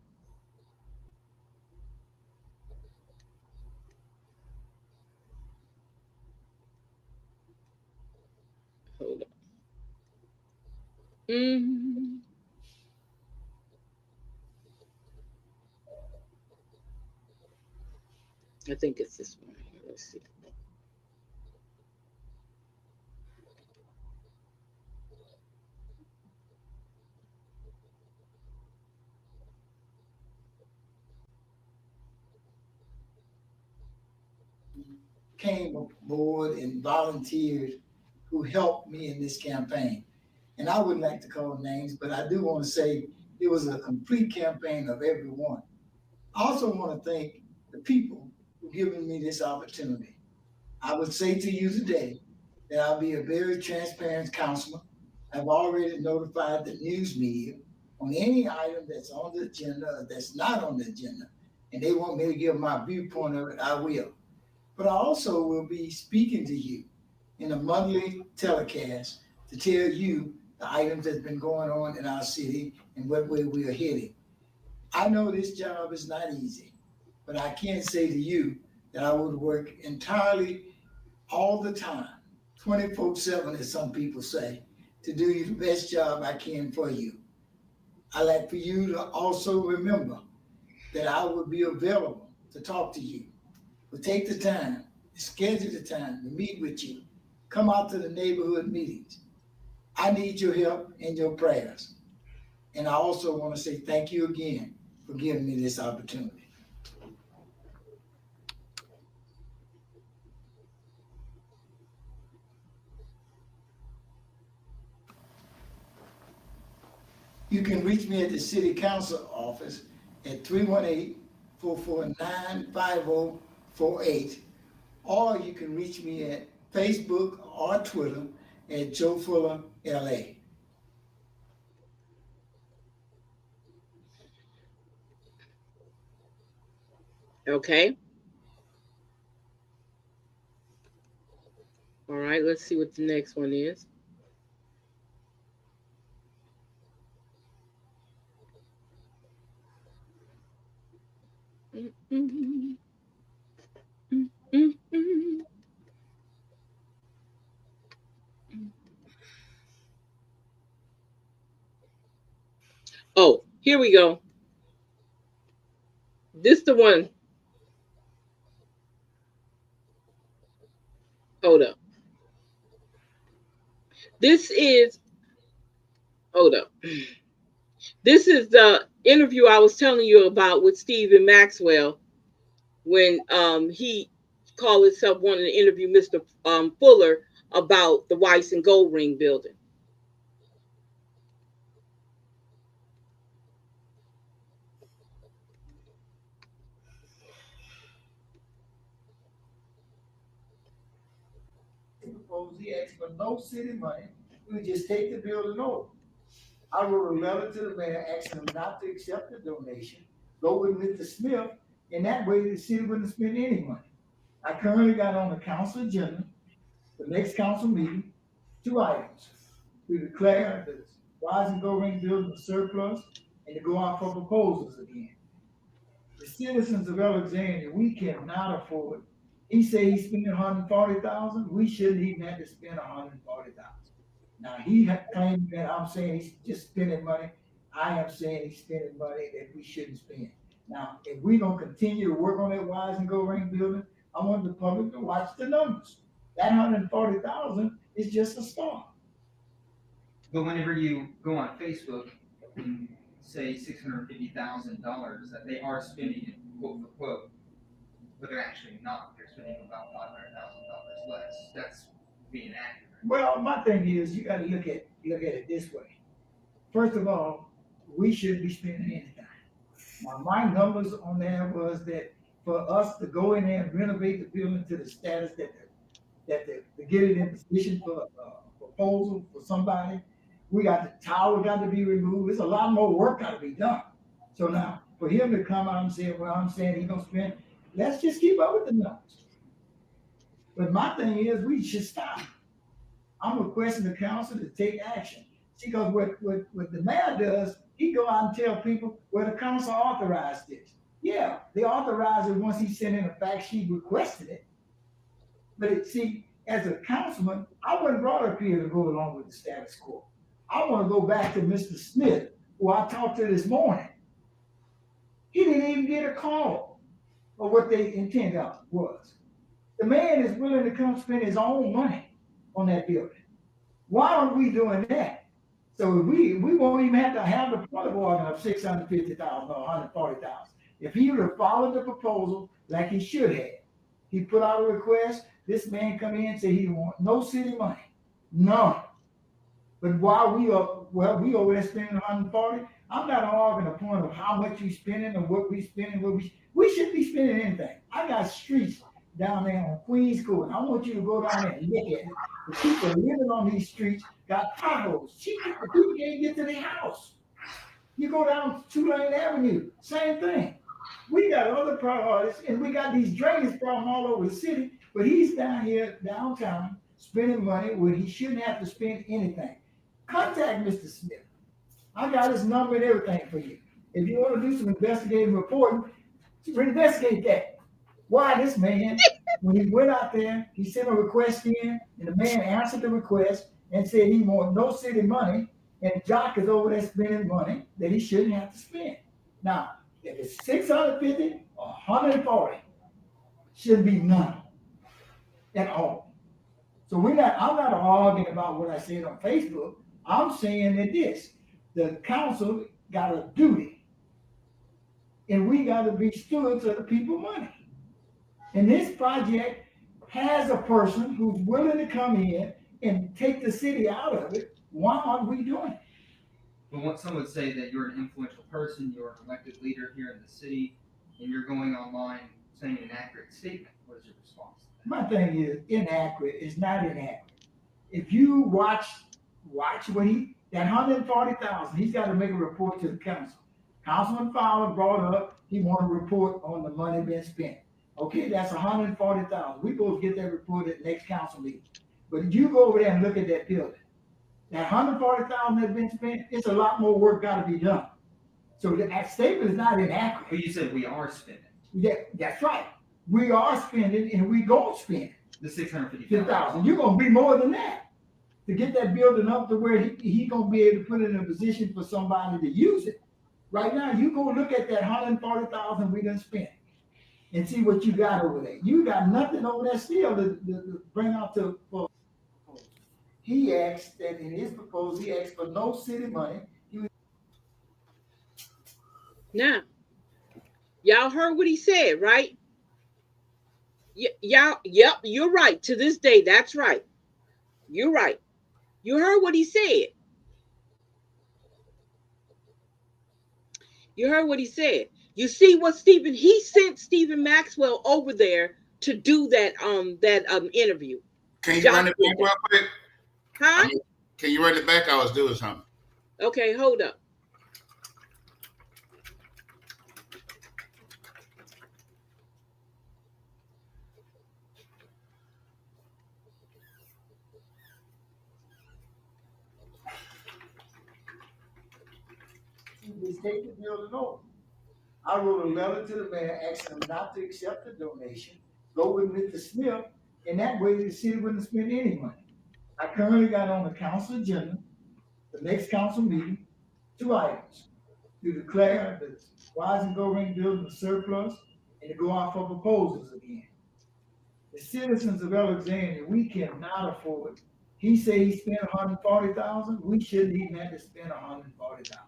Hold on. I think it's this one. Let's see. Came aboard and volunteered who helped me in this campaign. And I wouldn't like to call names, but I do want to say it was a complete campaign of everyone. I also want to thank the people who given me this opportunity. I would say to you today that I'll be a very transparent councilman. I've already notified the news media on any item that's on the agenda or that's not on the agenda, and they want me to give my viewpoint of it, I will. But I also will be speaking to you in a monthly telecast to tell you the items that's been going on in our city and what way we are heading. I know this job is not easy, but I can't say to you that I would work entirely all the time, 24/7, as some people say, to do the best job I can for you. I'd like for you to also remember that I will be available to talk to you. But take the time, schedule the time to meet with you. Come out to the neighborhood meetings. I need your help and your prayers. And I also want to say thank you again for giving me this opportunity. You can reach me at the City Council office at 318-449-5048, or you can reach me at Facebook or Twitter at Joe Fuller LA. Okay. All right, let's see what the next one is. Oh, Here we go. This the one. Hold up. Hold up. This is the interview I was telling you about with Stephen Maxwell when he called himself wanting to interview Mr. Fuller about the Weiss and Goldring building. He asked for no city money. We would just take the building over. I wrote a letter to the mayor asking him not to accept the donation, go with Mr. Smith, and that way the city wouldn't spend any money. I currently got on the council agenda, the next council meeting, 2 items. To declare the Weiss and Goldring building a surplus and to go out for proposals again. The citizens of Alexandria, we cannot afford. He said he's spending $140,000. We shouldn't even have to spend $140,000. Now he claimed that I'm saying he's just spending money. I am saying he's spending money that we shouldn't spend. Now, if we don't continue to work on that Weiss and Goldring building, I want the public to watch the numbers. That $140,000 is just a start. But whenever you go on Facebook and say $650,000 that they are spending it quote for quote, but they're actually not. They're spending about $500,000 less. That's being accurate. Well, my thing is, you got to look at it this way. First of all, we shouldn't be spending anything. Now, my numbers on there was that for us to go in there and renovate the building to the status that to get it in position for a proposal for somebody, we got the tower got to be removed. There's a lot more work got to be done. So now, for him to come out and say, well, I'm saying he's gonna spend, let's just keep up with the numbers. But my thing is, we should stop. I'm requesting the council to take action. Because what the mayor does, he go out and tell people, well, the council authorized this. Yeah, they authorized it once he sent in a fact sheet requesting it. But as a councilman, I wasn't brought up here to go along with the status quo. I want to go back to Mr. Smith, who I talked to this morning. He didn't even get a call of what they intended was. The man is willing to come spend his own money on that building. Why aren't we doing that? So we won't even have to have the point of order of $650,000 or $140,000. If he would have followed the proposal like he should have, he put out a request. This man come in and say he want no city money, none. But while we over there spending 140, I'm not arguing the point of how much you spending and what we spending. We shouldn't be spending anything. I got streets down there on Queens Court. I want you to go down there and look at it. The people living on these streets got potholes. The people can't get to their house. You go down 2-Lane Avenue, same thing. We got other priorities, and we got these drainage problems all over the city, but he's down here downtown spending money when he shouldn't have to spend anything. Contact Mr. Smith. I got his number and everything for you. If you want to do some investigative reporting, investigate that. Why this man, when he went out there, he sent a request in, and the man answered the request and said he wants no city money, and Jock is over there spending money that he shouldn't have to spend. Now, if it's 650 or 140, shouldn't be none at all. So I'm not arguing about what I said on Facebook. I'm saying that the council got a duty, and we got to be stewards of the people's money. And this project has a person who's willing to come in and take the city out of it. Why aren't we doing it? But what some would say that you're an influential person, you're an elected leader here in the city, and you're going online saying an inaccurate statement. What is your response to that? My thing is, inaccurate is not inaccurate. If you watch what that 140,000, he's got to make a report to the council. Councilman Fowler brought up, he want to report on the money being spent. Okay, that's 140,000. We both get that report at the next council meeting. But if you go over there and look at that building, that 140,000 that's been spent, it's a lot more work got to be done. So that statement is not inaccurate. But you said we are spending. Yeah, that's right. We are spending, and we gonna spend the 650,000. You're gonna be more than that to get that building up to where he gonna be able to put it in a position for somebody to use it. Right now, you go look at that 140,000 we done spent and see what you got over there. You got nothing over there still to bring out to. He asked that in his proposal, he asked for no city money. Now, y'all heard what he said, right? Y'all, yep, you're right. To this day, that's right. You're right. You heard what he said. You heard what he said. You see what he sent Stephen Maxwell over there to do that interview. Can you run it back real quick? Huh? Can you run it back? I was doing something. Okay, hold up. Just take the building over. I wrote a letter to the mayor asking him not to accept the donation, go with Mr. Smith, and that way the city wouldn't spend any money. I currently got on the council agenda, the next council meeting, 2 items. To declare the Wise and Go Ring building a surplus and to go out for proposals again. The citizens of Alexandria, we cannot afford. He said he spent 140,000. We shouldn't even have to spend 140,000.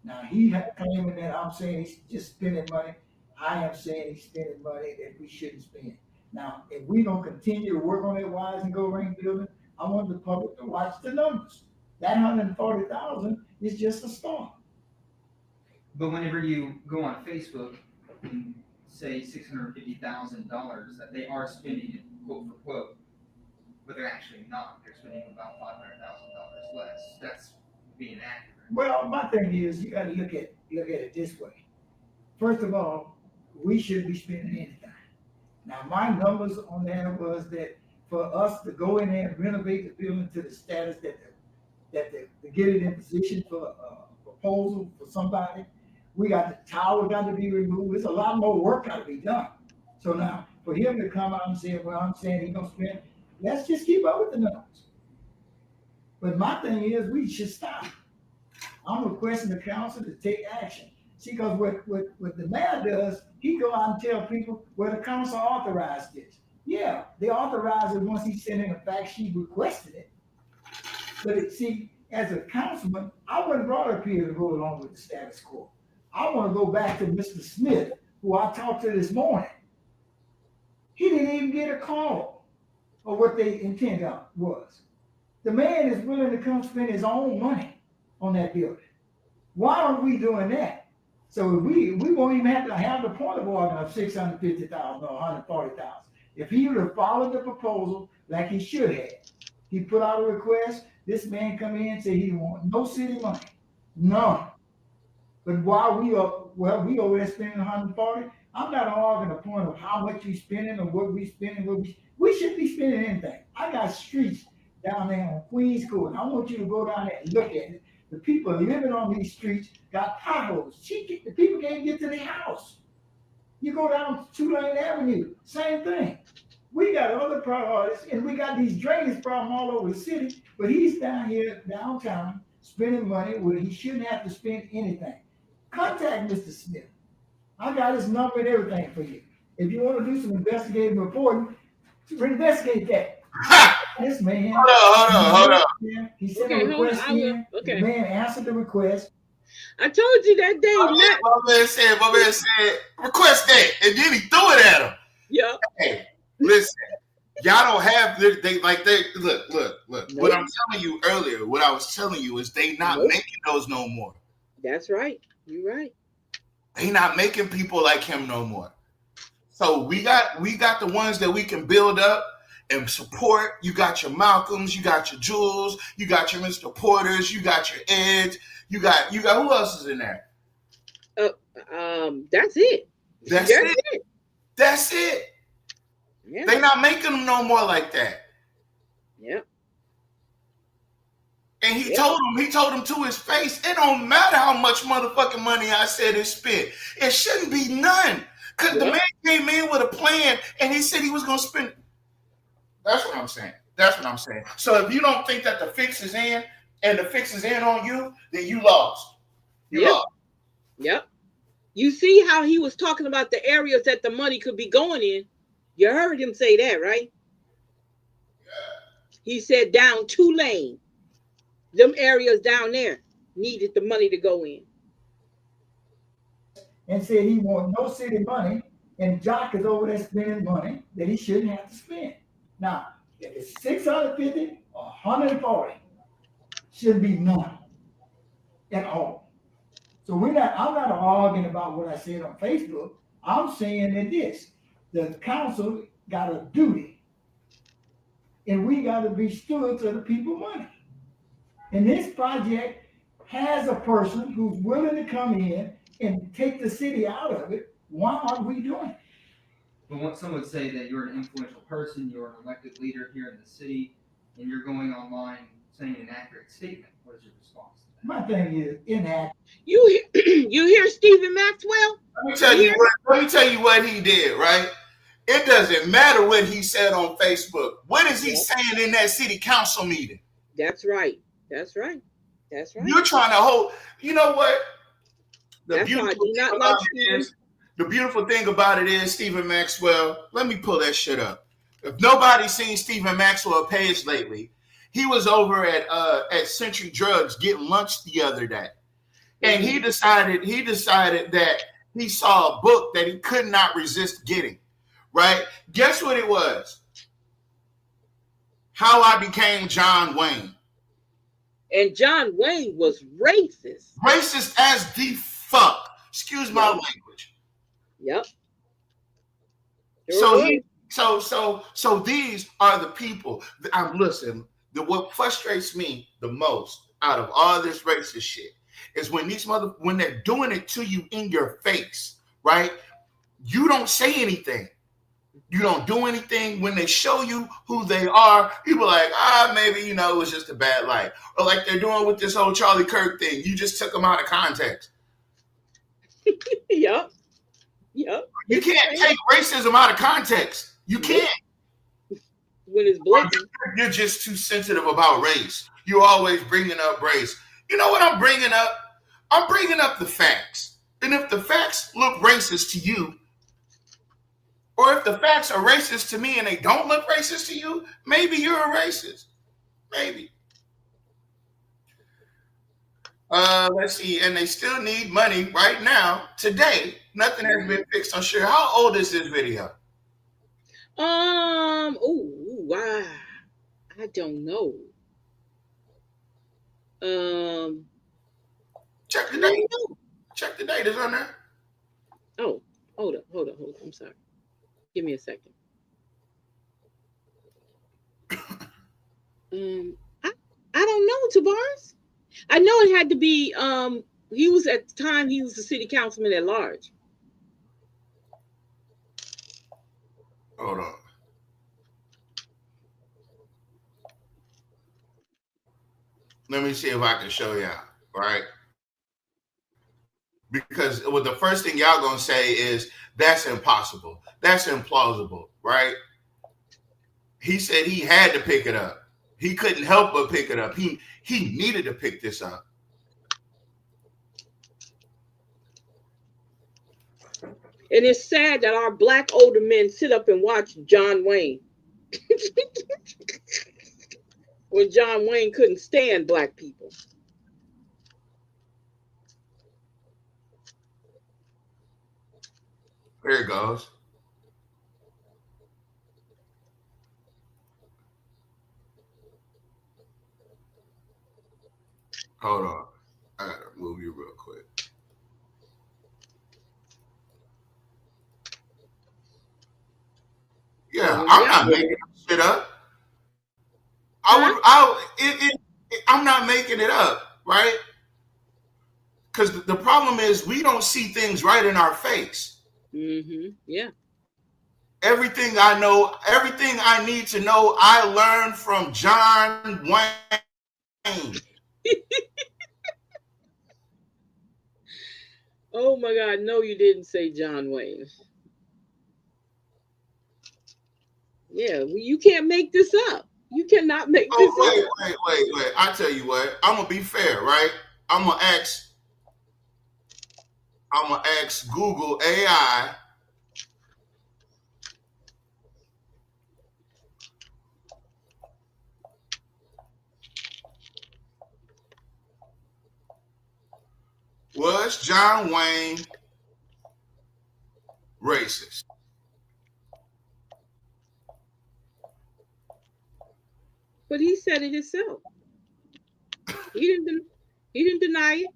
Now he claiming that I'm saying he's just spending money. I am saying he's spending money that we shouldn't spend. Now, if we don't continue to work on that Wise and Go Ring building, I want the public to watch the numbers. That 140,000 is just a start. But whenever you go on Facebook and say $650,000 that they are spending it quote for quote, but they're actually not. They're spending about $500,000 less. That's being accurate. Well, my thing is you got to look at it this way. First of all, we shouldn't be spending anything. Now, my numbers on that was that for us to go in there and renovate the building to the status that to get it in position for a proposal for somebody, we got the tower got to be removed. There's a lot more work got to be done. So now, for him to come out and say, well, I'm saying he's going to spend, let's just keep up with the numbers. But my thing is, we should stop. I'm requesting the council to take action. See, because what the mayor does, he go out and tell people, well, the council authorized this. Yeah, they authorized it once he sent in a fact sheet requested it. But see, as a councilman, I wasn't brought up here to go along with the status quo. I want to go back to Mr. Smith, who I talked to this morning. He didn't even get a call of what they intended was. The man is willing to come spend his own money on that building. Why aren't we doing that? So we won't even have to have the point of order of 650,000 or 140,000. If he would have followed the proposal like he should have, he put out a request. This man come in and say he want no city money, none. But while we over there spending 140, I'm not arguing the point of how much you spending or what we spending. We shouldn't be spending anything. I got streets down there on Queens Court. I want you to go down there and look at it. The people living on these streets got potholes. The people can't get to their house. You go down 2-Lane Avenue, same thing. We got other priorities, and we got these drainage problems all over the city, but he's down here downtown spending money where he shouldn't have to spend anything. Contact Mr. Smith. I got his number and everything for you. If you want to do some investigative reporting, investigate that. This man. Hold on. He sent a request in. The man answered the request. I told you that day. My man said, request that. And then he threw it at him. Yeah. Hey, listen. Y'all don't have look. What I'm telling you earlier, what I was telling you is they not making those no more. That's right. You're right. They not making people like him no more. So we got the ones that we can build up and support. You got your Malcolms, you got your Jules, you got your Mr. Porters, you got your Eds, you got who else is in there? That's it. That's it. Yeah. They not making them no more like that. Yeah. And he told him to his face, it don't matter how much motherfucking money I said is spent. It shouldn't be none. Because the man came in with a plan and he said he was going to spend. That's what I'm saying. So if you don't think that the fix is in and the fix is in on you, then you lost. You lost. Yep. You see how he was talking about the areas that the money could be going in. You heard him say that, right? He said down Tulane. Them areas down there needed the money to go in. And said he want no city money, and Jock is over there spending money that he shouldn't have to spend. Now, if it's 650 or 140, shouldn't be none at all. So I'm not arguing about what I said on Facebook. I'm saying that the council got a duty, and we got to be stewards of the people's money. And this project has a person who's willing to come in and take the city out of it. Why aren't we doing it? But some would say that you're an influential person, you're an elected leader here in the city, and you're going online saying an accurate statement. What is your response to that? My thing is inaccurate. You hear Stephen Maxwell? Let me tell you what he did, right? It doesn't matter what he said on Facebook. What is he saying in that city council meeting? That's right. That's right. That's right. You're trying to hold, you know what? The beautiful thing about it is, Stephen Maxwell, let me pull that shit up. If nobody's seen Stephen Maxwell page lately, he was over at Century Drugs getting lunch the other day. And he decided that he saw a book that he could not resist getting, right? Guess what it was? How I Became John Wayne. And John Wayne was racist. Racist as the fuck. Excuse my language. Yep. So these are the people. Listen, what frustrates me the most out of all this racist shit is when when they're doing it to you in your face, right? You don't say anything. You don't do anything. When they show you who they are, people are like, maybe, it was just a bad light. Or like they're doing with this whole Charlie Kirk thing. You just took them out of context. Yep. You can't take racism out of context. You can't. When it's blatant. You're just too sensitive about race. You're always bringing up race. You know what I'm bringing up? I'm bringing up the facts. And if the facts look racist to you, or if the facts are racist to me and they don't look racist to you, maybe you're a racist. Maybe. Let's see. And they still need money right now, today. Nothing has been fixed. I'm sure. How old is this video? I don't know. Check the date. Check the date. It's on there. Oh, hold up. I'm sorry. Give me a second. I don't know, Tavares. I know it had to be. He was at the time. He was the city councilman at large. Hold on. Let me see if I can show y'all, right? Because the first thing y'all gonna say is that's impossible. That's implausible, right? He said he had to pick it up. He couldn't help but pick it up. He needed to pick this up. And it's sad that our black older men sit up and watch John Wayne. When John Wayne couldn't stand black people. There it goes. Hold on. I gotta move you real quick. Yeah, I'm not making shit up. I'm not making it up, right? Because the problem is we don't see things right in our face. Mm-hmm. Yeah. Everything I know, everything I need to know, I learned from John Wayne. Oh my God, no, you didn't say John Wayne. Yeah, well, you can't make this up. You cannot make this up. Wait. I tell you what, I'm going to be fair, right? I'm going to ask I'm gonna ask Google AI. Was John Wayne racist? But he said it himself. He didn't deny it.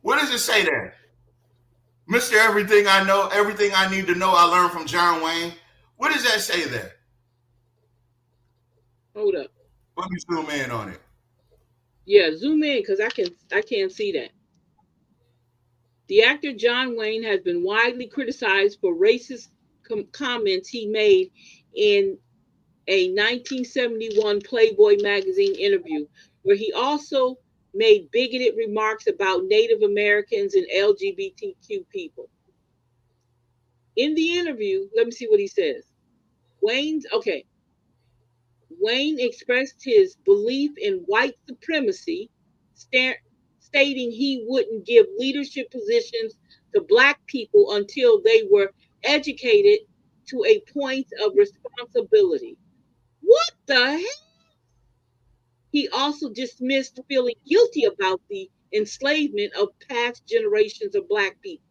What does it say there? Mr. Everything I Know, Everything I Need to Know I Learned from John Wayne. What does that say there? Hold up. Let me zoom in on it. Yeah, zoom in because I can't see that. The actor John Wayne has been widely criticized for racist comments he made in a 1971 Playboy magazine interview, where he also made bigoted remarks about Native Americans and LGBTQ people. In the interview, let me see what he says. Wayne expressed his belief in white supremacy, stating he wouldn't give leadership positions to Black people until they were educated to a point of responsibility. What the heck? He also dismissed feeling guilty about the enslavement of past generations of Black people.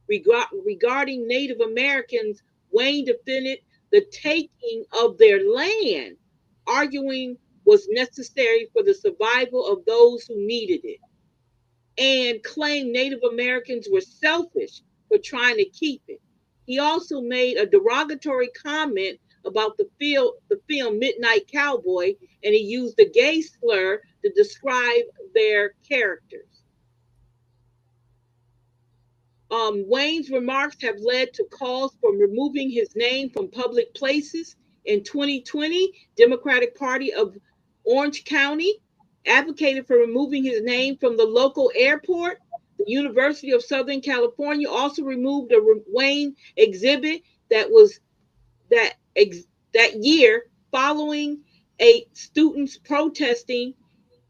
Regarding Native Americans, Wayne defended the taking of their land, arguing was necessary for the survival of those who needed it, and claimed Native Americans were selfish for trying to keep it. He also made a derogatory comment about the film Midnight Cowboy, and he used a gay slur to describe their characters. Wayne's remarks have led to calls for removing his name from public places. In 2020, Democratic Party of Orange County advocated for removing his name from the local airport. The University of Southern California also removed a Wayne exhibit that year following a students protesting.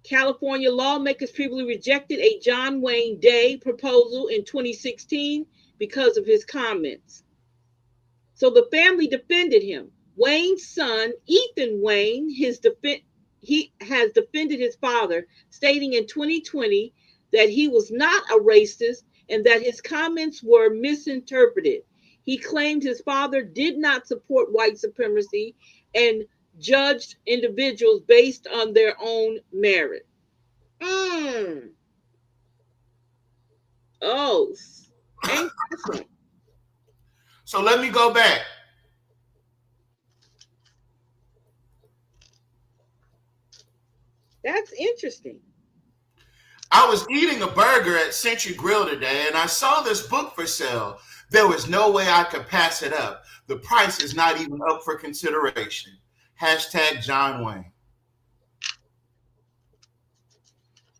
California lawmakers previously rejected a John Wayne Day proposal in 2016 because of his comments. So the family defended him. Wayne's son, Ethan Wayne, he has defended his father, stating in 2020 that he was not a racist and that his comments were misinterpreted. He claimed his father did not support white supremacy and judged individuals based on their own merit. Oh, interesting. So let me go back. That's interesting. I was eating a burger at Century Grill today, and I saw this book for sale. There was no way I could pass it up. The price is not even up for consideration. Hashtag John Wayne.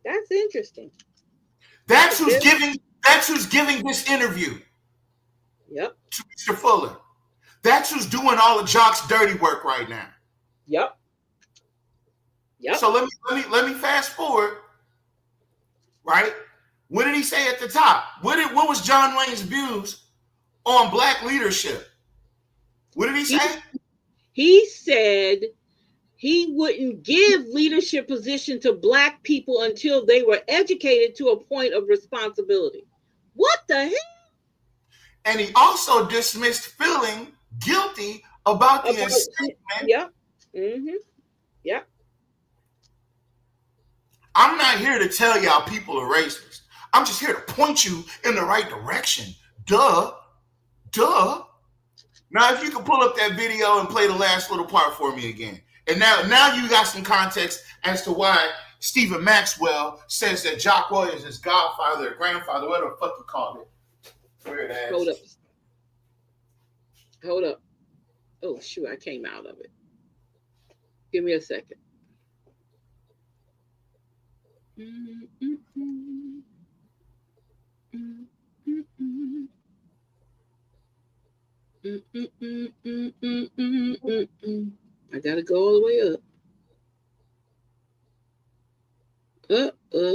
That's interesting. That's who's giving this interview. Yep. To Mr. Fuller. That's who's doing all of Jock's dirty work right now. Yep. So let me fast forward. Right? What did he say at the top? What was John Wayne's views on Black leadership? What did he say? He said he wouldn't give leadership position to Black people until they were educated to a point of responsibility. What the hell? And he also dismissed feeling guilty about the enslavement. Yep. Mm-hmm. Yep. I'm not here to tell y'all people are racist. I'm just here to point you in the right direction. Duh. Now, if you can pull up that video and play the last little part for me again. And now you got some context as to why Stephen Maxwell says that Jock Williams is godfather or grandfather, whatever the fuck you call it. Weird ass. Hold up. Oh, shoot, I came out of it. Give me a second. I gotta go all the way up. Here,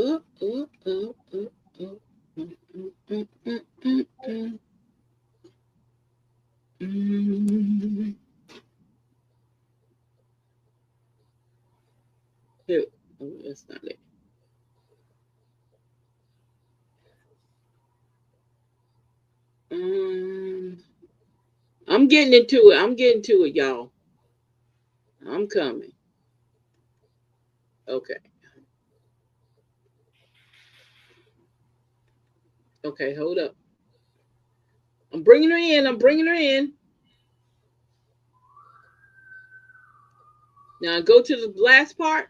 oh, that's not it. I'm getting into it. I'm getting to it, y'all. I'm coming. Okay. Okay, hold up. I'm bringing her in. I'm bringing her in. Now go to the last part.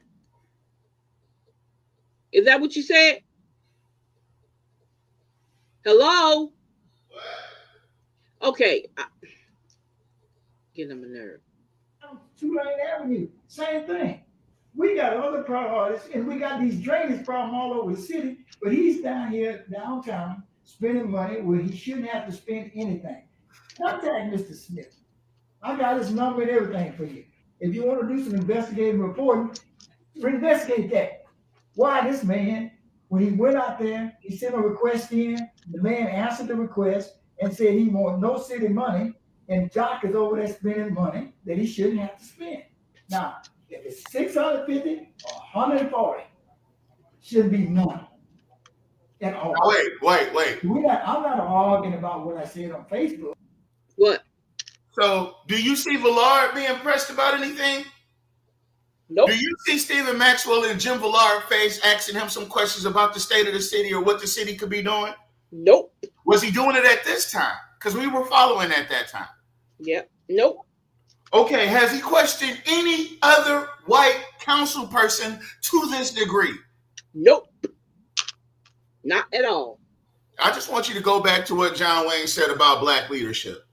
Is that what you said? Hello? Okay. Get on my nerve. Tulane Avenue, same thing. We got other priorities, and we got these drainage problems all over the city, but he's down here downtown spending money where he shouldn't have to spend anything. Contact Mr. Smith. I got his number and everything for you. If you want to do some investigative reporting, investigate that. Why this man, when he went out there, he sent a request in, the man answered the request and said he wants no city money, and Jock is over there spending money that he shouldn't have to spend. Now, if it's 650 or 140, shouldn't be none at all. Wait. I'm not arguing about what I said on Facebook. What? So, do you see Villard being pressed about anything? Nope. Do you see Stephen Maxwell and Jim Villard face asking him some questions about the state of the city or what the city could be doing? Nope. Was he doing it at this time? Because we were following at that time. Yep. Nope. Okay, has he questioned any other white council person to this degree? Nope. Not at all. I just want you to go back to what John Wayne said about black leadership.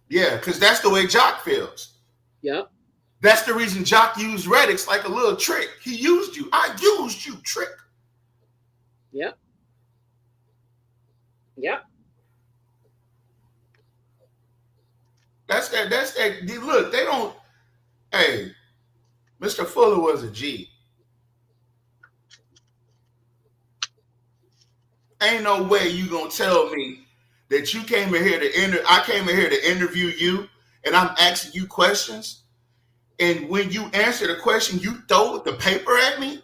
Yeah, because that's the way Jock feels. Yep. That's the reason Jock used Reddix like a little trick. He used you. I used you, trick. Yep. Yep. That's that. Look, they don't. Hey, Mr. Fuller was a G. Ain't no way you gonna tell me that you came in here to I came in here to interview you, and I'm asking you questions, and when you answer the question, you throw the paper at me.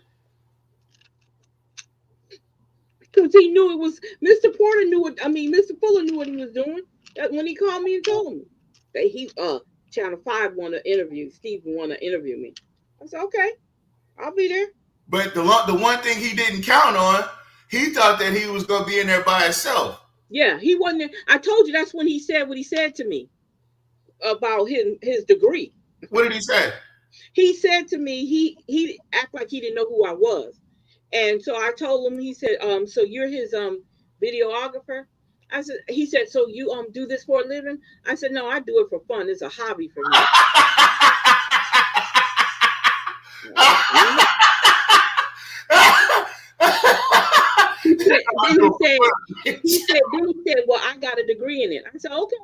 Because he knew it was Mr. Porter knew it. Mr. Fuller knew what he was doing. When he called me and told me that he Channel 5 want to interview Stephen, want to interview me. I said, okay, I'll be there. But the one thing he didn't count on, he thought that he was gonna be in there by himself. Yeah, he wasn't there. I told you that's when he said what he said to me about his degree. What did he say? He said to me, he acted like he didn't know who I was. And so I told him, he said, so you're his videographer? He said, so you do this for a living? I said, no, I do it for fun. It's a hobby for me. He said, well, I got a degree in it. I said, okay.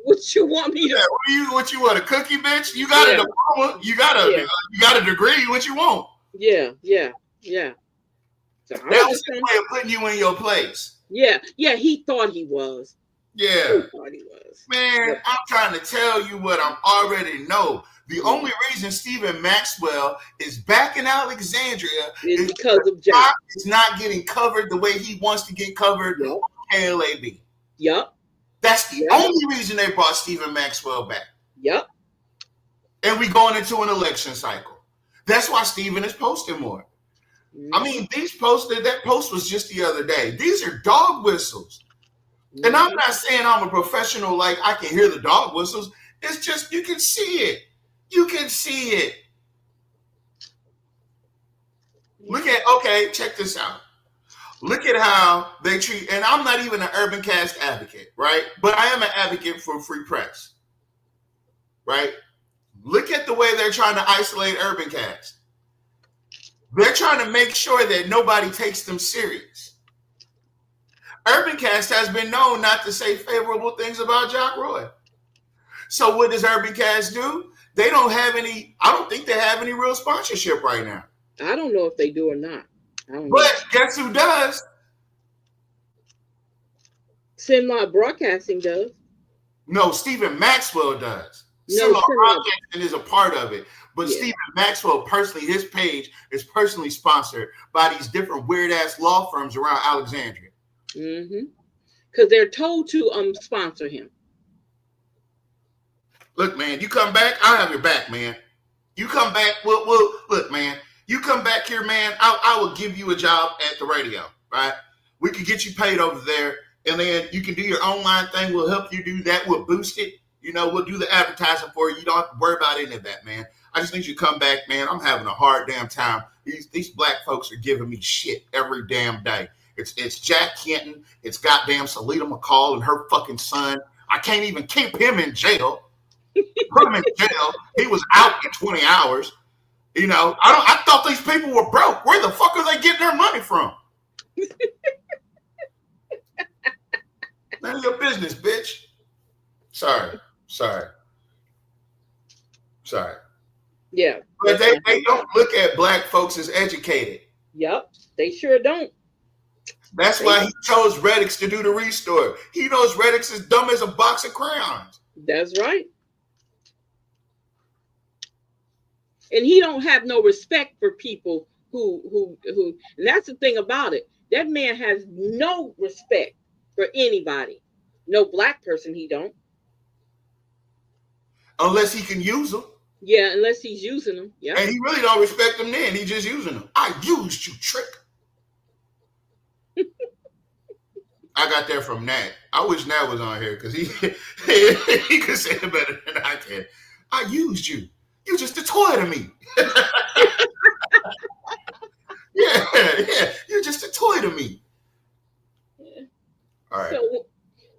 What you want me to? Yeah, what you want, a cookie, bitch? You got a diploma. You got a degree. What you want? Yeah. So that was his way of putting you in your place. Yeah. He thought he was. Yeah. He thought he was. Man, I'm trying to tell you what I already know. The only reason Stephen Maxwell is back in Alexandria is because of Jock is not getting covered the way he wants to get covered on KLAB. Yep. That's the only reason they brought Stephen Maxwell back. Yep. And we going into an election cycle. That's why Stephen is posting more. I mean, that post was just the other day. These are dog whistles. And I'm not saying I'm a professional, like I can hear the dog whistles. It's just, you can see it. You can see it. Check this out. Look at how they treat, and I'm not even an Urban Cast advocate, right? But I am an advocate for free press, right? Look at the way they're trying to isolate Urban Cast. They're trying to make sure that nobody takes them serious. Urban Cast has been known not to say favorable things about Jock Roy. So what does Urban Cast do? they don't have any. I don't think they have any real sponsorship right now. I don't know if they do or not. I don't know. But guess who does? Sinmar Broadcasting does. No, Stephen Maxwell does. No, Sinmar Broadcasting is a part of it. But Yeah. Stephen Maxwell personally, his page is personally sponsored by these different weird ass law firms around Alexandria. Mm-hmm. Because they're told to sponsor him. Look, man, you come back, I'll have your back, man. You come back, we'll look, man. You come back here, man. I will give you a job at the radio, right? We can get you paid over there, and then you can do your online thing. We'll help you do that. We'll boost it. You know, we'll do the advertising for you. You don't have to worry about any of that, man. I just need you to come back, man. I'm having a hard damn time. These black folks are giving me shit every damn day. It's Jack Kenton. It's goddamn Salita McCall and her fucking son. I can't even keep him in jail. Put him in jail. He was out in 20 hours. You know, I thought these people were broke. Where the fuck are they getting their money from? None of your business, bitch. Sorry. Yeah. But they don't look at black folks as educated. Yep. They sure don't. That's why he chose Reddix to do the restore. He knows Reddix is dumb as a box of crayons. That's right. And he don't have no respect for people who and that's the thing about it. That man has no respect for anybody. No black person he don't. Unless he can use them. Yeah, unless he's using them. Yeah. And he really don't respect them then. He just using them. I used you, trick. I got that from Nat. I wish Nat was on here because he could say it better than I can. I used you. You just a toy to me. yeah. You're just a toy to me. Yeah. All right.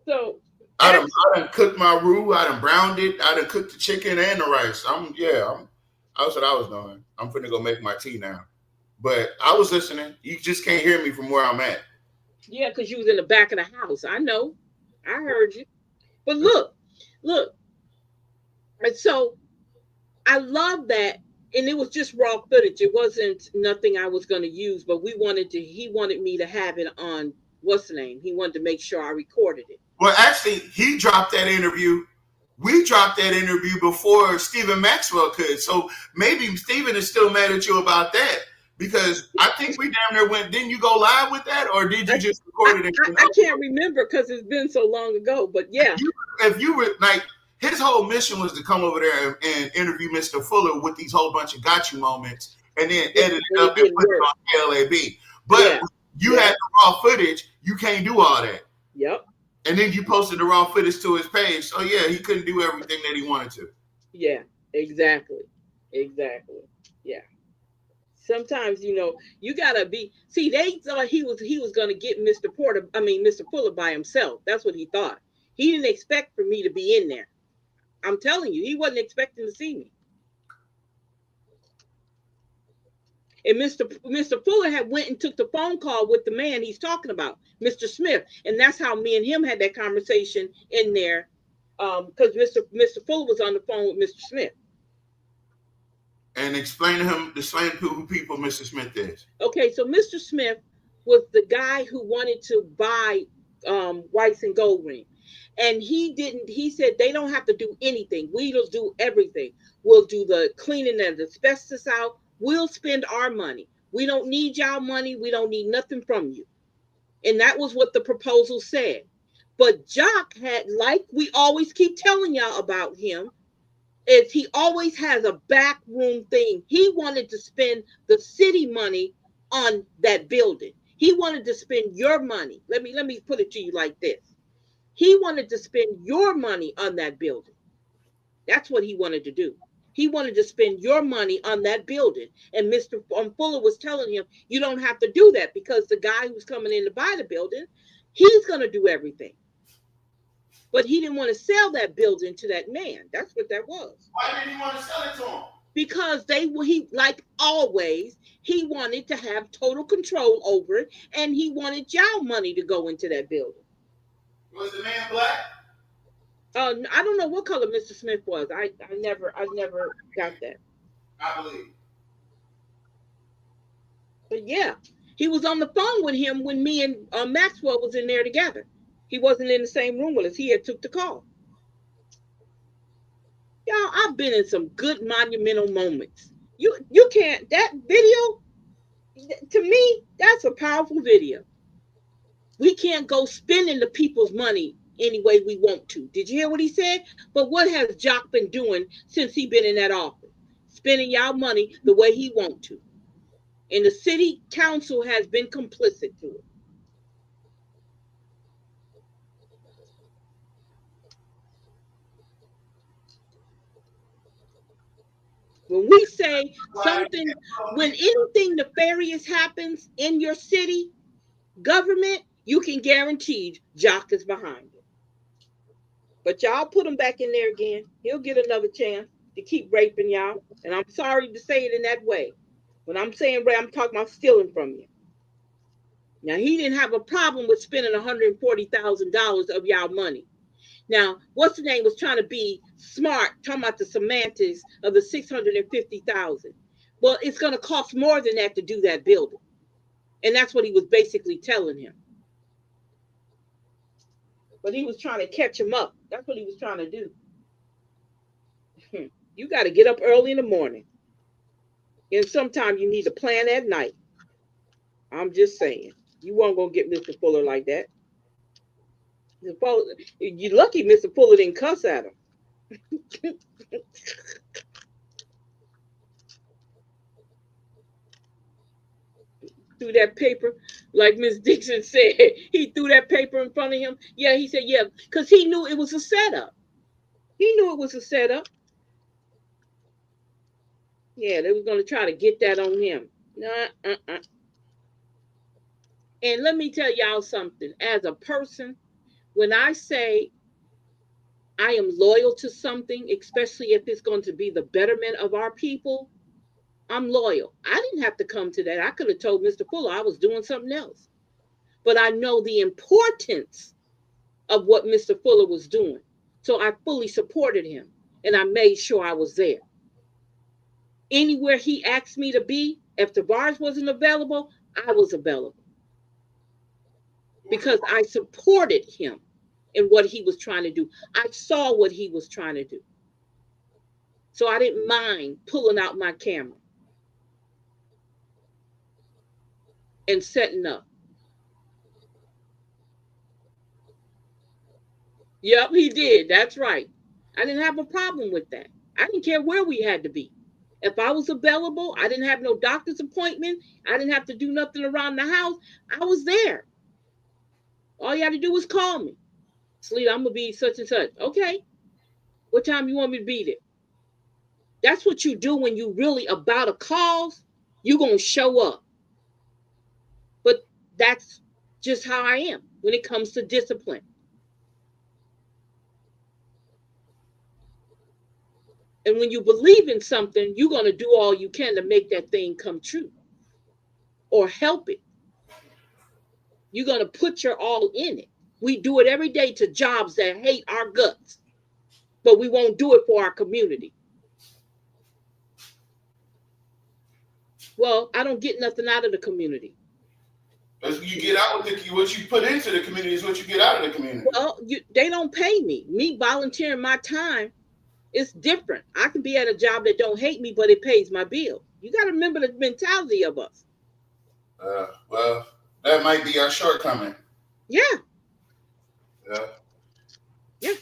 So I done cooked my roux. I done browned it. I done cooked the chicken and the rice. That's what I was doing. I'm finna go make my tea now. But I was listening. You just can't hear me from where I'm at. yeah, because you was in the back of the house. I know. I heard you. But look. And so I love that. And it was just raw footage. It wasn't nothing I was going to use, but he wanted me to have it on, what's the name? He wanted to make sure I recorded it. Well, actually, he dropped that interview. We dropped that interview before Stephen Maxwell could. So maybe Stephen is still mad at you about that. Because I think we damn near went, didn't you go live with that? Or did you just record it? I can't remember because it's been so long ago, but yeah. If you were like, his whole mission was to come over there and interview Mr. Fuller with these whole bunch of got you moments and then edit it up and put it on LAB. But you had the raw footage. You can't do all that. Yep. And then you posted the raw footage to his page. So yeah, he couldn't do everything that he wanted to. Yeah, exactly. Yeah. Sometimes, you gotta be. See, they thought he was gonna get Mr. Fuller by himself. That's what he thought. He didn't expect for me to be in there. I'm telling you, he wasn't expecting to see me. And Mr. Fuller had went and took the phone call with the man he's talking about, Mr. Smith, and that's how me and him had that conversation in there, because Mr. Fuller was on the phone with Mr. Smith. And explain to who people Mr. Smith is. Okay, so Mr. Smith was the guy who wanted to buy Whites and Gold Ring. And he said they don't have to do anything. We'll do everything. We'll do the cleaning and the asbestos out. We'll spend our money. We don't need y'all money. We don't need nothing from you. And that was what the proposal said. But Jock had, like we always keep telling y'all about him, is he always has a backroom thing. He wanted to spend the city money on that building. He wanted to spend your money. Let me put it to you like this. He wanted to spend your money on that building. That's what he wanted to do. He wanted to spend your money on that building. And Mr. Fuller was telling him, you don't have to do that because the guy who's coming in to buy the building, he's going to do everything. But he didn't want to sell that building to that man. That's what that was. Why didn't he want to sell it to him? Because he, like always, he wanted to have total control over it. And he wanted y'all money to go into that building. Was the man black? I don't know what color Mr. Smith was. I never got that. I believe. But yeah, he was on the phone with him when me and Maxwell was in there together. He wasn't in the same room with us. He had took the call. Y'all, I've been in some good monumental moments. You can't, that video, to me, that's a powerful video. We can't go spending the people's money any way we want to. Did you hear what he said? But what has Jock been doing since he been in that office? Spending y'all money the way he want to. And the city council has been complicit to it. When we say something, when anything nefarious happens in your city government, you can guarantee Jock is behind it. But y'all put him back in there again. He'll get another chance to keep raping y'all. And I'm sorry to say it in that way. When I'm saying rape, I'm talking about stealing from you. Now, he didn't have a problem with spending $140,000 of y'all money. Now, what's the name was trying to be smart, talking about the semantics of the $650,000. Well, it's going to cost more than that to do that building. And that's what he was basically telling him. But he was trying to catch him up. That's what he was trying to do. You got to get up early in the morning. And sometimes you need to plan at night. I'm just saying. You weren't going to get Mr. Fuller like that. You're lucky Mr. Fuller didn't cuss at him. Threw that paper, like Miss Dixon said. He threw that paper in front of him. Yeah, he said, yeah, because he knew it was a setup. He knew it was a setup. Yeah, they were going to try to get that on him. And let me tell y'all something. As a person, when I say I am loyal to something, especially if it's going to be the betterment of our people, I'm loyal. I didn't have to come to that. I could have told Mr. Fuller I was doing something else. But I know the importance of what Mr. Fuller was doing. So I fully supported him. And I made sure I was there. Anywhere he asked me to be, if Tavares wasn't available, I was available. Because I supported him in what he was trying to do. I saw what he was trying to do. So I didn't mind pulling out my camera and setting up. Yep, he did. That's right. I didn't have a problem with that. I didn't care where we had to be. If I was available, I didn't have no doctor's appointment. I didn't have to do nothing around the house. I was there. All you had to do was call me. Sleet, I'm going to be such and such. Okay. What time you want me to be there? That's what you do when you really about a cause. You're going to show up. But that's just how I am when it comes to discipline. And when you believe in something, you're going to do all you can to make that thing come true or help it. You're going to put your all in it. We do it every day to jobs that hate our guts, but we won't do it for our community. Well, I don't get nothing out of the community. You get out with what you put into the community is what you get out of the community. Well, they don't pay me. Me volunteering my time, it's different. I can be at a job that don't hate me, but it pays my bill. You got to remember the mentality of us. Well, that might be our shortcoming. Yeah. Yeah. Yeah.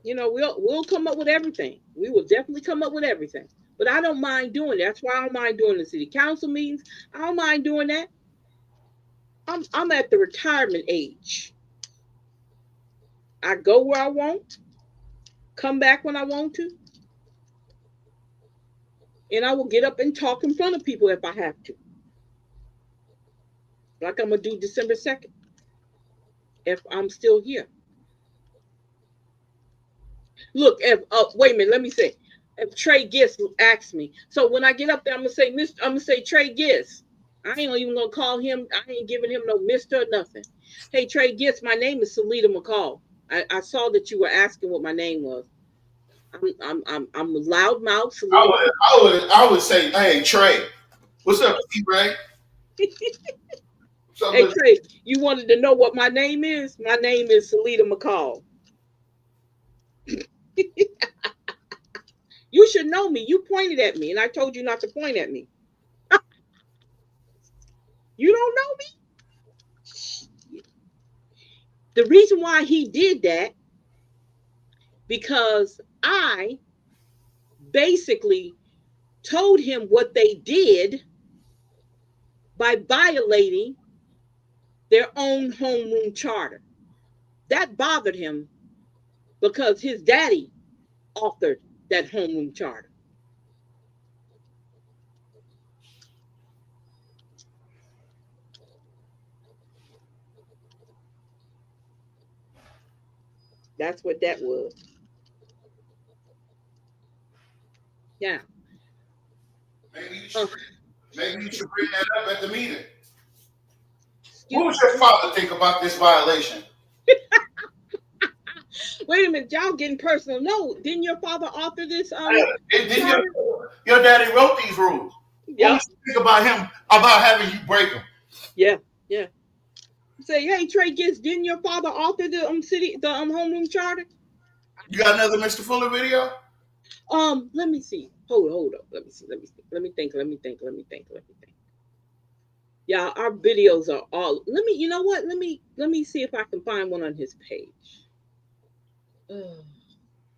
You know, we'll come up with everything. We will definitely come up with everything. But I don't mind doing that. That's why I don't mind doing the city council meetings. I don't mind doing that. I'm at the retirement age. I go where I want, come back when I want to, and I will get up and talk in front of people if I have to. Like I'm going to do December 2nd, if I'm still here. Look, wait a minute, let me say, if Trey Gist asks me, so when I get up there, I'm gonna say Trey Gist. I ain't even gonna call him. I ain't giving him no Mr. or nothing. Hey, Trey Gist, my name is Salita McCall. I saw that you were asking what my name was. I'm a loudmouth. I would say, hey Trey, what's up, T-Ray? Hey Trey, you wanted to know what my name is? My name is Salita McCall. You should know me. You pointed at me, and I told you not to point at me. You don't know me? The reason why he did that, because I basically told him what they did by violating their own homeroom charter. That bothered him because his daddy authored that homeroom charter. That's what that was. Yeah. Maybe you should bring that up at the meeting. What does your father think about this violation? Wait a minute, y'all getting personal. No, didn't your father author this? Your daddy wrote these rules. Yeah. What do you think about him about having you break them? Yeah, yeah. Say, hey Trey, didn't your father author the homeroom charter? You got another Mr. Fuller video? Let me see. Hold up. Let me see. Let me think. Yeah, our videos are all. You know what? Let me see if I can find one on his page.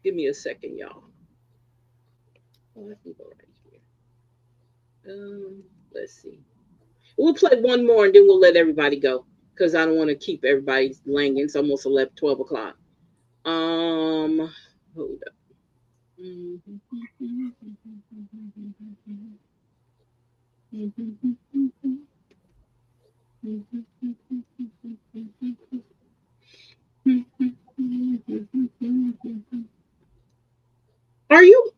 Give me a second, y'all. I can go right here. Let's see. We'll play one more and then we'll let everybody go because I don't want to keep everybody langing. It's almost 12 o'clock. Hold up. Are you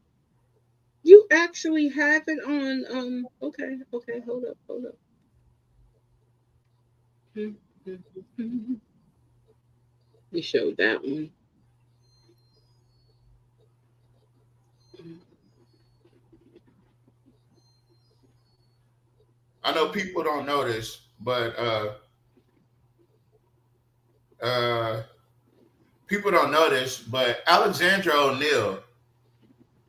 actually have it on okay, hold up. We showed that one. I know people don't know this, but people don't know this, but Alexandra O'Neal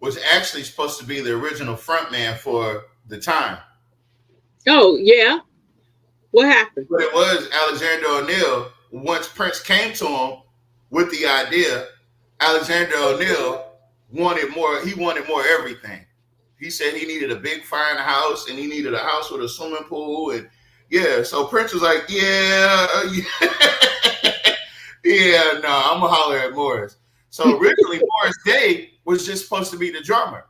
was actually supposed to be the original frontman for The Time. Oh, yeah. What happened? But it was Alexandra O'Neal. Once Prince came to him with the idea, Alexandra O'Neal wanted more. He wanted more everything. He said he needed a big fine house and he needed a house with a swimming pool. And yeah, so Prince was like, yeah, no, I'm going to holler at Morris. So originally Morris Day was just supposed to be the drummer.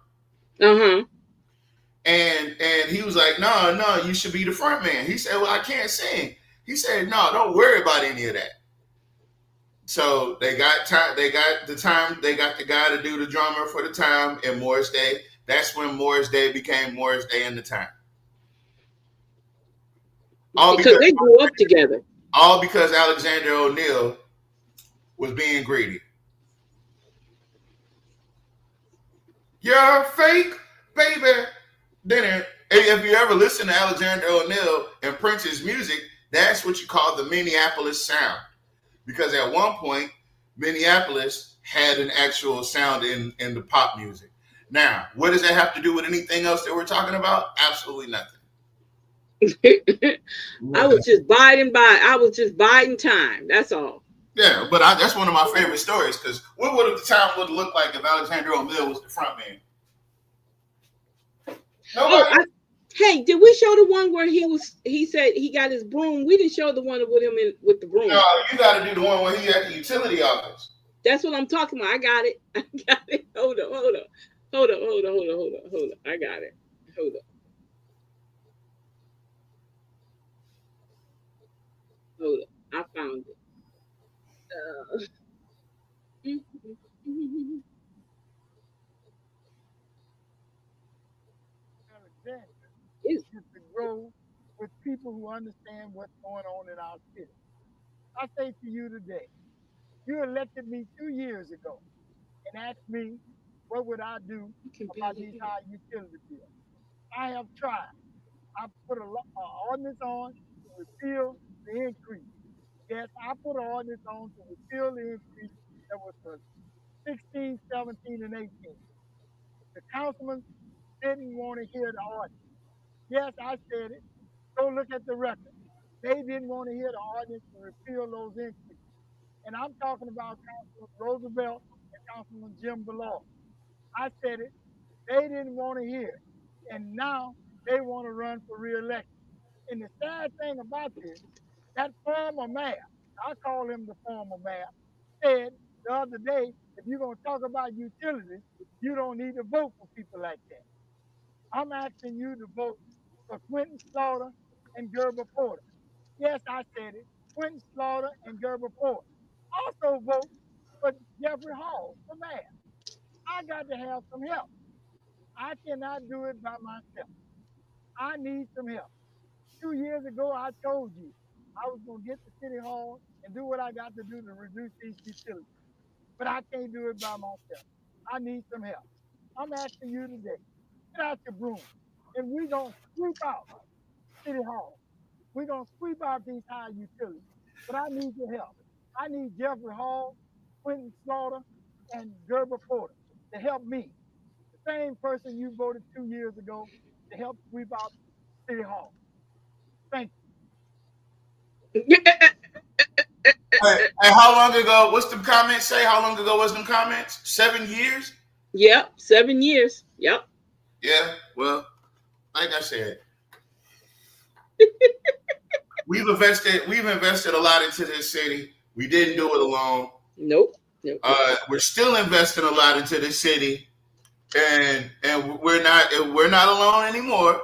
Uh-huh. And he was like, no, you should be the front man. He said, well, I can't sing. He said, no, don't worry about any of that. So they got the guy to do the drummer for The Time and Morris Day. That's when Morris Day became Morris Day and The Time. All because they grew up together. All because Alexandra O'Neal was being greedy. You're fake, baby. Then if you ever listen to Alexandra O'Neal and Prince's music, that's what you call the Minneapolis sound. Because at one point, Minneapolis had an actual sound in the pop music. Now, what does that have to do with anything else that we're talking about? Absolutely nothing. I was just biding time. That's all. Yeah, but that's one of my favorite stories because what would The Time would look like if Alexandra O'Neal was the front man? Hey, did we show the one where he said he got his broom? We didn't show the one with him with the broom. No, you got to do the one where he at the utility office. That's what I'm talking about. I got it. Hold up. I got it. Hold up. I found it. Is to grow with people who understand what's going on in our city. I say to you today, You elected me 2 years ago and asked me what would I do about these high utility bills. I have tried. I put an ordinance on to repeal the increase. Yes, I put an ordinance on to repeal the increase that was for 16, 17, and 18. The councilman didn't want to hear the ordinance. Yes, I said it. Go look at the record. They didn't want to hear the ordinance to repeal those increases. And I'm talking about Councilman Roosevelt and Councilman Jim Ballard. I said it. They didn't want to hear it. And now they want to run for re-election. And the sad thing about this, that former mayor, I call him the former mayor, said the other day, if you're going to talk about utilities, you don't need to vote for people like that. I'm asking you to vote for Quentin Slaughter and Gerber Porter. Yes, I said it. Quentin Slaughter and Gerber Porter. Also vote for Jeffrey Hall for mayor. I got to have some help. I cannot do it by myself. I need some help. 2 years ago, I told you I was going to get to City Hall and do what I got to do to reduce these utilities. But I can't do it by myself. I need some help. I'm asking you today, get out your broom, and we're going to sweep out City Hall. We're going to sweep out these high utilities. But I need your help. I need Jeffrey Hall, Quentin Slaughter, and Gerber Porter to help me. The same person you voted 2 years ago to help sweep out City Hall. Thank you. Hey, how long ago? What's the comments say? How long ago was them comments? 7 years? Yep, 7 years. Yep. Yeah. Well, like I said, we've invested a lot into this city. We didn't do it alone. Nope. We're still investing a lot into this city, and we're not alone anymore.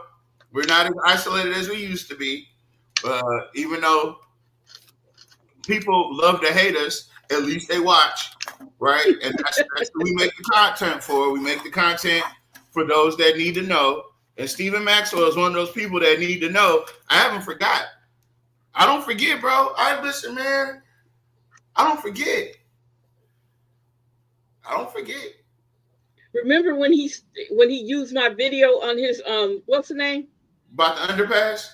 We're not as isolated as we used to be. Even though people love to hate us, at least they watch, right? And that's what we make the content for. We make the content for those that need to know. And Stephen Maxwell is one of those people that need to know. I haven't forgot. I don't forget, bro. Listen, man. I don't forget. Remember when he used my video on his what's the name? About the underpass?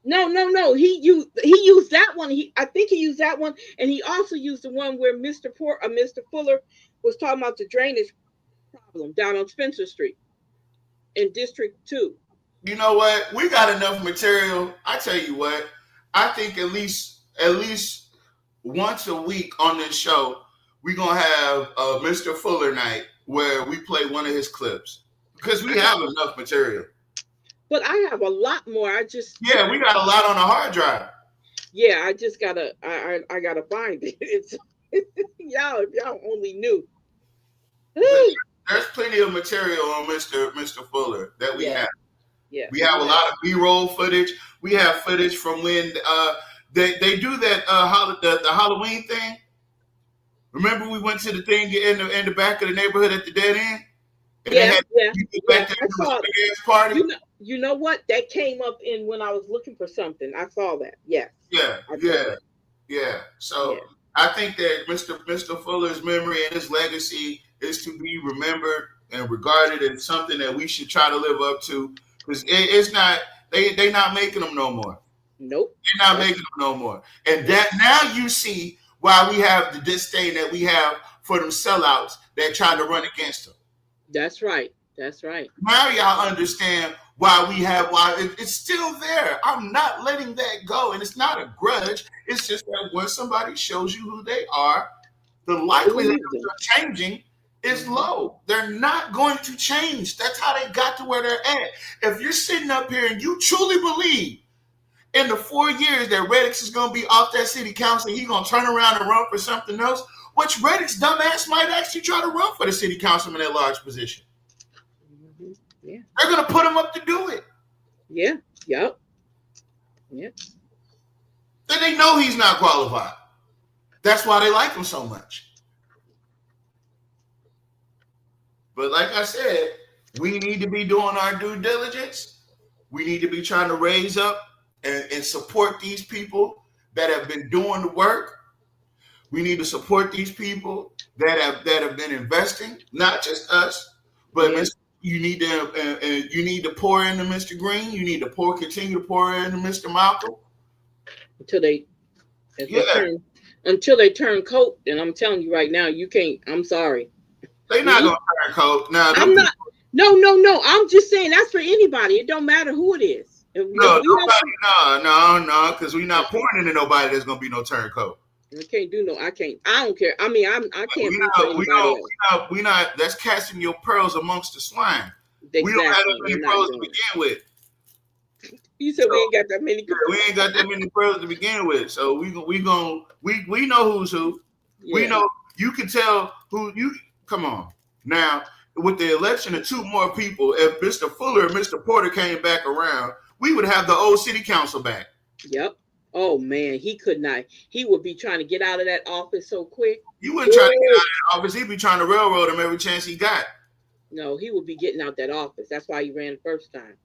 No. He used that one. I think he used that one, and he also used the one where Mr. Fuller was talking about the drainage problem down on Spencer Street in District 2. You know what? We got enough material. I tell you what. I think at least once a week on this show, we're gonna have a Mr. Fuller night where we play one of his clips because we have enough material. But I have a lot more. We got a lot on the hard drive. Yeah, I just gotta I gotta find it. It's y'all, if y'all only knew. There's plenty of material on Mr. Fuller that we have. Yeah. We have a lot of B-roll footage. We have footage from when they do that the Halloween thing. Remember we went to the thing in the back of the neighborhood at the dead end? And party. You know what? That came up in when I was looking for something. I saw that. Yes. Yeah. So I think that Mr. Fuller's memory and his legacy is to be remembered and regarded as something that we should try to live up to. Because it's not, they not making them no more. Nope. They're not making them no more. And that now you see why we have the disdain that we have for them sellouts that try to run against them. That's right. Now y'all understand why it's still there. I'm not letting that go. And it's not a grudge. It's just that when somebody shows you who they are, the likelihood of them changing is low. They're not going to change. That's how they got to where they're at. If you're sitting up here and you truly believe in the 4 years that Reddick is going to be off that city council, he's going to turn around and run for something else, which Reddick's dumbass might actually try to run for the city councilman at large position. Yeah. They're going to put him up to do it. Yeah. Yep. Yeah. Then they know he's not qualified. That's why they like him so much. But like I said, we need to be doing our due diligence. We need to be trying to raise up and support these people that have been doing the work. We need to support these people that have been investing, not just us, but you need to pour into Mr. Green. You need to continue to pour into Mr. Malcolm until they turn coat. And I'm telling you right now, you can't. I'm sorry. They're not gonna turn coat. No, I'm not. No. I'm just saying that's for anybody. It don't matter who it is. No, because we're not pouring into nobody that's gonna be no turncoat. I can't do no. I can't. I don't care. I mean, I can't. We not. That's casting your pearls amongst the swine. Exactly. We don't have that many pearls to begin with. You said we ain't got that many. We ain't got that many pearls to begin with. So we know who's who. Yeah. We know you can tell who you. Come on now. With the election of 2 more people, if Mr. Fuller and Mr. Porter came back around, we would have the old city council back. Yep. Oh man, he could not. He would be trying to get out of that office so quick. He wouldn't try to get out of that office. He'd be trying to railroad him every chance he got. No, he would be getting out that office. That's why he ran the first time.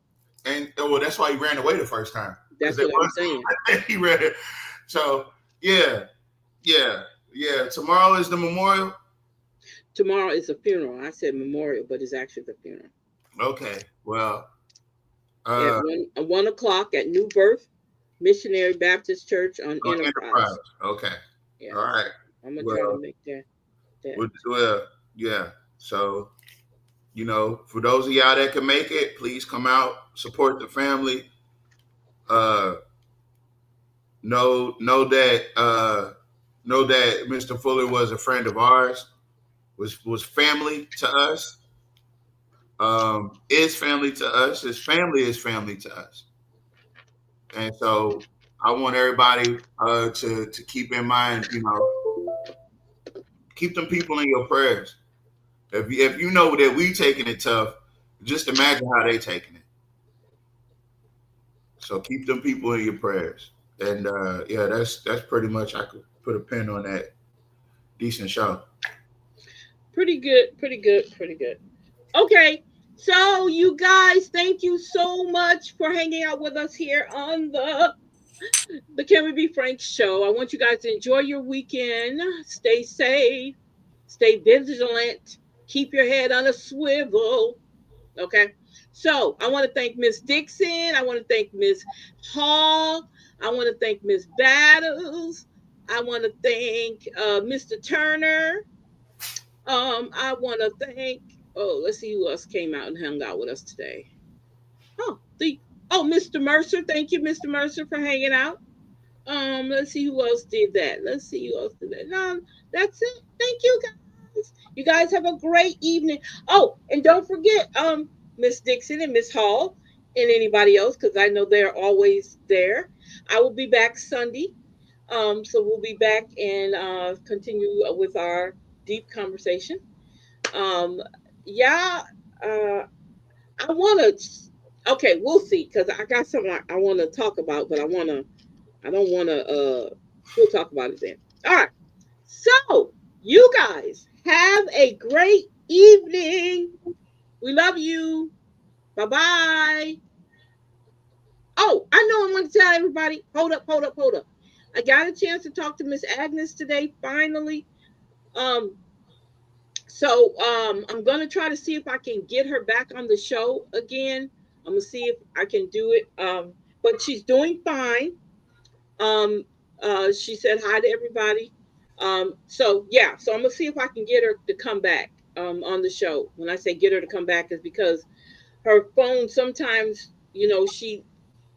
And that's why he ran away the first time. That's what I'm saying. He ran it. So yeah. Tomorrow is the memorial. Tomorrow is a funeral. I said memorial, but it's actually the funeral. Okay. Well, at 1 o'clock at New Birth Missionary Baptist Church on Enterprise. Okay. Yeah. All right. I'm gonna try to make that. Well, yeah. So, for those of y'all that can make it, please come out, support the family. Know that Mr. Fuller was a friend of ours. Was family to us, is family to us. His family is family to us, and so I want everybody to keep in mind, keep them people in your prayers. If you know that we taking it tough, just imagine how they taking it. So keep them people in your prayers, and that's pretty much. I could put a pin on that. Decent show. Pretty good. Okay, so you guys, thank you so much for hanging out with us here on the Can Be Frank show. I want you guys to enjoy your weekend. Stay safe, stay vigilant, keep your head on a swivel. Okay, so I want to thank Miss Dixon. I want to thank Miss Hall. I want to thank Miss Battles. I want to thank Mr. Turner. I want to thank, let's see who else came out and hung out with us today. Mr. Mercer. Thank you, Mr. Mercer, for hanging out. Let's see who else did that. No, that's it. Thank you, guys. You guys have a great evening. Oh, and don't forget, Miss Dixon and Miss Hall and anybody else, because I know they're always there. I will be back Sunday. So we'll be back and continue with our deep conversation. I want to. Okay, we'll see, because I got something I want to talk about, but I don't want to. We'll talk about it then. All right. So you guys have a great evening. We love you. Bye bye. Oh, I know I want to tell everybody. Hold up. I got a chance to talk to Miss Agnes today, finally. So I'm going to try to see if I can get her back on the show again. I'm going to see if I can do it. But she's doing fine. She said hi to everybody. So I'm going to see if I can get her to come back on the show. When I say get her to come back, is because her phone sometimes, she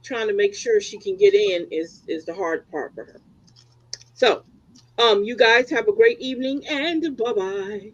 trying to make sure she can get in is the hard part for her. So you guys have a great evening, and bye-bye.